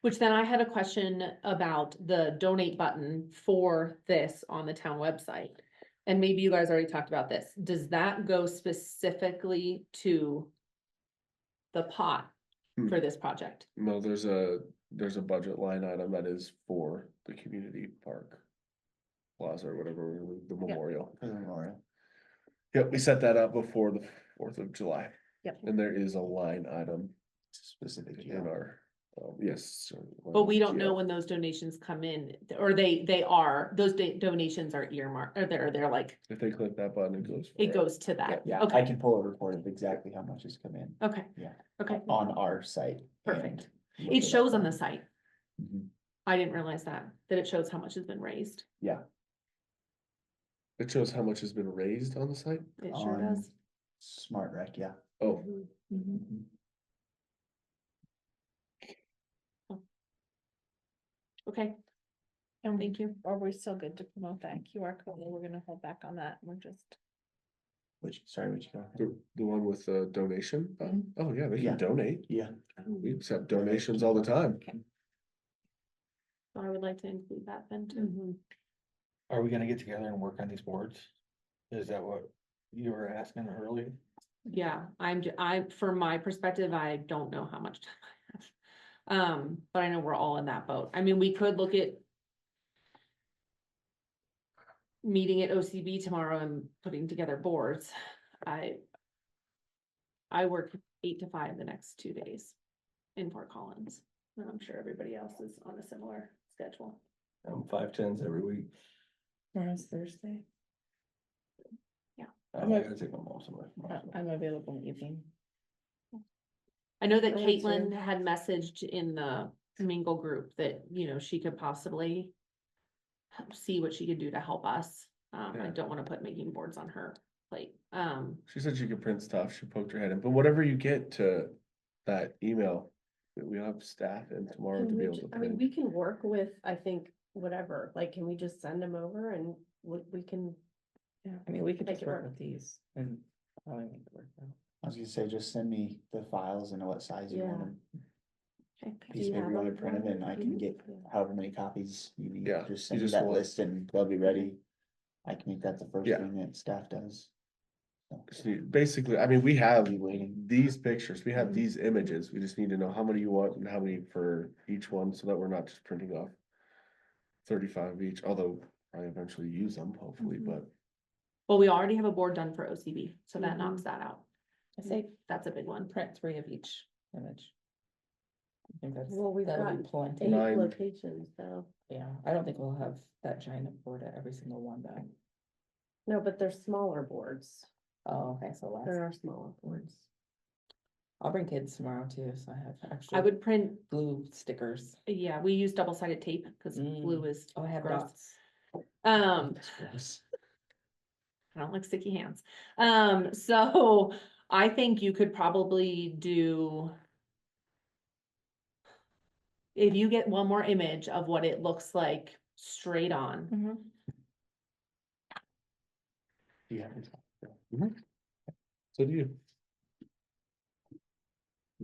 Which then I had a question about the donate button for this on the town website. And maybe you guys already talked about this. Does that go specifically to the pot for this project? No, there's a budget line item that is for the community park plaza or whatever, the memorial. For the memorial. Yep, we set that up before the 4th of July. Yep. And there is a line item Specific. in our, yes. But we don't know when those donations come in, or those donations are earmarked, or they're like, If they click that button, it goes. for it goes to that. Yeah, I Okay, can pull a report of exactly how much has come in okay. Yeah. Okay, on our site. Perfect. and look it it shows up on the site. Mhm. I didn't realize that it shows how much has been raised. Yeah, It shows how much has been raised on the site? It sure On- does. Smart Rec, yeah. Oh, Mhm. Okay, And thank you. are we still good to promote that QR code? Or we're gonna hold back on that. We're just. Which you got? the one with the donation button? Oh, yeah, they Yeah. can donate. Yeah. We accept donations all the time. I would like to include that then too. Are we gonna get together and work on these boards? Is that what you were asking earlier? Yeah, from my perspective, I don't know how much time I have. But I know we're all in that boat. I mean, we could look at meeting at OCB tomorrow and putting together boards. I work 8 to 5 the next 2 days in Fort Collins. And I'm sure everybody else is on a similar schedule. 5/10s every week. Tomorrow's Thursday. I gotta take my mom somewhere. I'm available in the evening. I know that I am Caitlin too. had messaged in the Mingle group that, she could possibly see what she could do to help us. I Yeah. don't wanna put making boards on her plate. She said she could print stuff. She poked her head in, but whatever you get to that email, we'll have staff in tomorrow to Can be we able to I mean, print. we can work with, I think, whatever, like, can we just send them over and we can Yeah, I mean, we could Make just it work work. with these and probably make it work out. I was gonna say, just send me the files and what size you want Yeah. them. Do Piece you of paper have you wanna them, print them and I can Mhm. get however many copies you need. Yeah, Just you send me just that want- list and they'll be ready. I can make that the first Yeah. thing that staff does. Just basically, I mean, we have Be waiting. these pictures, we have Mhm. these images, we just need to know how many you want and how many for each one, so that we're not just printing off 35 each, although I eventually use them, hopefully, Mhm. but Well, we already have a board done for OCB, so that Mhm. knocks that out. I say That's a big one. print 3 of each image. I think that's, Well, we've that'll be got plenty. 8 Nine. locations, so, Yeah, I don't think we'll have that giant board at every single one though. no, but they're smaller boards. Oh, okay, so less. There are smaller boards. I'll bring kids tomorrow too, so I have extra. I would print, glue stickers. yeah, we use double-sided tape because glue is Oh, I have gross. dots. I don't like sticky hands. So I think you could probably do. If you get one more image of what it looks like straight on, Yeah. So do you.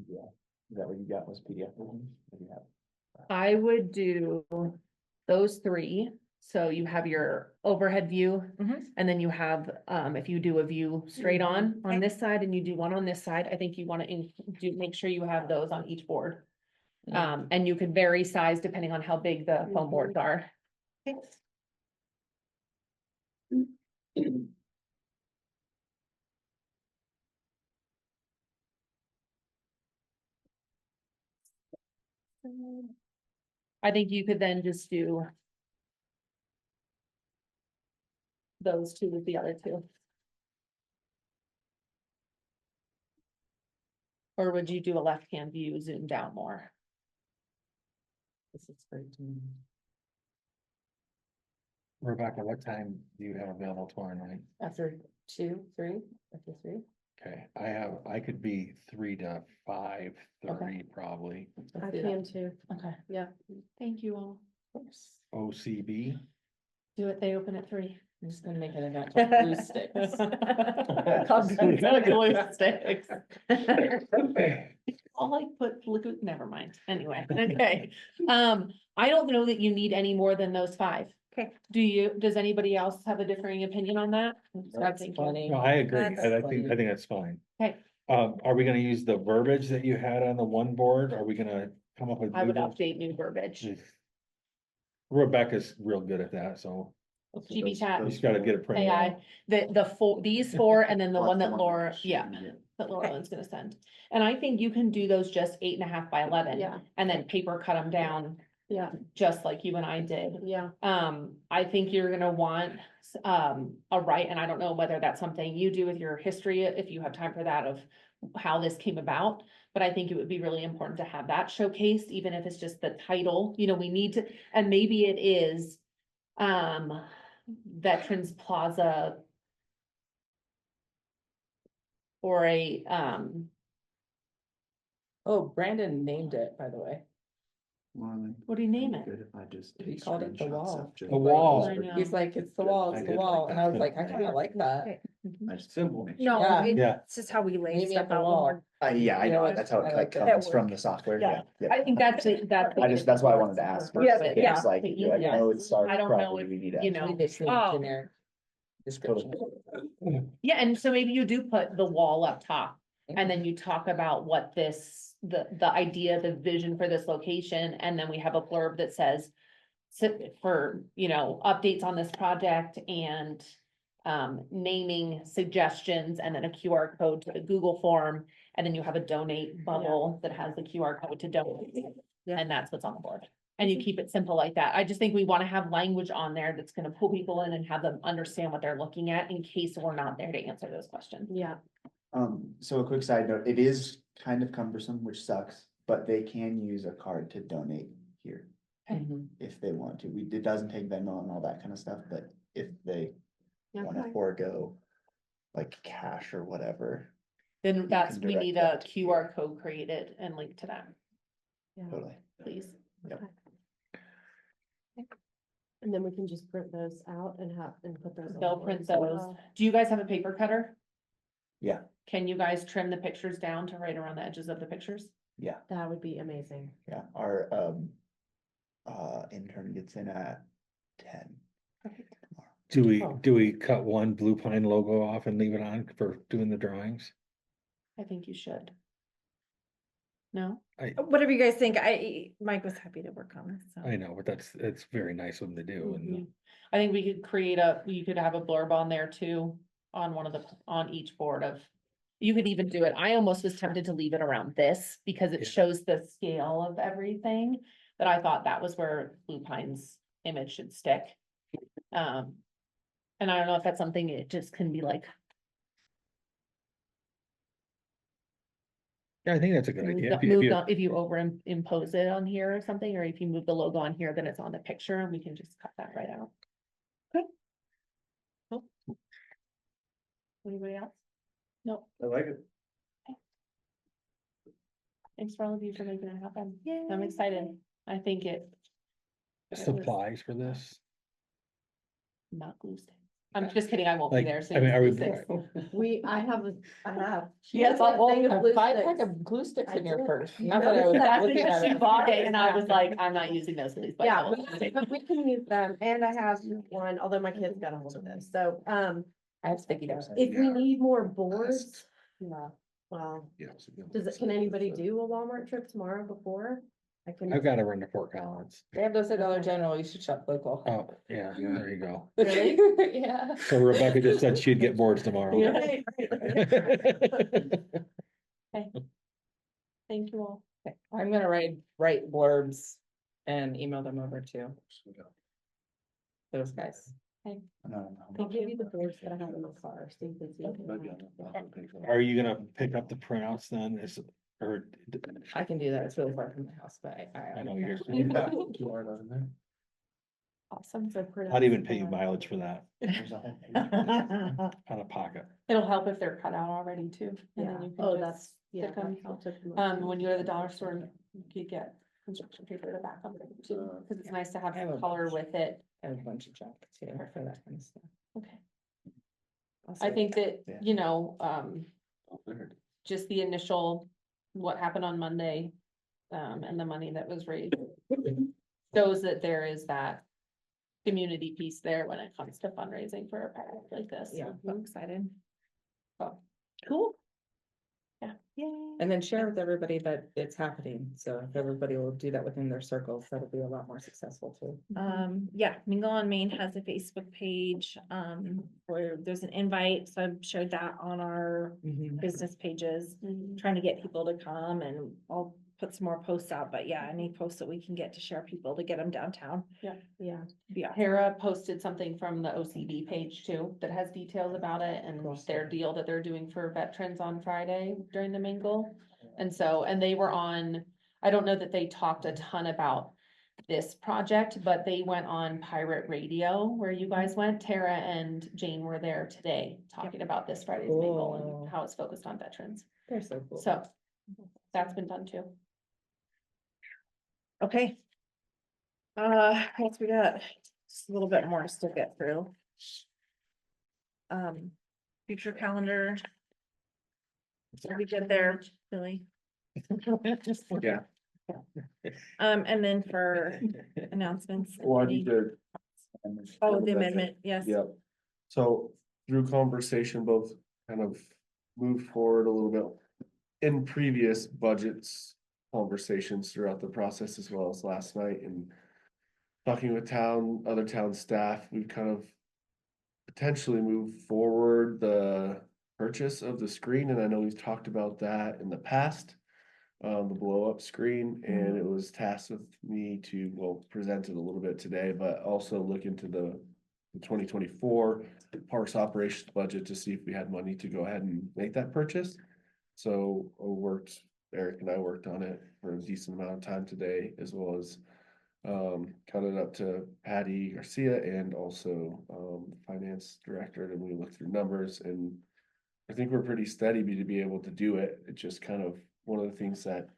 Yeah. Is that what you got was PDF? version? What do you have? I would do those 3. So you have your overhead view, and then you have, if you do a view straight on this side and you do one on this side, I think you wanna make sure you have those on each board. And you could vary size depending on how big the foam boards are. I think you could then just do those 2 with the other 2. Or would you do a left-hand view, zoom down more? This is great to me. Rebecca, what time do you have available tomorrow night? After 2, 3, after 3. Okay, I could be 3 to 5:30 probably. I can too. Okay. Yeah. Thank you all. OCB. Do it, they open at 3. I'm just gonna make an event called glue sticks. Glue sticks. I'll like put liquid, never mind, anyway, okay. I don't know that you need any more than those 5. Okay. Does anybody else have a differing opinion on that? That's Thank you. funny. No, I agree. That's I funny. think that's fine. Okay. Are we gonna use the verbiage that you had on the one board? Are we gonna come up with? I would new- update new verbiage. Rebecca's real good at that, so GB chat, you just gotta get it printed. AI, these 4, and then the one that Laura, Yeah. that Laura Lynn's gonna send. And I think you can do those just 8.5 by 11. Yeah. And then paper cut them down, Yeah, just like you and I did. yeah. I think you're gonna want, a right, and I don't know whether that's something you do with your history, if you have time for that, of how this came about. But I think it would be really important to have that showcased, even if it's just the title, we need to, and maybe it is, Veterans Plaza. Or a, Oh, Brandon named it, by the way. what do you name it? Good if I just. He take called it the screenshots wall. of just- The wall. I know. He's like, it's the wall, I it's the did wall, like and that. I was like, I kinda like that. I just- Simple. No, Yeah. Yeah. it's just how we lay Maybe stuff at the out. when wall. we're- Yeah, I You know know, what? that's how I it like like that. comes from the software, Yeah. yeah. I think that's. I just, that's why I wanted to ask. Yeah, If yeah. It's like, you're like, no, it's our I don't know property, if, we need you it. know, We just need Oh. generic description. yeah, and so maybe you do put the wall up top. And then you talk about what this, the idea, the vision for this location, and then we have a blurb that says. For, updates on this project and, naming suggestions, and then a QR code to the Google form. And then you have a donate bubble that has the QR code to donate, and that's what's on the board. And you keep it simple like that. I just think we wanna have language on there that's gonna pull people in and have them understand what they're looking at in case we're not there to answer those questions. Yeah. So a quick side note, it is kind of cumbersome, which sucks, but they can use a card to donate here Mhm. if they want to. It doesn't take Venmo and all that kind of stuff, but if they wanna forego like cash or whatever, Then that's, can we direct need that a to QR code created and linked to that, totally. please. Yep. And then we can just print those out and put those. on They'll board print as those. well. Do you guys have a paper cutter? Yeah. Can you guys trim the pictures down to right around the edges of the pictures? Yeah, That would be amazing. yeah, our, intern gets in at 10. Oh. Do we cut one Blue Pine logo off and leave it on for doing the drawings? I think you should. No? Whatever you guys think, Mike was happy to work on this, so. I know, but it's very nice of them to do and Mhm. I think we could you could have a blurb on there too, on one of on each board of. You could even do it, I almost was tempted to leave it around this, because Yeah. it shows the scale of everything. But I thought that was where Blue Pine's image should stick. And I don't know if that's something it just can be like. yeah, I think that's a good idea. If you- Moved on, if you impose it on here or something, or if you move the logo on here, then it's on the picture, and we can just cut that right out. Good. Cool. Anybody else? No, I like it. thanks for all of you for making it happen. I'm excited. I think it. Supplies for this, Not glue sticks. I'm just kidding, I won't be like, there. so I mean, are we, glue sticks. I have. Yes, I'll I'll thing of glue buy a sticks. pack of glue sticks in I your did. purse. You Not that I was noticed looking that? at it. She bought it and I was like, I'm not using those, please. buy Yeah, those. but we can use them, and I have one, although my kids got a hold of this, so, I have sticky notes. if we need more boards, Yeah. well, Yeah. can anybody do a Walmart trip tomorrow before? I can. I've got to run to Fort Collins. They have those at Dollar General, you should shop local. Oh, yeah, there you go. Really? Yeah. So Rebecca just said she'd get boards tomorrow. Yeah. Thank you all. Okay, I'm gonna write blurbs and email them over to those guys. I'll give you the boards that I have in the car, so you can see. Are you gonna pick up the printouts then? Or? I can do that, it's really far from my house, but I know you're. Awesome. I'd even pay you mileage for that. Out of pocket. It'll help if they're cut out already too. and then Yeah, you can oh, just that's, yeah. stick 'em. I'll take them. When you go to the dollar store, you could get construction paper to back up too, because it's nice to have I have some a color bunch. with it. I have a bunch of junk too for that kind of stuff. Okay. I Also, think that, Yeah. you know, just the initial, what happened on Monday, and the money that was raised shows that there is that community piece there when it comes to fundraising for a project like this. Yeah. I'm excited. Oh, cool. Yeah. Yay. And then share with everybody that it's happening, so if everybody will do that within their circles, that'll be a lot more successful too. Yeah, Mingle on Main has a Facebook page, where there's an invite, so I've shared that on our business pages, trying to get people to come, and I'll put some more posts out, but yeah, any posts that we can get to share people to get them downtown. Yeah. Yeah. Hera posted something from the OCD page too, that has details about it and their deal that they're doing for veterans on Friday during the mingle. And so, and they were on, I don't know that they talked a ton about this project, but they went on Pirate Radio where you guys went. Tara and Jane were there today talking about this Friday's mingle Cool. and how it's focused on veterans. They're so cool. So that's been done too. Okay. What we got? Just a little bit more to get through. Future calendar. So we get there, Billy. Yeah. And then for announcements. Well, I need to. Oh, the amendment, yes. Yep. So through conversation, both kind of moved forward a little bit in previous budgets, conversations throughout the process as well as last night, and talking with other town staff, we've kind of potentially moved forward the purchase of the screen, and I know we've talked about that in the past. The blow up screen, and it was tasked with me to, well, present it a little bit today, but also look into the 2024 parks operations budget to see if we had money to go ahead and make that purchase. So Eric and I worked on it for a decent amount of time today, as well as cut it up to Patty Garcia and also the finance director, and we looked through numbers, and I think we're pretty steady to be able to do it. It's just kind of one of the things that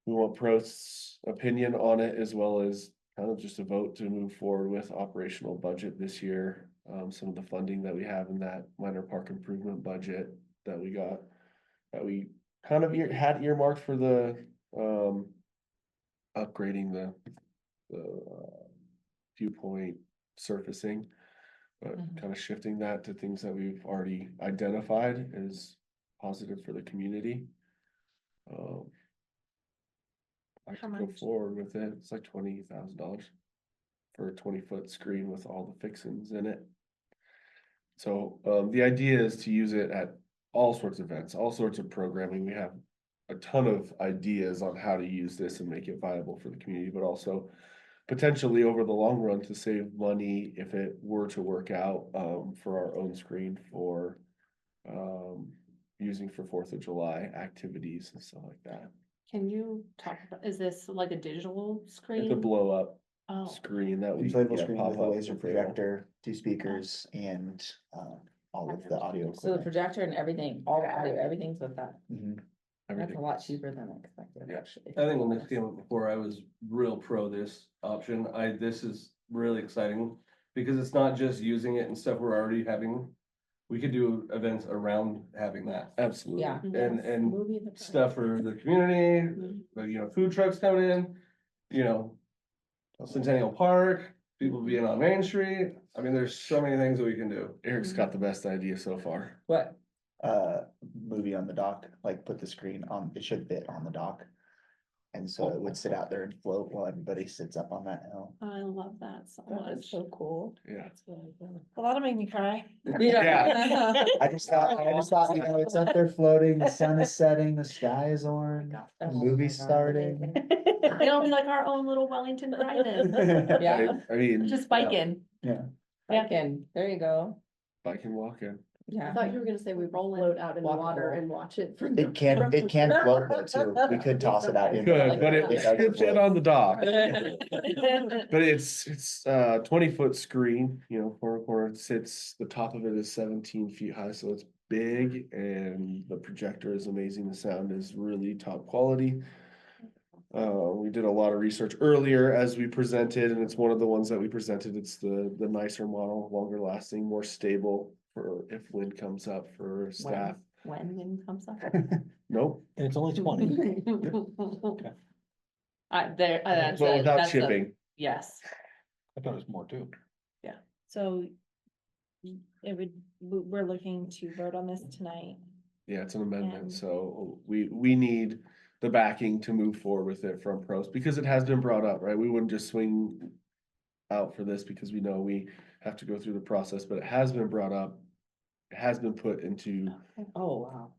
we want PROST's opinion on it, as well as kind of just a vote to move forward with operational budget this year. Some of the funding that we have in that minor park improvement budget that we got, that we kind of had earmarked for the, upgrading the viewpoint surfacing. But kind of shifting that to things that we've already identified is positive for the community. I How could go much? forward with it. It's like $20,000 for a 20-foot screen with all the fixings in it. So the idea is to use it at all sorts of events, all sorts of programming. We have a ton of ideas on how to use this and make it viable for the community, but also potentially over the long run to save money if it were to work out for our own screen for using for 4th of July activities and stuff like that. Can you talk about, is this like a digital screen? It's a blow up Oh. screen that we Inflatable yeah, screen pop with a up laser with the- projector, 2 speakers, and all of the audio So the equipment. projector and everything, all the audio, everything's with that. Mhm. That's a Everything. lot cheaper than I expected, Yeah. actually. I think when this came up before, I was real pro this option. This is really exciting because it's not just using it and stuff we're already having. We could do events around having that. Absolutely. Yeah. And Movie in the park. stuff for the community, but, you know, food trucks coming in, you know, Centennial Park, people being on Main Street. I mean, there's so many things that we can do. Eric's got the best idea so far. What? Movie on the dock, like put the screen on, it should fit on the dock. And so it would sit out there and float while everybody sits up on that hill. I love that so That is much. so cool. Yeah. Well, that'll make me cry. Yeah. I just thought, you know, it's up there floating, the sun is setting, the sky is orange, the movie's starting. It'll be like our own little Wellington drive-in. Yeah. I mean, Just biking. Yeah. Again, there you go. bike and walk in. I Yeah. thought you were gonna say we float out in the water and watch it from. It can float though too. We could toss it out. in Good, there. but it doesn't should fit float. on the dock. But it's 20-foot screen, you know, where it sits, the top of it is 17 feet high, so it's big and the projector is amazing. The sound is really top quality. We did a lot of research earlier as we presented, and it's one of the ones that we presented. It's the nicer model, longer lasting, more stable for if wind comes up for staff. When wind comes up. Nope, And it's only 20. That's but without that's a- shipping. Yes. I thought it was more too. So it would, we're looking to vote on this tonight. Yeah, it's an amendment, And- so we need the backing to move forward with it from PROST, because it has been brought up, right? We wouldn't just swing out for this because we know we have to go through the process, but it has been brought up. It has been put into, Oh, wow.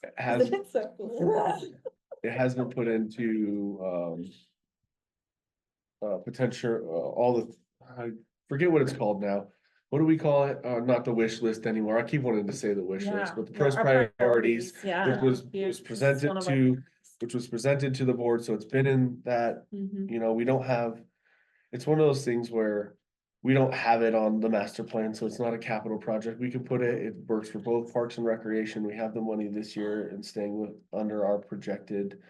it has, So cool. it has been put into, potential, all the, I forget what it's called now. What do we call it? Not the wish list anymore. I keep wanting to say the wish list, but the PROST priorities, Yeah. which was presented to, the board, so it's been in that, Mhm. you know, we don't have. It's one of those things where we don't have it on the master plan, so it's not a capital project. We can put it works for both Parks and Recreation. We have the money this year and staying under our projected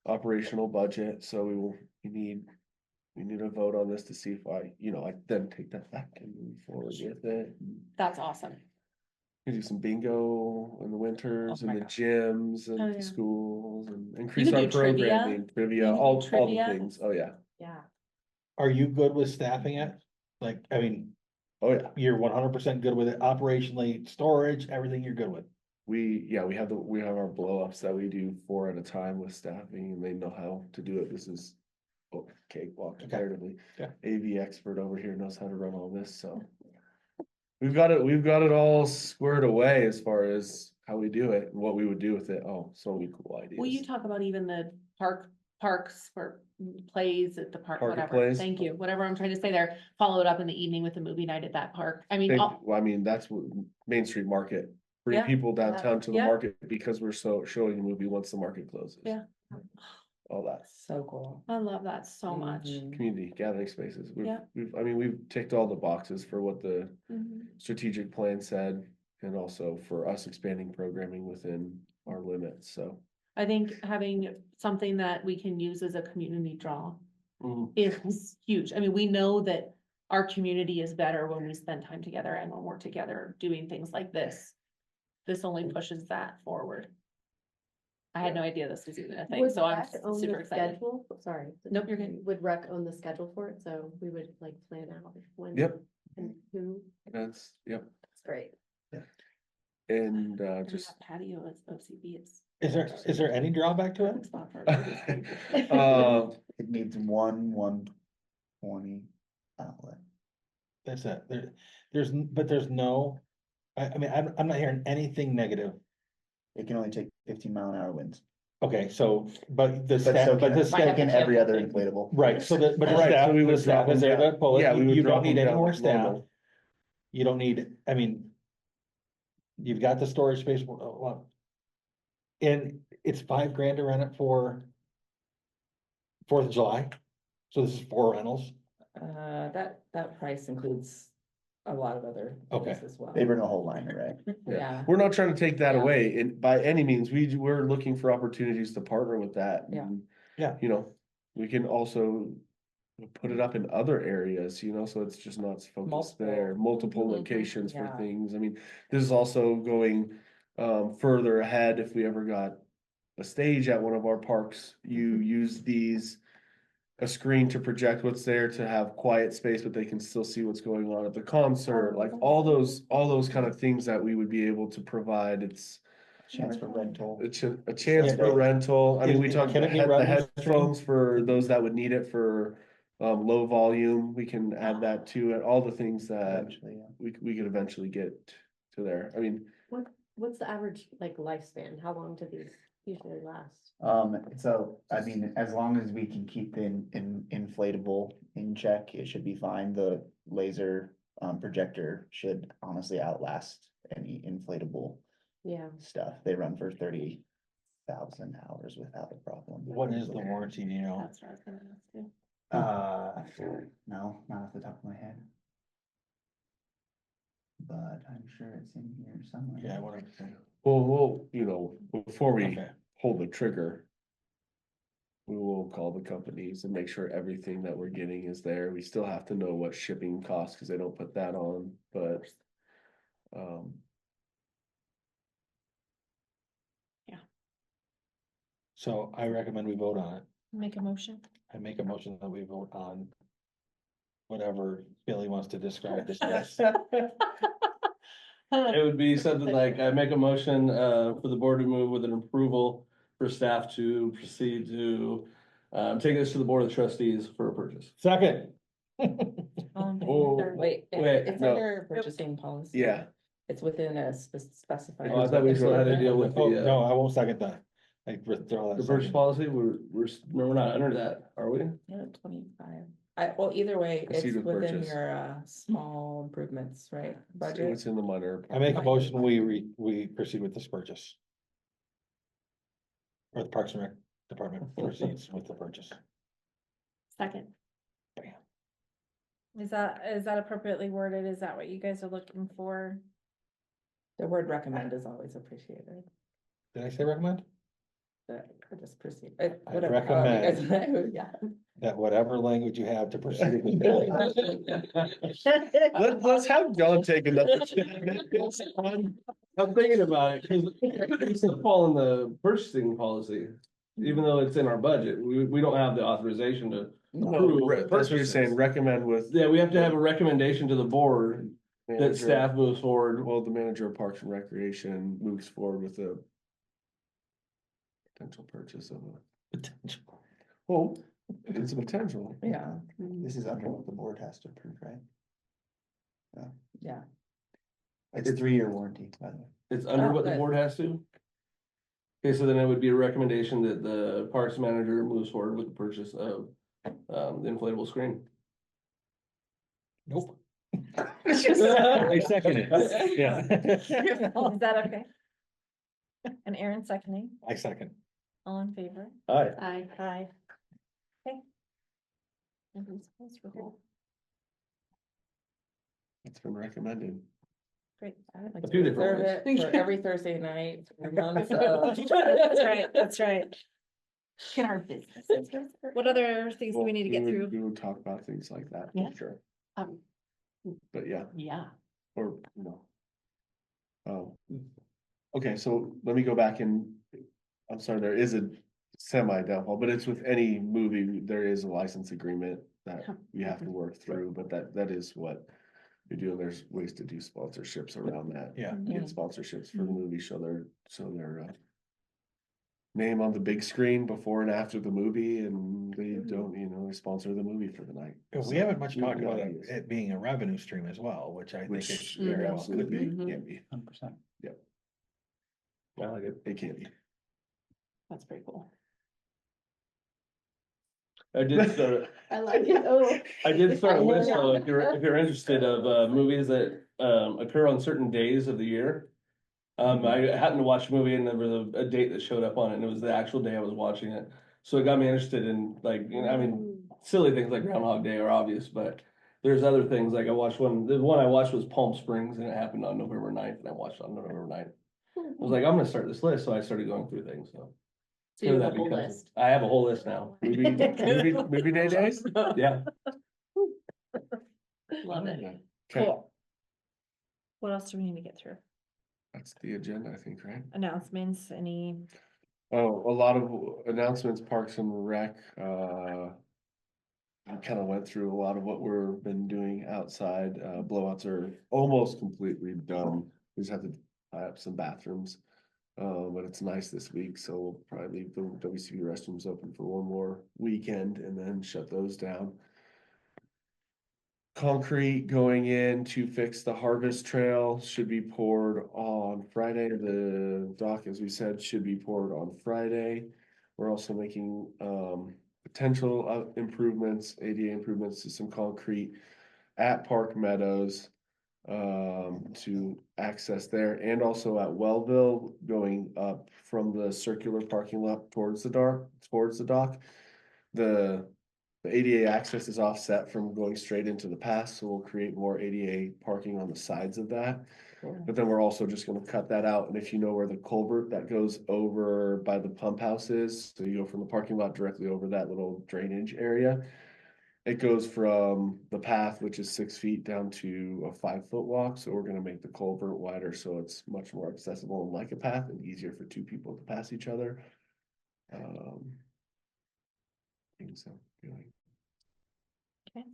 operational budget, so we need a vote on this to see if I then take that back and move forward with it. That's awesome. We do some bingo in the winters Oh my and the gosh. gyms and Oh, the yeah. schools and increase can our do trivia. programming, trivia, can do all the trivia. things. Oh, yeah. Yeah. Are you good with staffing it? Like, I mean, Oh, yeah. you're 100% good with it operationally, storage, everything you're good with. We have our blow ups that we do 4 at a time with staffing, and they know how to do it. This is cakewalk comparatively. Okay. AV expert over here knows how to run all this, so. We've got it all squared away as far as how we do it and what we would do with it. Oh, so many cool ideas. Will you talk about even the parks for plays at the park, Park and whatever, plays? thank you, whatever I'm trying to say there, follow it up in the evening with the movie night at that park, I mean, Well, I mean, that's what Main Street Market, bring Yeah. people downtown to the Yeah. market because we're showing a movie once the market closes. Yeah. All that. So cool. I love that so much. Mhm. Community gathering spaces. Yeah. We've ticked all the boxes for what the Mhm. strategic plan said, and also for us expanding programming within our limits, so. I think having something that we can use as a community draw Mhm. is huge. I mean, we know that our community is better when we spend time together and when we're together doing things like this. This only pushes that forward. I had no idea this was even a thing, Would so I'm rec own the super excited. schedule? Sorry. Nope, you're good. Would rec own the schedule for it, so we would like plan out when? Yep, And who? that's, yep, That's great. and, And just. that patio is OCB, it's. Is there any drawback to it? It's not for everybody. It needs 120 outlet. That's it. But there's no, I mean, I'm not hearing anything negative. It can only take 15-mile-an-hour winds. Okay, so, but the But staff, so but can, the so staff, can every other inflatable. right, so but the Right, staff, so we would the staff drop is them there down. to pull Yeah, we it. would You drop don't need them any down more like staff. normal. You don't need, I mean, you've got the storage space, well, and it's $5,000 to rent it for 4th of July. So this is 4 rentals. That price includes a lot of other Okay. things as well. They bring a whole line, right? Yeah. We're not trying to take that Yeah. away, and by any means, we're looking for opportunities to partner with that. Yeah. and, Yeah. You know, we can also put it up in other areas, you know, so it's just not focused there, multiple Mhm. locations for Yeah. things. I mean, this is also going further ahead. If we ever got a stage at one of our parks, you use a screen to project what's there, to have quiet space, but they can still see what's going on at the concert, like all those kind of things that we would be able to provide. It's Chance for rental. a chance Yeah, for but rental. I mean, we is- talked can about it be the revenue headphones for those that would need it for low volume. We can add that to it, all the things that Eventually, yeah. we could eventually get to there. I mean, What's the average like lifespan? How long do these usually last? So, I mean, as long as we can keep the inflatable in check, it should be fine. The laser projector should honestly outlast any inflatable Yeah. stuff. They run for 30,000 hours without a problem. What is the warranty, do you know? That's what I was gonna ask you. No, not off the top of my head. But I'm sure it's in here somewhere. Yeah, whatever. we'll, you know, before we Okay. pull the trigger, we will call the companies and make sure everything that we're getting is there. We still have to know what shipping costs, because they don't put that on, but So I recommend we vote on it. Make a motion. I make a motion that we vote on whatever Billy wants to describe this as. It would be something like, I make a motion for the board to move with an approval for staff to proceed to take this to the board of trustees for a purchase. Second. Oh, Wait, wait, it's no. under purchasing policy. yeah, It's within a specified. Oh, I thought we still had to deal with Oh, the no, I won't second that. I withdraw that. the purchase second. policy. We're not under that, are we? Yeah, 25. Well, either way, it's Proceed with within purchase. your small improvements, right, budget? it's in the minor. I make a motion, we proceed with this purchase. Or the Parks and Rec Department proceeds with the purchase. Second. Bam. Is that appropriately worded? Is that what you guys are looking for? The word recommend is always appreciated. Did I say recommend? Or just proceed. I Whatever, however you guys- Yeah. That whatever language you have to proceed. Let's have John take another. I'm thinking about it, because it used to fall in the purchasing policy, even though it's in our budget, we don't have the authorization to approve. That's what you're saying, purchases. recommend with. Yeah, we have to have a recommendation to the board that manager. staff moves forward. Well, the manager of Parks and Recreation moves forward with a potential purchase of a. Potential. Well, it's a potential. Yeah, This is under what the board has to approve, right? yeah. It's a 3-year warranty, by the way. It's under Oh, what the good. board has to. Okay, so then it would be a recommendation that the parks manager moves forward with the purchase of the inflatable screen. Nope. I second it, yeah. Is that okay? And Aaron seconding, I second. all in favor? Aye. Aye. Aye. It's been recommended. Great. I would like A to few different reserve ways. it for every Thursday night for months of. That's right. Can our businesses? What other things do Well, we need to get through? We would talk about things like that, Yeah. for sure, Um, but yeah, yeah. or, no. Okay, so let me go back and, I'm sorry, there is a semi downfall, but it's with any movie, there is a license agreement that we have to work through, but that is what we do, and there's ways to do sponsorships around that. Yeah. Get sponsorships for the movie, show their name on the big screen before and after the movie, and they don't, they sponsor the movie for the night. We So, haven't much we talked got about ideas. it being a revenue stream as well, which I think Which it it very well could absolutely be. can be, 100%. I like it. it can be. That's pretty cool. I did start, I like it, oh. I did start a I know list, that. though, if you're interested of, movies that, occur on certain days of the year. I happened to watch a movie and there was a date that showed up on it, and it was the actual day I was watching it. So it got me interested in, like, I mean, silly things like Groundhog Day are obvious, but there's other things, like the one I watched was Palm Springs, and it happened on November 9th, and I watched it on November 9th. I was like, I'm gonna start this list, so I started going through things, so. So you have a That whole becomes- list. I have a whole list now. Movie day days? Yeah. Love it. Okay, Cool. What else do we need to get through? that's the agenda, I think, right? Announcements, any? Oh, a lot of announcements, Parks and Rec, we kind of went through a lot of what we've been doing outside, blowouts are almost completely done. We just have to tie up some bathrooms. But it's nice this week, so we'll probably leave the WCP restrooms open for one more weekend and then shut those down. Concrete going in to fix the Harvest Trail should be poured on Friday. The dock, as we said, should be poured on Friday. We're also making potential improvements, ADA improvements to some concrete at Park Meadows to access there, and also at Wellville going up from the circular parking lot towards the dock. The ADA access is offset from going straight into the pass, so we'll create more ADA parking on the sides of that. But then we're also just gonna cut that out, and if you know where the culvert that goes over by the pump house is, so you go from the parking lot directly over that little drainage area. It goes from the path, which is 6 feet, down to a 5-foot walk, so we're gonna make the culvert wider, so it's much more accessible and like a path and easier for two people to pass each other. Things I'm doing. Okay.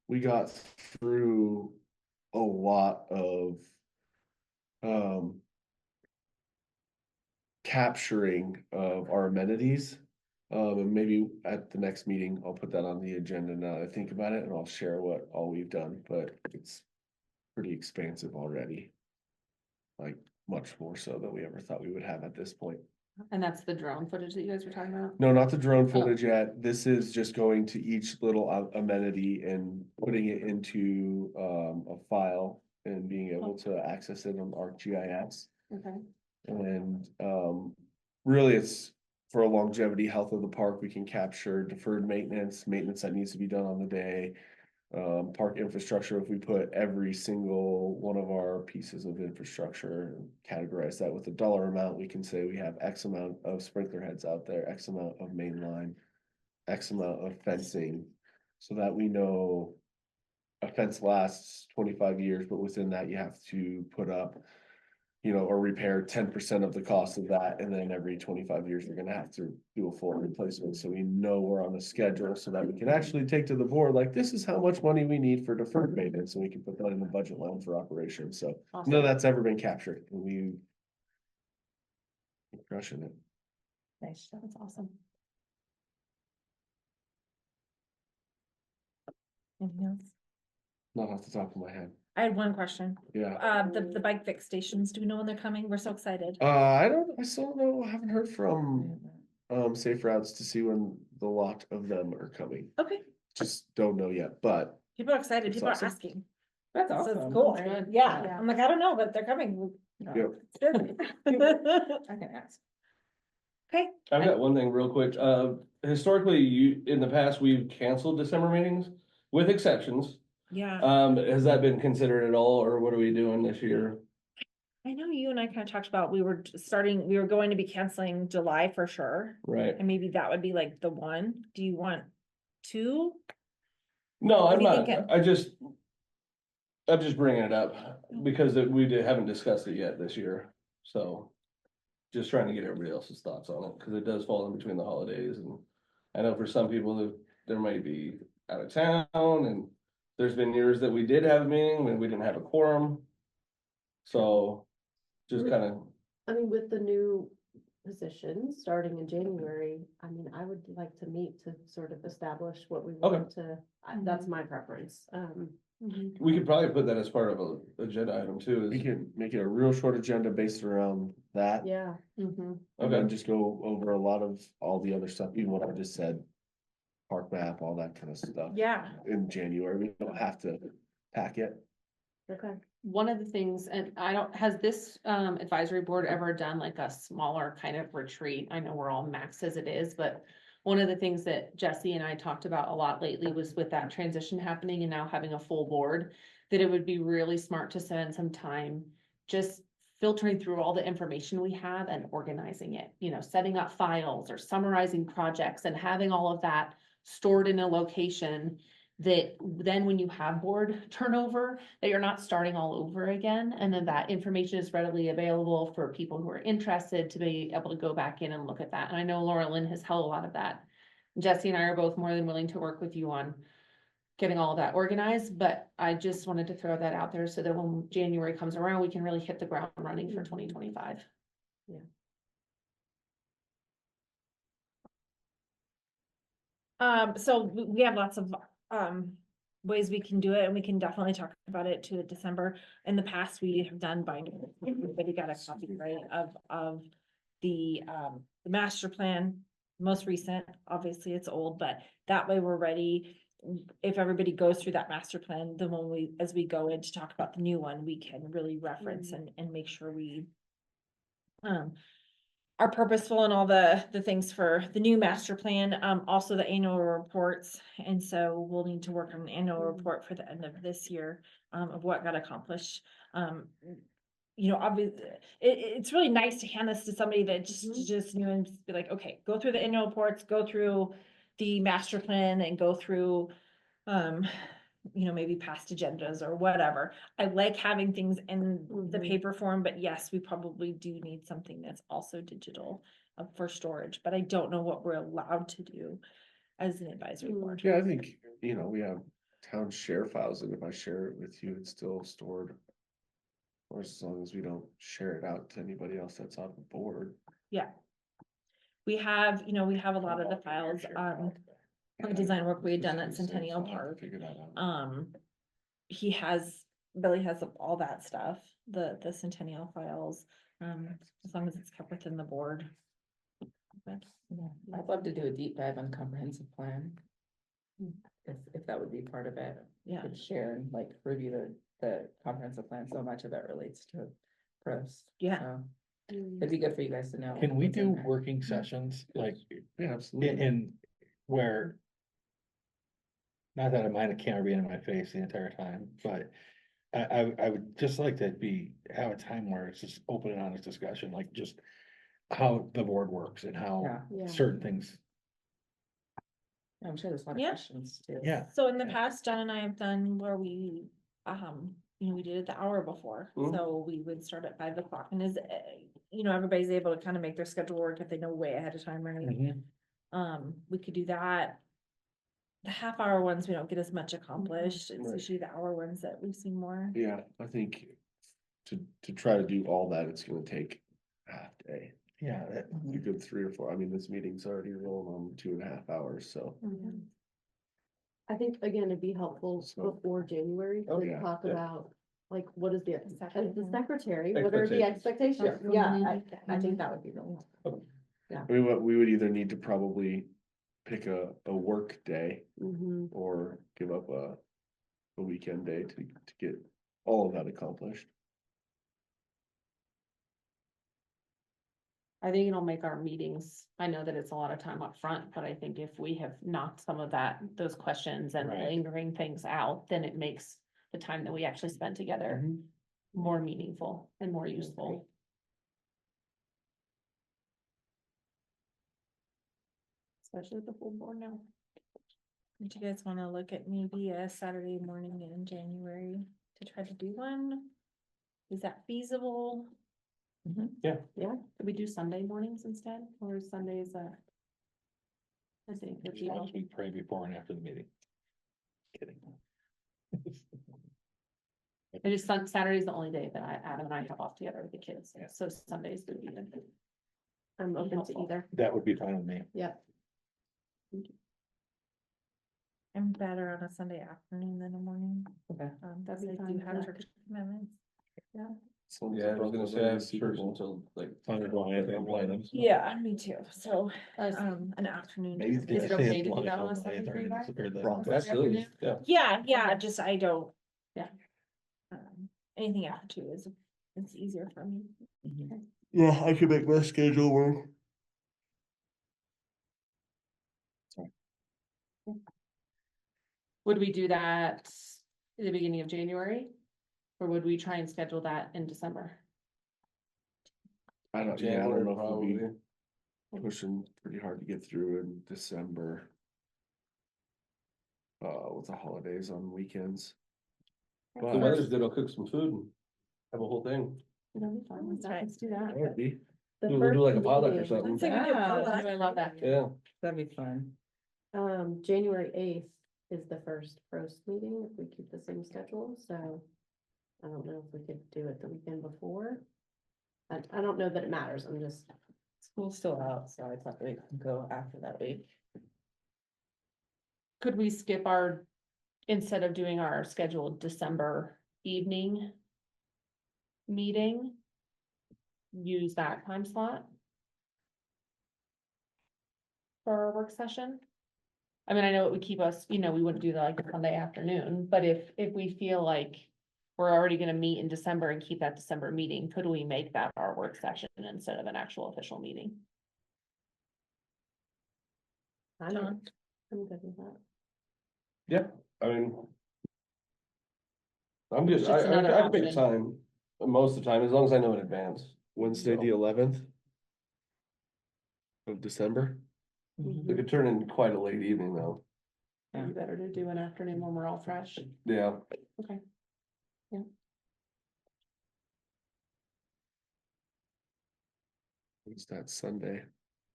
We got through a lot of capturing of our amenities. And maybe at the next meeting, I'll put that on the agenda now that I think about it, and I'll share what all we've done, but it's pretty expansive already. Like much more so than we ever thought we would have at this point. And that's the drone footage that you guys were talking about? No, not the drone footage yet. This is just going to each little amenity and putting it into a file and being able to access it on ArcGIS. Okay. And really it's for a longevity health of the park. We can capture deferred maintenance that needs to be done on the day. Park infrastructure, if we put every single one of our pieces of infrastructure and categorize that with a dollar amount, we can say we have X amount of sprinkler heads out there, X amount of main line, X amount of fencing, so that we know a fence lasts 25 years, but within that you have to put up, or repair 10% of the cost of that, and then every 25 years, you're gonna have to do a full replacement, so we know we're on a schedule, so that we can actually take to the board, like, this is how much money we need for deferred maintenance, and we can put that in the budget line for operations, so Awesome. none of that's ever been captured, and we're crushing it. Nice, that's awesome. Anything else? Not off the top of my head, I had one question. yeah. The bike fix stations, do we know when they're coming? We're so excited. I still don't know, I haven't heard from Safe Routes to see when the lot of them are coming, Okay, just don't know yet, but people are excited, That's people are awesome. asking. That's So awesome. it's cool. That's good. Yeah, I'm like, I don't know, but they're coming. Yep. It's good. I can ask. Okay, I've got one thing real quick. Historically, in the past, we've canceled December meetings with exceptions. Yeah, Has that been considered at all, or what are we doing this year? I know you and I kind of talked about, we were going to be canceling July for sure. Right? And maybe that would be like the one. Do you want two? No, What I'm are you not, thinking? I'm just bringing it up because haven't discussed it yet this year, so. Just trying to get everybody else's thoughts on it, cause it does fall in between the holidays, and I know for some people that there might be out of town, and there's been years that we did have a meeting when we didn't have a quorum. So, just kind of, I mean, with the new position starting in January, I mean, I would like to meet to sort of establish what we want to, that's my preference. we could probably put that as part of a agenda item too, We is, can make it a real short agenda based around that. Yeah. And okay, then just go over a lot of all the other stuff, even what I just said. Park map, all that kind of stuff. Yeah. In January, we don't have to pack it. Okay. One of the things, and has this advisory board ever done like a smaller kind of retreat? I know we're all maxed as it is, but one of the things that Jesse and I talked about a lot lately was with that transition happening and now having a full board, that it would be really smart to spend some time just filtering through all the information we have and organizing it, setting up files or summarizing projects and having all of that stored in a location that then when you have board turnover, that you're not starting all over again. And then that information is readily available for people who are interested to be able to go back in and look at that. And I know Laura Lynn has held a lot of that. Jesse and I are both more than willing to work with you on getting all of that organized, but I just wanted to throw that out there so that when January comes around, we can really hit the ground running for 2025. So we have lots of, ways we can do it, and we can definitely talk about it to December. In the past, we have done binding, everybody got a copy, right, of the master plan, most recent, obviously it's old, but that way we're ready. If everybody goes through that master plan, then as we go in to talk about the new one, we can really reference and make sure we are purposeful in all the things for the new master plan, also the annual reports. And so we'll need to work on an annual report for the end of this year, of what got accomplished. Obviously, it's really nice to hand this to somebody that just knew and just be like, okay, go through the annual reports, go through the master plan and go through, maybe past agendas or whatever. I like having things in the paper form, but yes, we probably do need something that's also digital for storage, but I don't know what we're allowed to do as an advisory board. Yeah, I think, we have town share files, and if I share it with you, it's still stored. Or as long as we don't share it out to anybody else that's on the board. Yeah. We have a lot of the files, the design work we had done at Centennial Park. Figure that out. Billy has all that stuff, the Centennial files, as long as it's kept within the board. But, I'd love to do a deep dive on comprehensive plan. If that would be part of it. Yeah. Could share and like review the comprehensive plan, so much of it relates to PROST. Yeah. So it'd be good for you guys to know. Can we what's in do there. working sessions, like, Yeah, absolutely. in where? Not that I mind a camera being in my face the entire time, but I would just like to have a time where it's just open and honest discussion, like just how the board works and how Yeah. certain things. I'm sure there's a lot of Yeah. questions too. Yeah. So in the past, John and I have done where we, we did it the hour before, so we would start at 5 o'clock, and everybody's able to kind of make their schedule work if they know way ahead of time, right? We could do that. The half-hour ones, we don't get as much accomplished. It's Right. usually the hour ones that we've seen more. Yeah, I think to try to do all that, it's gonna take half day. Yeah, A good 3 or 4. I mean, this meeting's already rolling on 2.5 hours, so. I think, again, it'd be helpful So- before January Oh, to yeah, talk yeah. about, like, what is as the secretary, Expectations. what are the expectations? Yeah, I think that would be really helpful. I mean, what we would either need to probably pick a work day or give up a weekend day to get all of that accomplished. I think it'll make our meetings, I know that it's a lot of time up front, but I think if we have knocked some of those questions and Right. lingering things out, then it makes the time that we actually spend together more meaningful and more useful. Especially with the full board now. Do you guys wanna look at maybe a Saturday morning in January to try to do one? Is that feasible? Yeah, could we do Sunday mornings instead, or is Sundays I think As long as we pray before and after the meeting. Kidding. It is Saturday's the only day that Adam and I have off together with the kids, so Sundays would be good. I'm open to Helpful. either. That would be fine with me. Yeah. I'm better on a Sunday afternoon than a morning. Okay. That's That'd be I do fine. have church commitments. Yeah, I was gonna say I have church until like. Yeah, me too, so, Um, an afternoon. Maybe Is it okay to do that on a Sunday for you guys? Absolutely, yeah. Yeah, just I don't. Yeah. Anything after 2 is, it's easier for me. Yeah, I could make my schedule work. Would we do that at the beginning of January? Or would we try and schedule that in December? I don't January, know if we'll be probably. pushing pretty hard to get through in December. With the holidays on weekends. The But weather's good, I'll cook some food and have a whole thing. It'll be fun. That's right. Let's do that. that would be, The We'll do first like a potluck or meeting, something. I love that. Yeah. That'd be fun. January 8th is the first PROST meeting, if we keep the same schedule, so. I don't know if we could do it the weekend before. I don't know that it matters, I'm just, School's still out, so I thought we could go after that week. Could we skip instead of doing our scheduled December evening meeting, use that time slot for our work session? I mean, I know it would keep us, we wouldn't do that like a Sunday afternoon, but if we feel like we're already gonna meet in December and keep that December meeting, could we make that our work session instead of an actual official meeting? I'm good with that. Yeah, I mean. I'm good, It's just another I make option. time, most of the time, as long as I know in advance. Wednesday, the 11th of December. It could turn into quite a late evening though. Maybe better to do an afternoon when we're all fresh. Yeah, Okay. It's that Sunday.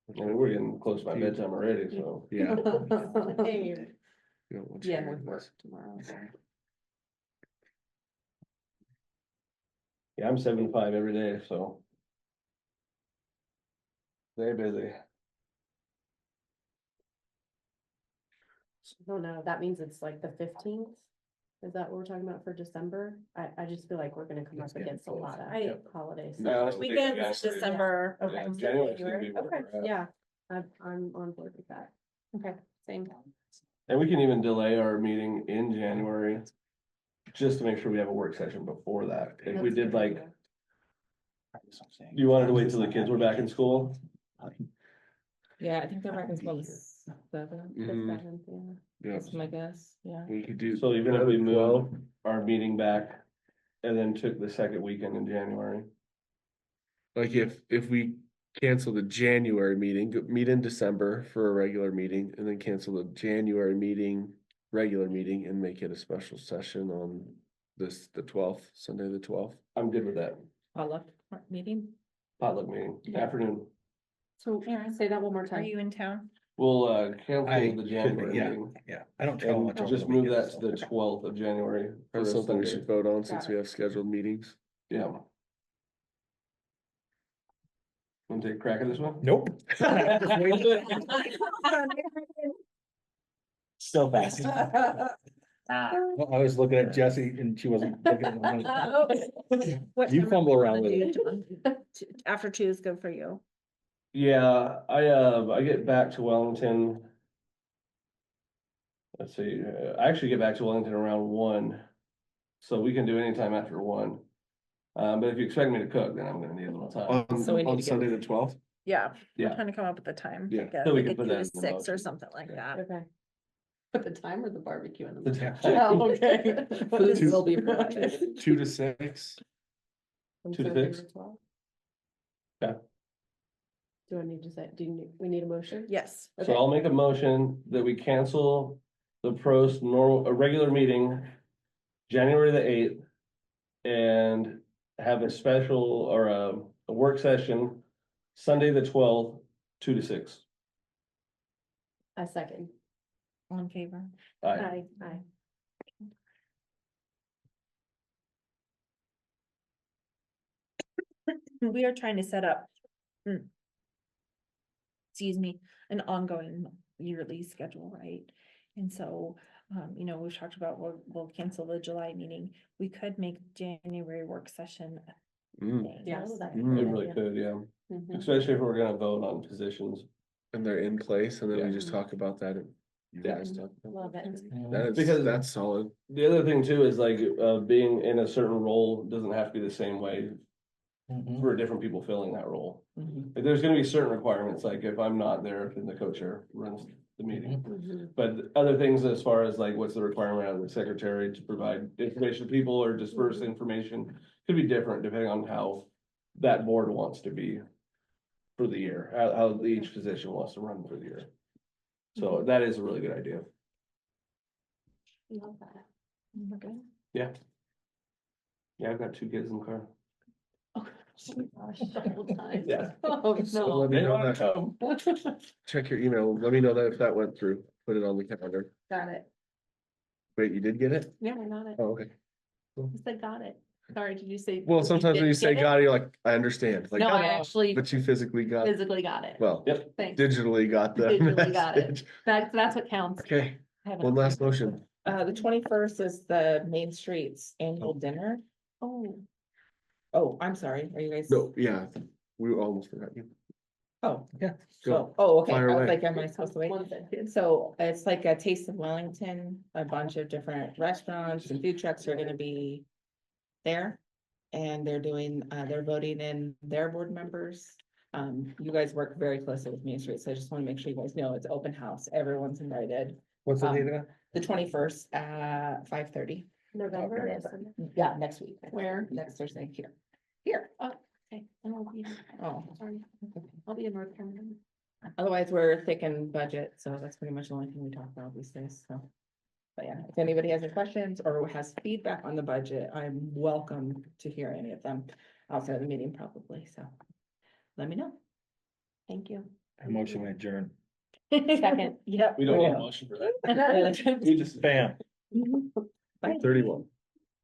I mean, we're getting close to my bedtime already, so. Yeah. Hey. You don't want Yeah, your- with work tomorrow. Yeah, I'm 7 to 5 every day, so. Stay busy. I don't know, that means it's like the 15th? Is that what we're talking about for December? I just feel like we're gonna come up against a lot of holidays. No, let's take Weekends, January. December. Okay. Yeah, so January's gonna January. be where Okay, we're at. yeah, I'm on board with that. Okay, same. And we can even delay our meeting in January. Just to make sure we have a work session before that. If we did like, you wanted to wait till the kids were back in school? Yeah, I think they're back in school the 7th, The Mhm. 7th, yeah. Yeah, that's my guess, yeah. we could do. So even if we 11, move 12. our meeting back and then took the second weekend in January. Like if we cancel the January meeting, meet in December for a regular meeting, and then cancel the January meeting, regular meeting, and make it a special session on the 12th, Sunday, the 12th. I'm good with that. Potluck meeting? Potluck meeting, Yeah. afternoon. So say that one more Are time. you in town? We'll I cancel the could be, January yeah, meeting. yeah, I don't travel And much. over just the move weekend, that to so. the 12th of January. for That's a something we Sunday. should vote on since Got we have scheduled meetings. Yeah. Want to take a crack at this one? Nope. Still fast. Well, I was looking at Jessie and she wasn't looking at me. What You time fumble do around wanna with do, John? After 2 is good for you. Yeah, I get back to Wellington. Let's see, I actually get back to Wellington around 1. So we can do anytime after 1. But if you expect me to cook, then I'm gonna need a little time. On So we need to get- Sunday, the 12th. Yeah, we're Yeah. trying to come up with a time. Yeah. like a- So we like can a put 2 that to in the 6 or motion. something like that. Okay. Put the time or the barbecue in the. The motion? time. Oh, okay. Food Two- will be provided. 2 to 6. From 2 to 7:30 6? 12. Yeah. Do I need to say, we need a motion? Yes. So I'll make a motion that we cancel the PROST a regular meeting, January the 8th. And have a special or a work session, Sunday the 12th, 2 to 6. A second. All in favor? Aye. Aye. We are trying to set up. Excuse me, an ongoing yearly schedule, right? And so, we've talked about, we'll cancel the July meeting. We could make January work session. a Mm. thing. Yes. Oh, that'd be a Mm. We good really idea. could, yeah, Mhm. especially if we're gonna vote on positions. And they're in place, and then we Yeah. just talk about that. Yeah. Stuff. Love it. That is, Because- that's solid. The other thing too is like, being in a certain role doesn't have to be the same way Mhm. for different people filling that role. Mhm. Like, there's gonna be certain requirements, like if I'm not there, then the co-chair runs the meeting. Mhm. But other things as far as like, what's the requirement of the secretary to provide information to people or disperse information, could be different depending on how that board wants to be for the year, how each position wants to run for the year. So that is a really good idea. Love that. Okay. Yeah. Yeah, I've got 2 kids in the car. Several times. Yeah. Oh, So no. let me They know wanna that, come. check your email, let me know that if that went through, put it on the calendar. Got it. Wait, you did get it? Yeah, I got it. Oh, okay. I said got it. Sorry, did you say? Well, you sometimes when didn't you say get it? got it, you're like, I understand, like, No, I actually but you physically got, physically got it. well, Yep. Thanks. digitally got the Digitally got it. message. That's what counts. Okay, I have one it. last motion. The 21st is the Main Streets annual dinner. Oh, Oh, I'm sorry, are you guys? No, yeah, we almost forgot you. Oh, Yeah, go. Okay, I Fire was away. like, am I supposed to wait? One thing. So it's like a Taste of Wellington, a bunch of different restaurants and food trucks are gonna be there. And they're doing, they're voting in their board members. You guys work very closely with Main Street, so I just wanna make sure you guys know it's open house, everyone's invited. What's the Um, date again? The 21st at 5:30. November. November. Yeah, next week. Where? Next Thursday, here. Here. oh, okay. And I'll be, Oh, sorry, I'll be in North Carolina. otherwise, we're thick in budget, so that's pretty much the only thing we talk about these days, so. But yeah, if anybody has any questions or has feedback on the budget, I'm welcome to hear any of them outside of the meeting probably, so. Let me know. Thank you. Motion adjourned. Second, yep. We don't need a motion for that. We just. Bam. 31.